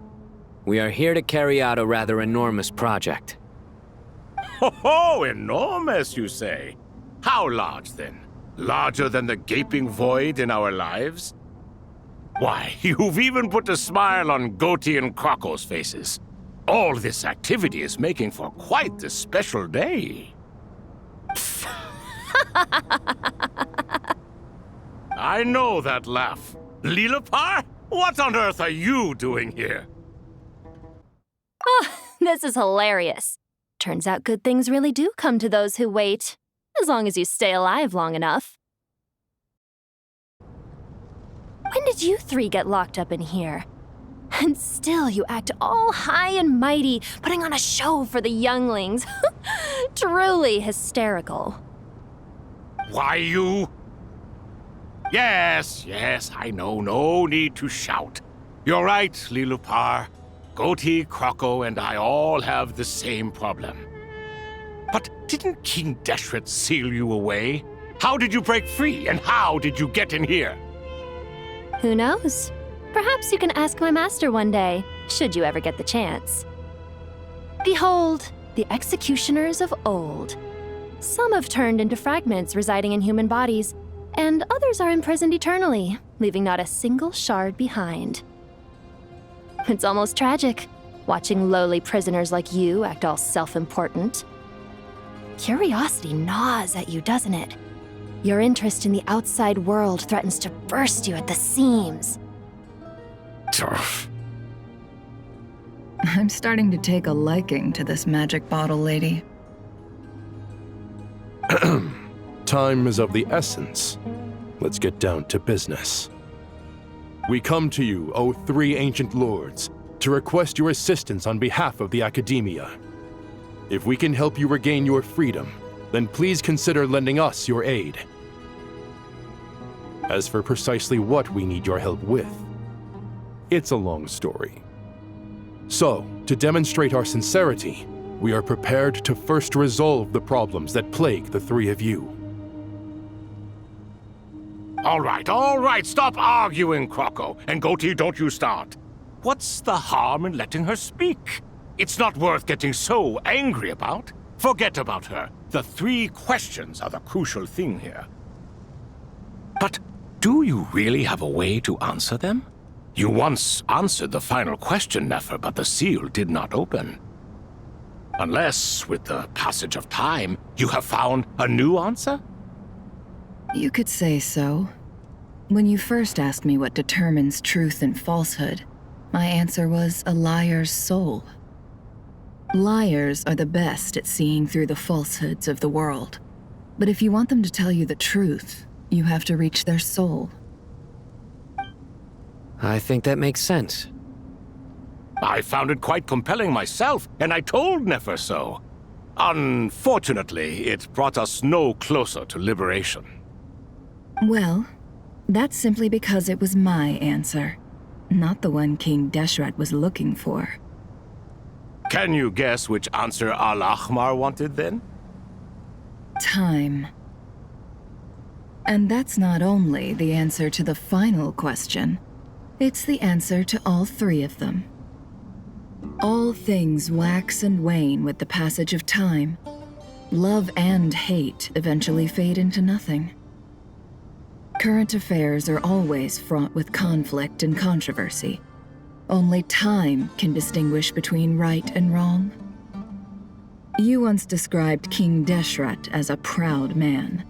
We are here to carry out a rather enormous project. Ho, enormous, you say? How large, then? Larger than the gaping void in our lives? Why, you've even put a smile on Goatee and Crocco's faces. All this activity is making for quite the special day. I know that laugh. Liloupar, what on earth are you doing here? Oh, this is hilarious. Turns out good things really do come to those who wait, as long as you stay alive long enough. When did you three get locked up in here? And still you act all high and mighty, putting on a show for the younglings. Truly hysterical. Why, you... Yes, I know, no need to shout. You're right, Liloupar. Goatee, Crocco, and I all have the same problem. But didn't King Deshret seal you away? How did you break free, and how did you get in here? Who knows? Perhaps you can ask my master one day, should you ever get the chance. Behold, the executioners of old. Some have turned into fragments residing in human bodies, and others are imprisoned eternally, leaving not a single shard behind. It's almost tragic, watching lowly prisoners like you act all self-important. Curiosity gnaws at you, doesn't it? Your interest in the outside world threatens to burst you at the seams. I'm starting to take a liking to this magic bottle lady. Time is of the essence. Let's get down to business. We come to you, O three ancient lords, to request your assistance on behalf of the Academia. If we can help you regain your freedom, then please consider lending us your aid. As for precisely what we need your help with, it's a long story. So, to demonstrate our sincerity, we are prepared to first resolve the problems that plague the three of you. All right, stop arguing, Crocco. And Goatee, don't you start. What's the harm in letting her speak? It's not worth getting so angry about. Forget about her. The three questions are the crucial thing here. But do you really have a way to answer them? You once answered the final question, Nefer, but the seal did not open. Unless, with the passage of time, you have found a new answer? You could say so. When you first asked me what determines truth and falsehood, my answer was a liar's soul. Liars are the best at seeing through the falsehoods of the world. But if you want them to tell you the truth, you have to reach their soul. I think that makes sense. I found it quite compelling myself, and I told Nefer so. Unfortunately, it brought us no closer to liberation. Well, that's simply because it was my answer, not the one King Deshret was looking for. Can you guess which answer Al-Ahmar wanted then? Time. And that's not only the answer to the final question, it's the answer to all three of them. All things wax and wane with the passage of time. Love and hate eventually fade into nothing. Current affairs are always fraught with conflict and controversy. Only time can distinguish between right and wrong. You once described King Deshret as a proud man.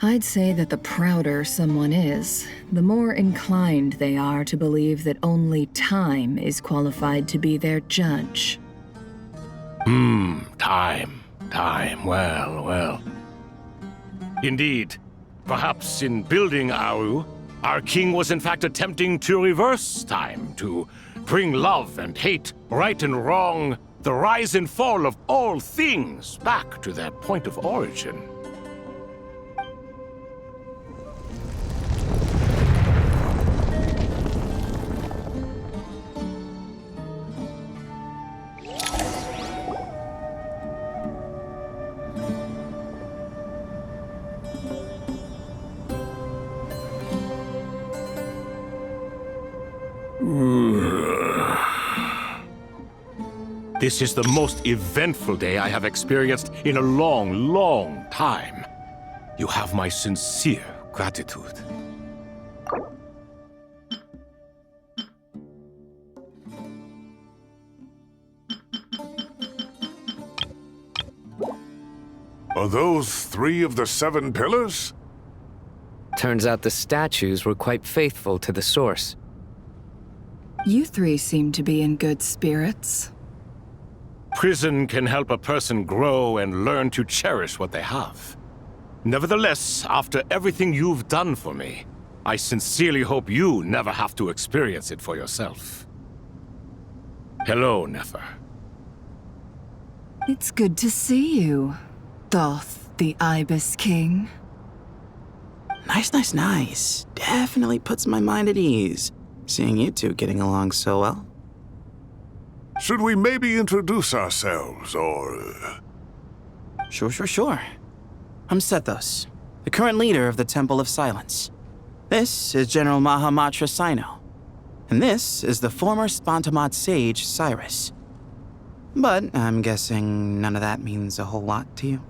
I'd say that the prouder someone is, the more inclined they are to believe that only time is qualified to be their judge. Time, well. Indeed, perhaps in building Aru, our king was in fact attempting to reverse time, to bring love and hate, right and wrong, the rise and fall of all things back to their point of origin. This is the most eventful day I have experienced in a long, long time. You have my sincere gratitude. Are those 3 of the 7 pillars? Turns out the statues were quite faithful to the source. You 3 seem to be in good spirits. Prison can help a person grow and learn to cherish what they have. Nevertheless, after everything you've done for me, I sincerely hope you never have to experience it for yourself. Hello, Nefer. It's good to see you, Thoth, the Ibis King. Nice. Definitely puts my mind at ease, seeing you 2 getting along so well. Should we maybe introduce ourselves, or... Sure. I'm Sethos, the current leader of the Temple of Silence. This is General Mahamatra Cyno. And this is the former Spantamad sage, Cyrus. But I'm guessing none of that means a whole lot to you.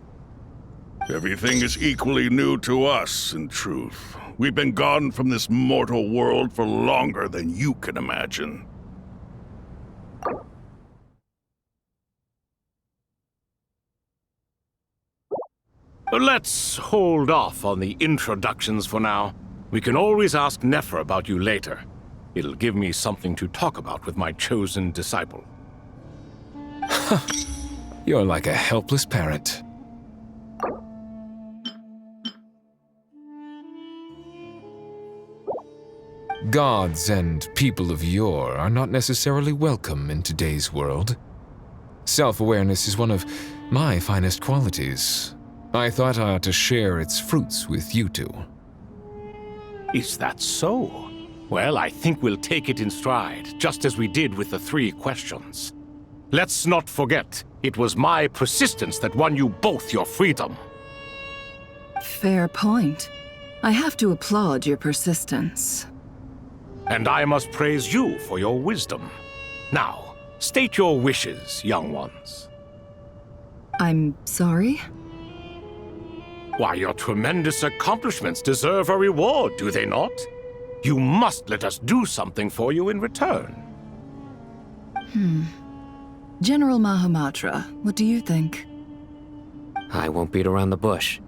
Everything is equally new to us, in truth. We've been gone from this mortal world for longer than you can imagine. Let's hold off on the introductions for now. We can always ask Nefer about you later. It'll give me something to talk about with my chosen disciple. You're like a helpless parent. Gods and people of yore are not necessarily welcome in today's world. Self-awareness is one of my finest qualities. I thought I ought to share its fruits with you 2. Is that so? Well, I think we'll take it in stride, just as we did with the 3 questions. Let's not forget, it was my persistence that won you both your freedom. Fair point. I have to applaud your persistence. And I must praise you for your wisdom. Now, state your wishes, young ones. I'm sorry? Why, your tremendous accomplishments deserve a reward, do they not? You must let us do something for you in return. General Mahamatra, what do you think? I won't beat around the bush.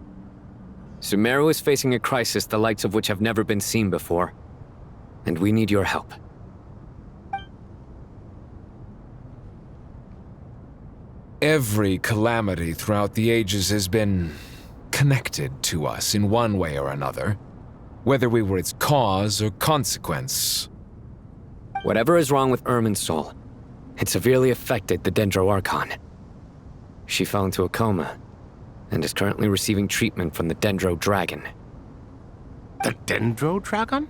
Sumeru is facing a crisis the likes of which have never been seen before. And we need your help. Every calamity throughout the ages has been connected to us in one way or another, whether we were its cause or consequence. Whatever is wrong with Irminsul, it severely affected the Dendro Archon. She fell into a coma and is currently receiving treatment from the Dendro Dragon. The Dendro Dragon?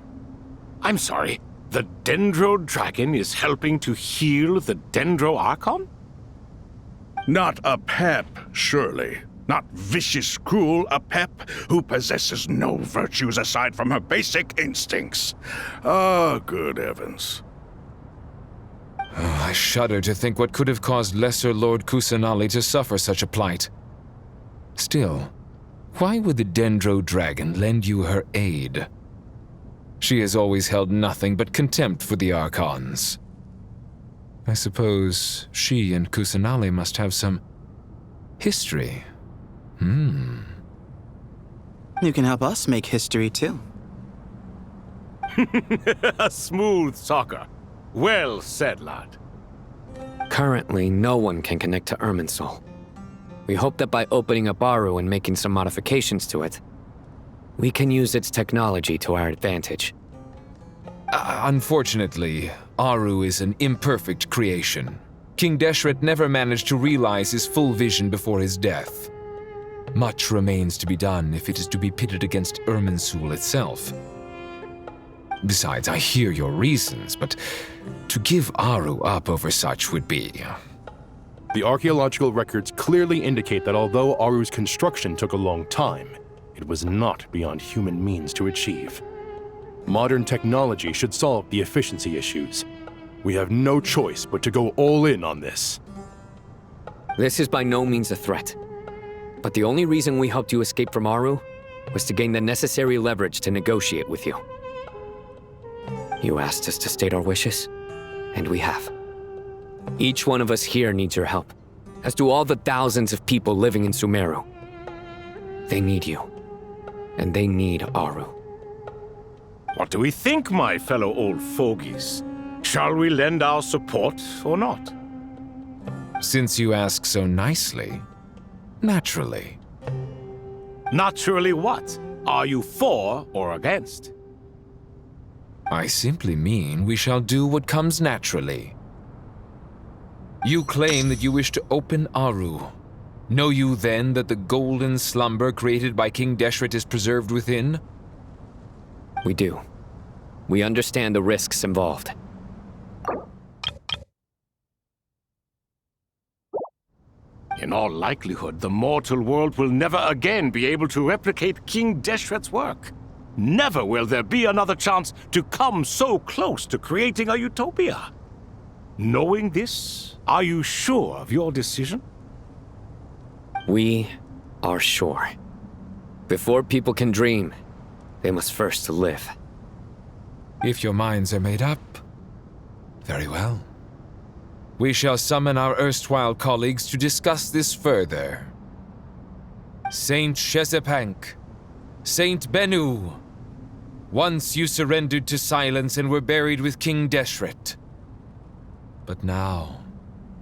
I'm sorry, the Dendro Dragon is helping to heal the Dendro Archon? Not a pep, surely. Not vicious, cruel a pep who possesses no virtues aside from her basic instincts. Ah, good heavens. Oh, I shudder to think what could have caused Lesser Lord Kusanali to suffer such a plight. Still, why would the Dendro Dragon lend you her aid? She has always held nothing but contempt for the Archons. I suppose she and Kusanali must have some history. You can help us make history, too. A smooth talker. Well said, lad. Currently, no one can connect to Irminsul. We hope that by opening up Aru and making some modifications to it, we can use its technology to our advantage. Unfortunately, Aru is an imperfect creation. King Deshret never managed to realize his full vision before his death. Much remains to be done if it is to be pitted against Irminsul itself. Besides, I hear your reasons, but to give Aru up over such would be... The archaeological records clearly indicate that although Aru's construction took a long time, it was not beyond human means to achieve. Modern technology should solve the efficiency issues. We have no choice but to go all in on this. This is by no means a threat. But the only reason we helped you escape from Aru was to gain the necessary leverage to negotiate with you. You asked us to state our wishes, and we have. Each one of us here needs your help, as do all the thousands of people living in Sumeru. They need you, and they need Aru. What do we think, my fellow old fogies? Shall we lend our support or not? Since you ask so nicely, naturally. Naturally what? Are you for or against? I simply mean we shall do what comes naturally. You claim that you wish to open Aru. Know you then that the golden slumber created by King Deshret is preserved within? We do. We understand the risks involved. In all likelihood, the mortal world will never again be able to replicate King Deshret's work. Never will there be another chance to come so close to creating a utopia. Knowing this, are you sure of your decision? We are sure. Before people can dream, they must first live. If your minds are made up, very well. We shall summon our erstwhile colleagues to discuss this further. Saint Shezepank, Saint Bennu, once you surrendered to silence and were buried with King Deshret. But now,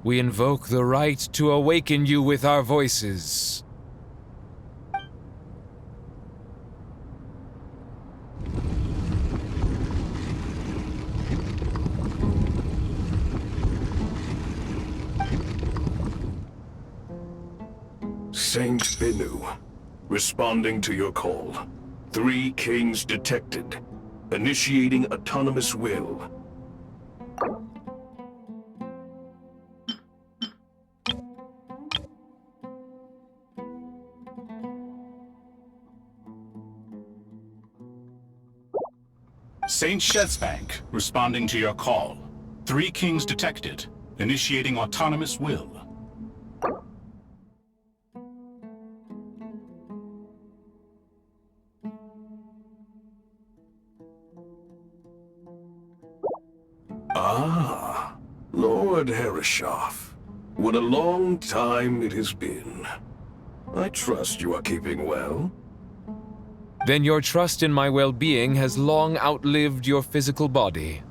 we invoke the right to awaken you with our voices. Saint Bennu, responding to your call. 3 kings detected. Initiating autonomous will. Saint Shezepank, responding to your call. 3 kings detected. Initiating autonomous will. Ah, Lord Herreshoff. What a long time it has been. I trust you are keeping well. Then your trust in my well-being has long outlived your physical body.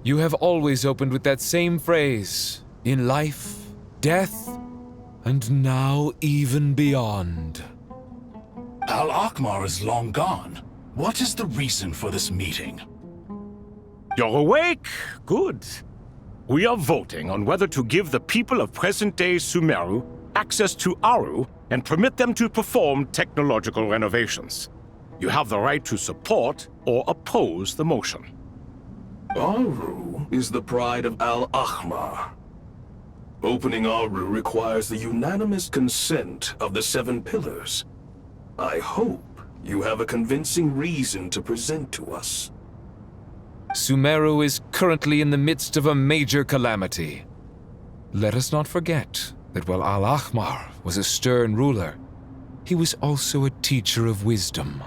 You have always opened with that same phrase, in life, death, and now even beyond. Al-Akhmar is long gone. What is the reason for this meeting? You're awake? Good. We are voting on whether to give the people of present-day Sumeru access to Aru and permit them to perform technological renovations. You have the right to support or oppose the motion. Aru is the pride of Al-Akhmar. Opening Aru requires the unanimous consent of the 7 pillars. I hope you have a convincing reason to present to us. Sumeru is currently in the midst of a major calamity. Let us not forget that while Al-Akhmar was a stern ruler, he was also a teacher of wisdom.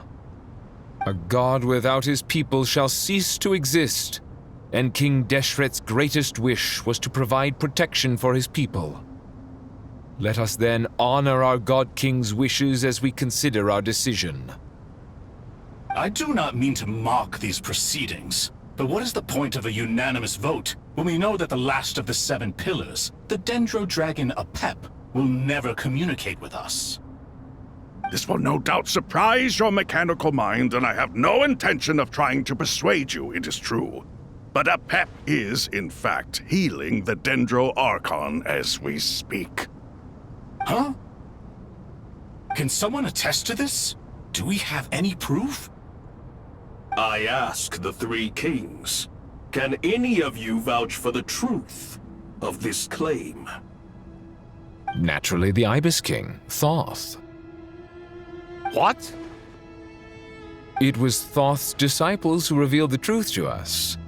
A god without his people shall cease to exist, and King Deshret's greatest wish was to provide protection for his people. Let us then honor our God King's wishes as we consider our decision. I do not mean to mock these proceedings, but what is the point of a unanimous vote when we know that the last of the 7 pillars, the Dendro Dragon Apep, will never communicate with us? This will no doubt surprise your mechanical mind, and I have no intention of trying to persuade you it is true. But Apep is, in fact, healing the Dendro Archon as we speak. Huh? Can someone attest to this? Do we have any proof? I ask the 3 kings, can any of you vouch for the truth of this claim? Naturally, the Ibis King, Thoth. What? It was Thoth's disciples who revealed the truth to us.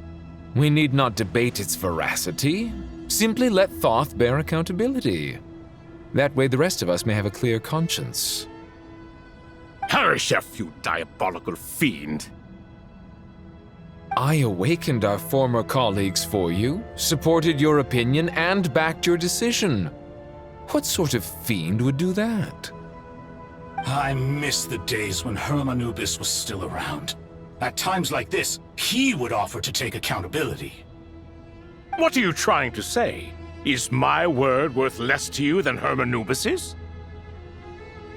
We need not debate its veracity. Simply let Thoth bear accountability. That way the rest of us may have a clear conscience. Harishef, you diabolical fiend! I awakened our former colleagues for you, supported your opinion, and backed your decision. What sort of fiend would do that? I miss the days when Hermanubis was still around. At times like this, he would offer to take accountability. What are you trying to say? Is my word worth less to you than Hermanubis's?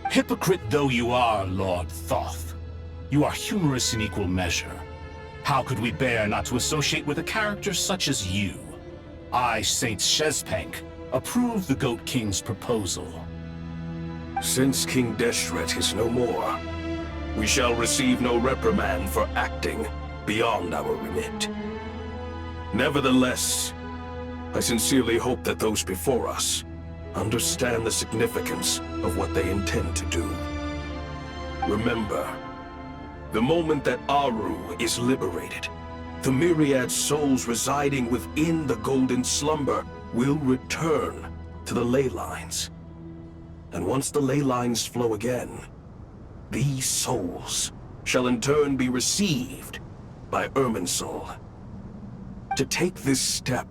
Hypocrite though you are, Lord Thoth, you are humorous in equal measure. How could we bear not to associate with a character such as you? I, Saint Shezpenk, approve the Goat King's proposal. Since King Deshret is no more, we shall receive no reprimand for acting beyond our remit. Nevertheless, I sincerely hope that those before us understand the significance of what they intend to do. Remember, the moment that Aru is liberated, the myriad souls residing within the Golden Slumber will return to the ley lines. And once the ley lines flow again, these souls shall in turn be received by Irminsul. To take this step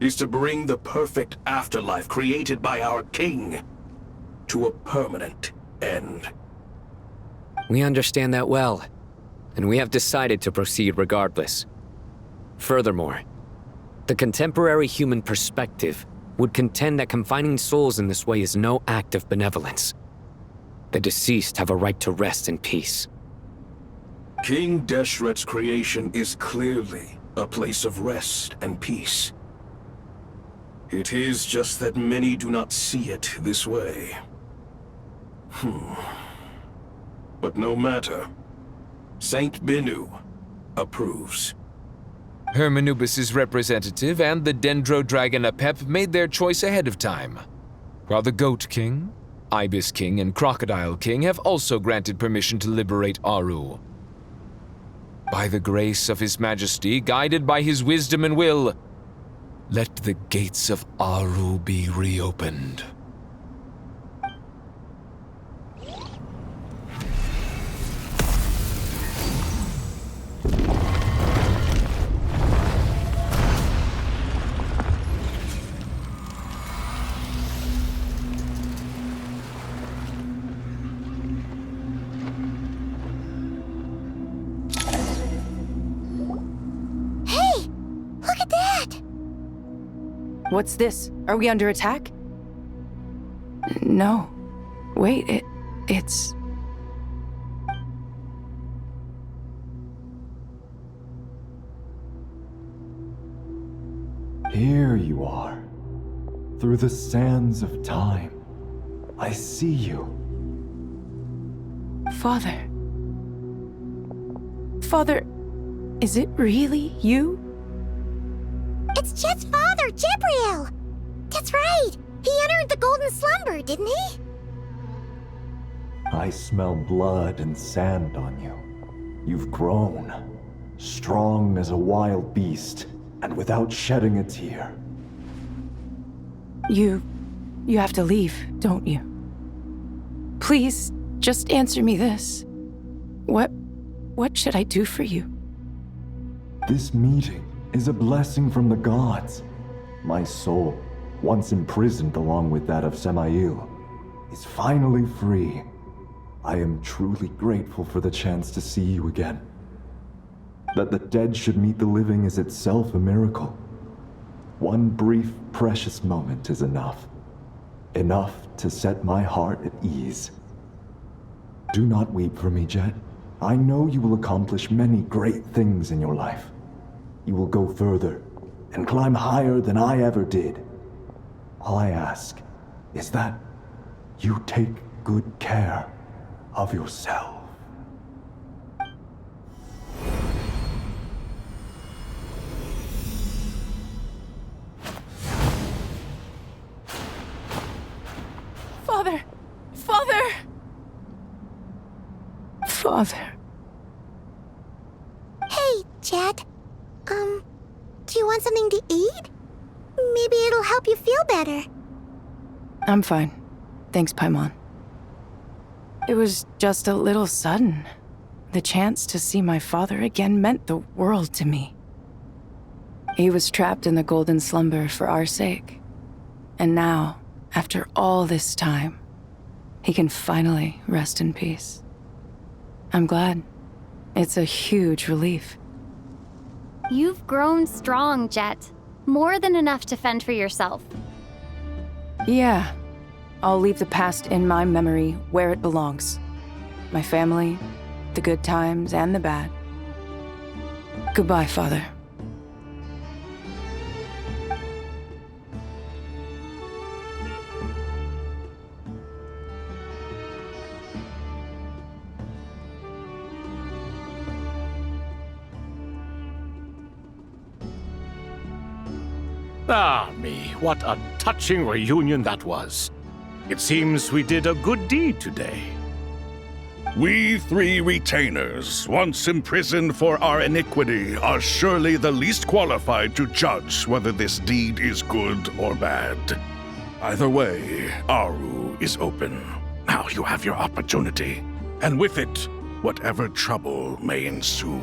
is to bring the perfect afterlife created by our king to a permanent end. We understand that well, and we have decided to proceed regardless. Furthermore, the contemporary human perspective would contend that confining souls in this way is no act of benevolence. The deceased have a right to rest in peace. King Deshret's creation is clearly a place of rest and peace. It is just that many do not see it this way. But no matter. Saint Binu approves. Hermanubis' representative and the Dendro Dragon Apep made their choice ahead of time, while the Goat King, Ibis King, and Crocodile King have also granted permission to liberate Aru. By the grace of His Majesty, guided by his wisdom and will, let the gates of Aru be reopened. What's this? Are we under attack? No. Wait, it's... Here you are. Through the sands of time. I see you. Father. Father, is it really you? It's Jeht's father, Jibriel! That's right! He entered the Golden Slumber, didn't he? I smell blood and sand on you. You've grown. Strong as a wild beast, and without shedding a tear. You have to leave, don't you? Please, just answer me this. What should I do for you? This meeting is a blessing from the gods. My soul, once imprisoned along with that of Samael, is finally free. I am truly grateful for the chance to see you again. That the dead should meet the living is itself a miracle. One brief, precious moment is enough. Enough to set my heart at ease. Do not weep for me, Jeht. I know you will accomplish many great things in your life. You will go further and climb higher than I ever did. All I ask is that you take good care of yourself. Father! Father! Father. Hey, Jeht. Do you want something to eat? Maybe it'll help you feel better. I'm fine. Thanks, Paimon. It was just a little sudden. The chance to see my father again meant the world to me. He was trapped in the golden slumber for our sake. And now, after all this time, he can finally rest in peace. I'm glad. It's a huge relief. You've grown strong, Jeht. More than enough to fend for yourself. Yeah. I'll leave the past in my memory where it belongs. My family, the good times and the bad. Goodbye, Father. Ah, me, what a touching reunion that was. It seems we did a good deed today. We three retainers, once imprisoned for our iniquity, are surely the least qualified to judge whether this deed is good or bad. Either way, Aru is open. Now you have your opportunity, and with it, whatever trouble may ensue.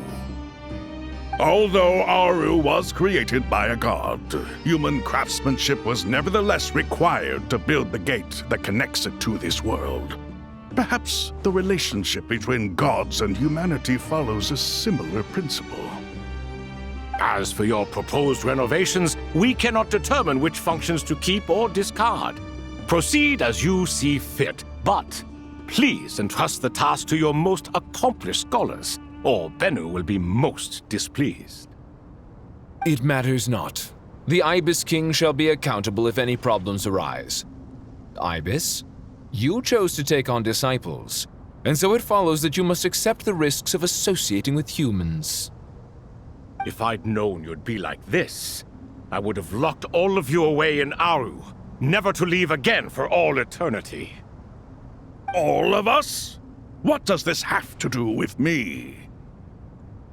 Although Aru was created by a god, human craftsmanship was nevertheless required to build the gate that connects it to this world. Perhaps the relationship between gods and humanity follows a similar principle. As for your proposed renovations, we cannot determine which functions to keep or discard. Proceed as you see fit, but please entrust the task to your most accomplished scholars, or Bennu will be most displeased. It matters not. The Ibis King shall be accountable if any problems arise. Ibis, you chose to take on disciples, and so it follows that you must accept the risks of associating with humans. If I'd known you'd be like this, I would have locked all of you away in Aru, never to leave again for all eternity. All of us? What does this have to do with me?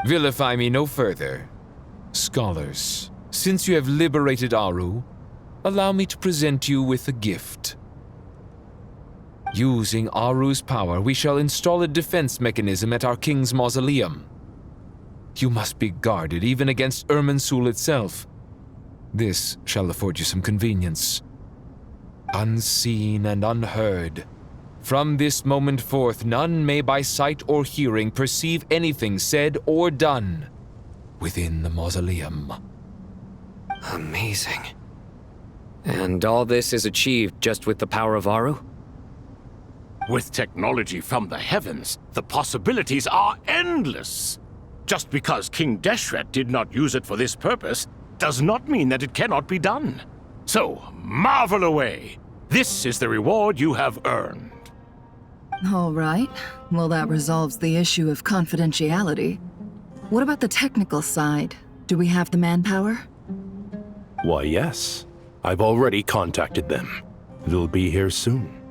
Vilify me no further. Scholars, since you have liberated Aru, allow me to present you with a gift. Using Aru's power, we shall install a defense mechanism at our king's mausoleum. You must be guarded even against Irminsul itself. This shall afford you some convenience. Unseen and unheard, from this moment forth, none may by sight or hearing perceive anything said or done within the mausoleum. Amazing. And all this is achieved just with the power of Aru? With technology from the heavens, the possibilities are endless. Just because King Deshret did not use it for this purpose does not mean that it cannot be done. So, marvel away. This is the reward you have earned. All right. Well, that resolves the issue of confidentiality. What about the technical side? Do we have the manpower? Why, yes. I've already contacted them. They'll be here soon.